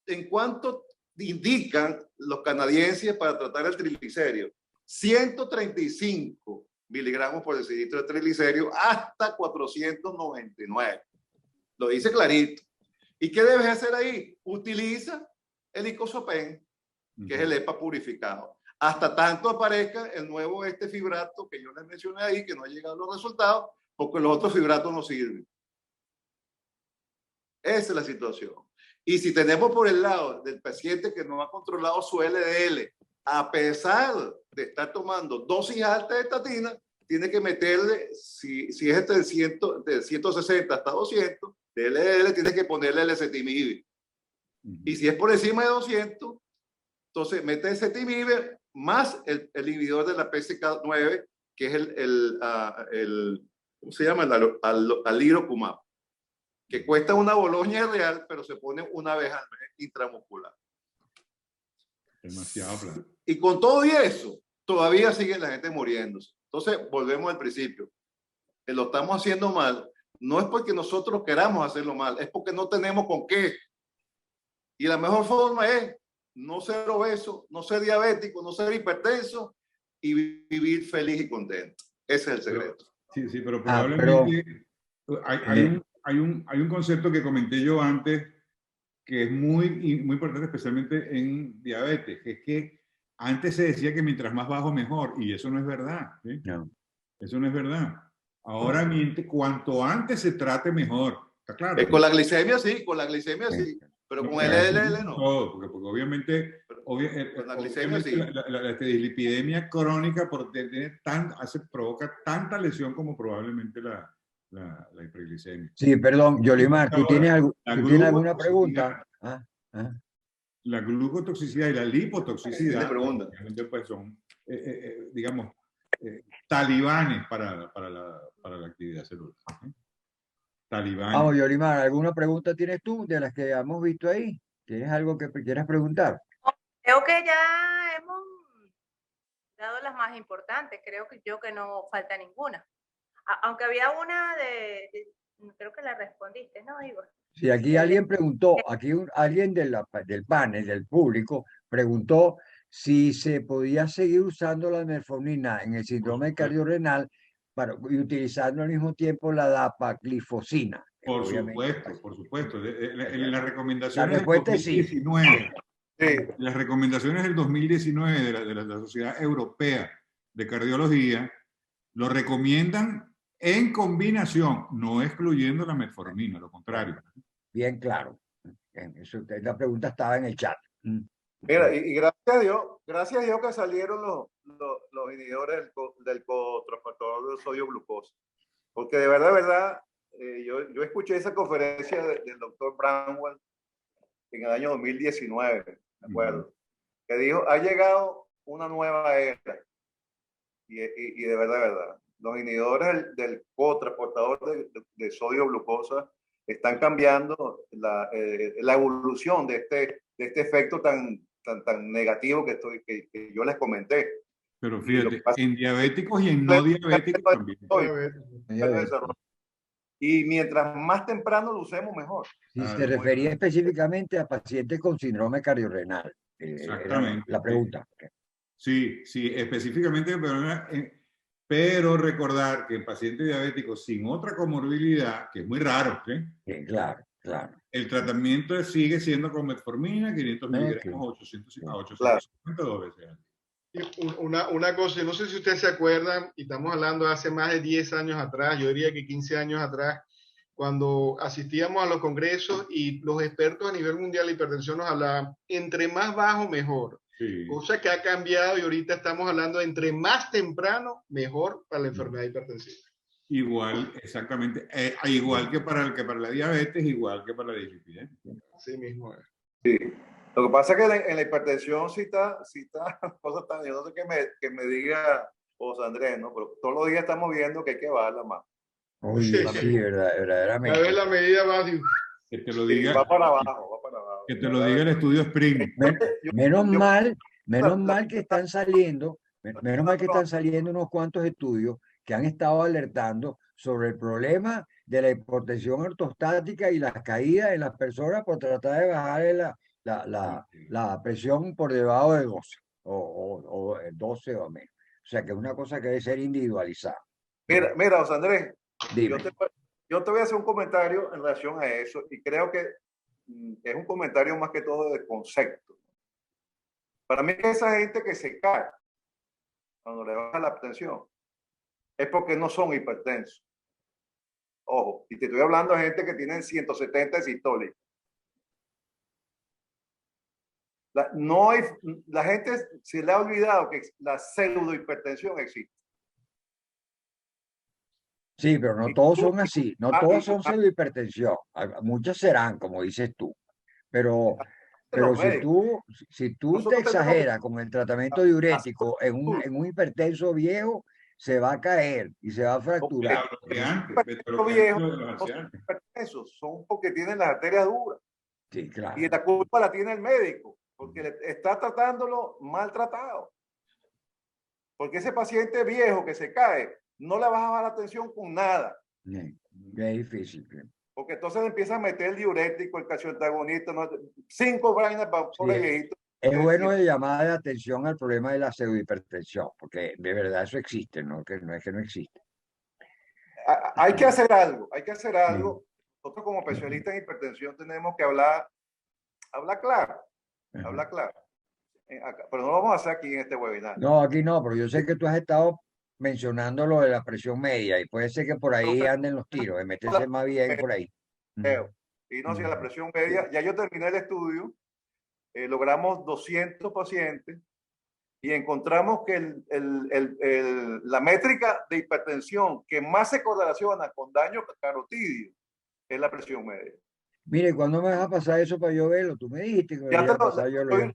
¿En cuánto indican los canadienses para tratar el triglicérido? 135 miligramos por decilitro de triglicéridos hasta 499. Lo dice clarito. ¿Y qué debes hacer ahí? Utiliza el icosopen, que es el EPA purificado. Hasta tanto aparezca el nuevo fibrato que yo les mencioné ahí, que no ha llegado a los resultados, porque los otros fibratos no sirven. Esa es la situación. Y si tenemos por el lado del paciente que no ha controlado su LDL, a pesar de estar tomando dosis altas de estatina, tiene que meterle, si es de 160 hasta 200 de LDL, tiene que ponerle el ezetimibe. Y si es por encima de 200, entonces mete el ezetimibe más el inhibidor de la PCK9, que es ¿cómo se llama? El alirocumab, que cuesta una Boloña real, pero se pone una vez al mes intramuscular. Demasiado plata. Y con todo y eso, todavía sigue la gente muriéndose. Entonces, volvemos al principio. Que lo estamos haciendo mal, no es porque nosotros queramos hacerlo mal, es porque no tenemos con qué. Y la mejor forma es no ser obeso, no ser diabético, no ser hipertenso y vivir feliz y contento. Ese es el secreto. Sí, pero probablemente hay un concepto que comenté yo antes que es muy importante, especialmente en diabetes, que es que antes se decía que mientras más bajo mejor, y eso no es verdad. ¿Sí? No. Eso no es verdad. Ahora, cuanto antes se trate mejor. ¿Está claro? Con la glicemia sí, sí. Pero con el LDL no. Porque obviamente, con la glicemia sí. La dislipidemia crónica provoca tanta lesión como probablemente la hiperglicemia. Sí, perdón, Yolimar, ¿tú tienes alguna pregunta? La glucotoxicidad y la lipotoxicidad pues son, digamos, talibanes para la actividad celular. Talibanes. Vamos, Yolimar, ¿alguna pregunta tienes tú de las que hemos visto ahí? ¿Tienes algo que quieras preguntar? Creo que ya hemos dado las más importantes. Creo que no falta ninguna. Aunque había una creo que la respondiste, ¿no, Igor? Sí, aquí alguien preguntó, alguien del panel, del público, preguntó si se podía seguir usando la metformina en el síndrome supuesto. cardiorrenal y utilizando al mismo tiempo la dapaglifosina. Por Obviamente, supuesto, por supuesto. En las la recomendaciones del respuesta es sí. 2019, Sí. las recomendaciones del 2019 de la Sociedad Europea de Cardiología lo recomiendan en combinación, no excluyendo la metformina, lo contrario. Bien claro. La pregunta estaba en el chat. Mira, y gracias a Dios que salieron los inhibidores del cotransportador de sodio glucosa. Porque de verdad, yo escuché esa conferencia del doctor Bramwell en el año 2019, me acuerdo, que dijo, ha llegado una nueva era. Y de verdad, los inhibidores del cotransportador de sodio glucosa están cambiando la evolución de este efecto tan negativo que yo les comenté. Pero fíjate, en diabéticos y en no diabéticos también. Y mientras más temprano lo usemos, mejor. Si se refería específicamente a pacientes con síndrome cardiorrenal. Exactamente. La pregunta. Sí, específicamente, pero recordar que en pacientes diabéticos sin otra comorbilidad, que es muy raro, Sí, claro. El tratamiento sigue siendo con metformina, 500 miligramos, 850 veces. Una cosa, no sé si ustedes se acuerdan, y estamos hablando de hace más de 10 años atrás, yo diría que 15 años atrás, cuando asistíamos a los congresos y los expertos a nivel mundial de hipertensión nos hablaban, entre más bajo, mejor. Sí. Cosa que ha cambiado y ahorita estamos hablando de entre más temprano, mejor para la enfermedad hipertensiva. Igual, exactamente. Igual que para la diabetes, igual que para la dislipidemia. Así mismo es. Sí. Lo que pasa es que en la hipertensión sí está cosas tan, yo no sé que me diga José Andrés, ¿no? Pero todos los días estamos viendo que hay que bajarla más. Oye, sí, verdaderamente. A ver, la medida va así. Que te lo diga. Sí, va para abajo. Que te lo diga el estudio Spring. Menos mal que están saliendo unos cuantos estudios que han estado alertando sobre el problema de la hipotensión ortostática y las caídas en las personas por tratar de bajar la presión por debajo de 12 o 12 o menos. O sea que es una cosa que debe ser individualizada. Mira, José Andrés, Dime. yo te voy a hacer un comentario en relación a eso y creo que es un comentario más que todo de concepto. Para mí esa gente que se cae cuando le baja la tensión es porque no son hipertensos. Ojo, y te estoy hablando de gente que tienen 170 sistólicos. La gente se le ha olvidado que la pseudohipertensión existe. Sí, pero no todos son así, no todos son pseudohipertensión. Muchas serán, como dices tú. Pero si tú te exageras con el tratamiento diurético en un hipertenso viejo, se va a caer y se va a fracturar. Los hipertensos son porque tienen las arterias duras. Sí, claro. Y la culpa la tiene el médico, porque está tratándolo maltratado. Porque ese paciente viejo que se cae, no le vas a bajar la tensión con nada. Es difícil. Porque entonces empieza a meter el diurético, el calcioantagonista, 5 vainas para el viejito. Es bueno de llamar la atención al problema de la pseudohipertensión, porque de verdad eso existe, no es que no existe. Hay que hacer algo. Nosotros como especialistas en hipertensión tenemos que hablar claro. Pero no lo vamos a hacer aquí en este webinar. No, aquí no, pero yo sé que tú has estado mencionando lo de la presión media y puede ser que por ahí anden los tiros, de meterse más bien por ahí. Y no, si la presión media, ya yo terminé el estudio, logramos 200 pacientes y encontramos que la métrica de hipertensión que más se correlaciona con daño carotidio es la presión media. Mire, ¿cuándo me vas a pasar eso para yo verlo? Tú me dijiste que me ibas a pasar yo lo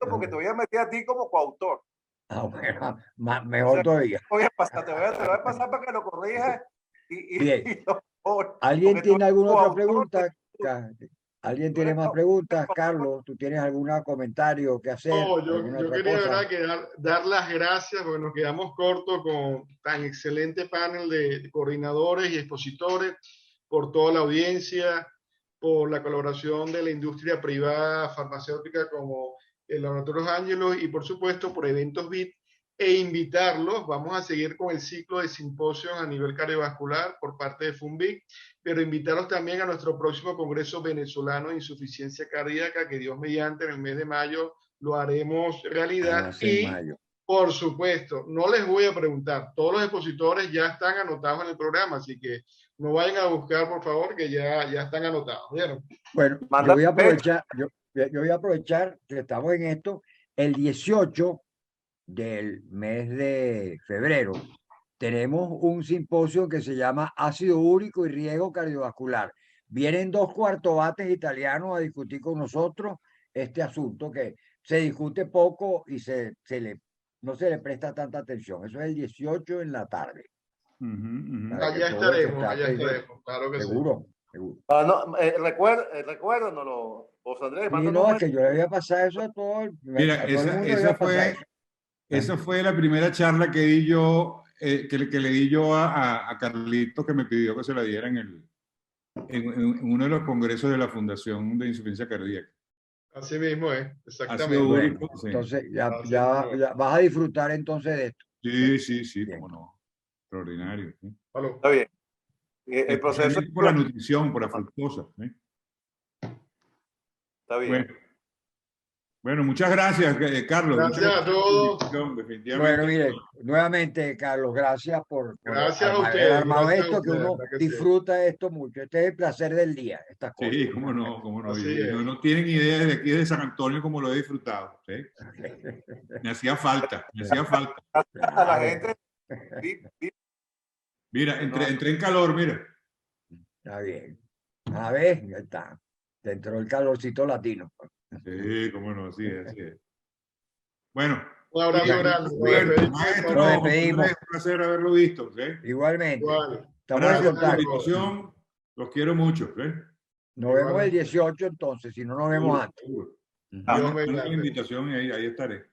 porque te voy a meter a ti como coautor. Bueno, mejor todavía. Te voy a pasar para que lo corrijas Bien. ¿Alguien tiene alguna otra pregunta? ¿Alguien tiene más preguntas? Carlos, ¿tú tienes algún comentario que hacer? No, yo quería dar las gracias porque nos quedamos cortos con tan excelente panel de coordinadores y expositores, por toda la audiencia, por la colaboración de la industria privada farmacéutica como el Laboratorio Ángelos y por supuesto por Eventos BIT, e invitarlos. Vamos a seguir con el ciclo de simposios a nivel cardiovascular por parte de FUNVIC, pero invitarlos también a nuestro próximo Congreso Venezolano de Insuficiencia Cardíaca, que Dios mediante en el mes de mayo lo haremos realidad. Y por supuesto, no les voy a preguntar, todos los expositores ya están anotados en el programa, así que no vayan a buscar, por favor, que ya están anotados. ¿Vieron? Bueno, yo voy a aprovechar que estamos en esto. El 18 del mes de febrero tenemos un simposio que se llama Ácido úrico y riesgo cardiovascular. Vienen 2 cuartobates italianos a discutir con nosotros este asunto que se discute poco y no se le presta tanta atención. Eso es el 18 en la tarde. Allá estaremos, claro que seguro, sí. Seguro. Recuérdanoslo, José Andrés. Sí, no, es que yo le voy a pasar eso a todo. Mira, esa fue la primera charla que di yo, que le di yo a Carlito, que me pidió que se la diera en uno de los congresos de la Fundación de Insuficiencia Cardíaca. Así mismo es, exactamente. Bueno, entonces ya vas a disfrutar entonces de esto. Sí, cómo no. Extraordinario. ¿Sí? Está bien. El proceso por la nutrición, por la fructosa. ¿Sí? Está bien. Bueno, muchas gracias, Carlos. Gracias a todos. Bueno, mire, nuevamente, Carlos, gracias por haber armado esto, que uno disfruta esto mucho. Este es el placer del día, estas cosas. Sí, cómo no. No tienen idea de aquí de San Antonio cómo lo he disfrutado. ¿Sí? Me hacía falta. A la gente. Mira, entré en calor, mira. Está bien. A ver, ya está. Te entró el calorcito latino. Sí, cómo no, así es. Bueno. Un abrazo grande. Nos despedimos. Es un placer haberlo visto. ¿Sí? Igualmente. Estamos en contacto. Los quiero mucho. ¿Sí? Nos vemos el 18 entonces, si no nos vemos antes. Una invitación y ahí estaré.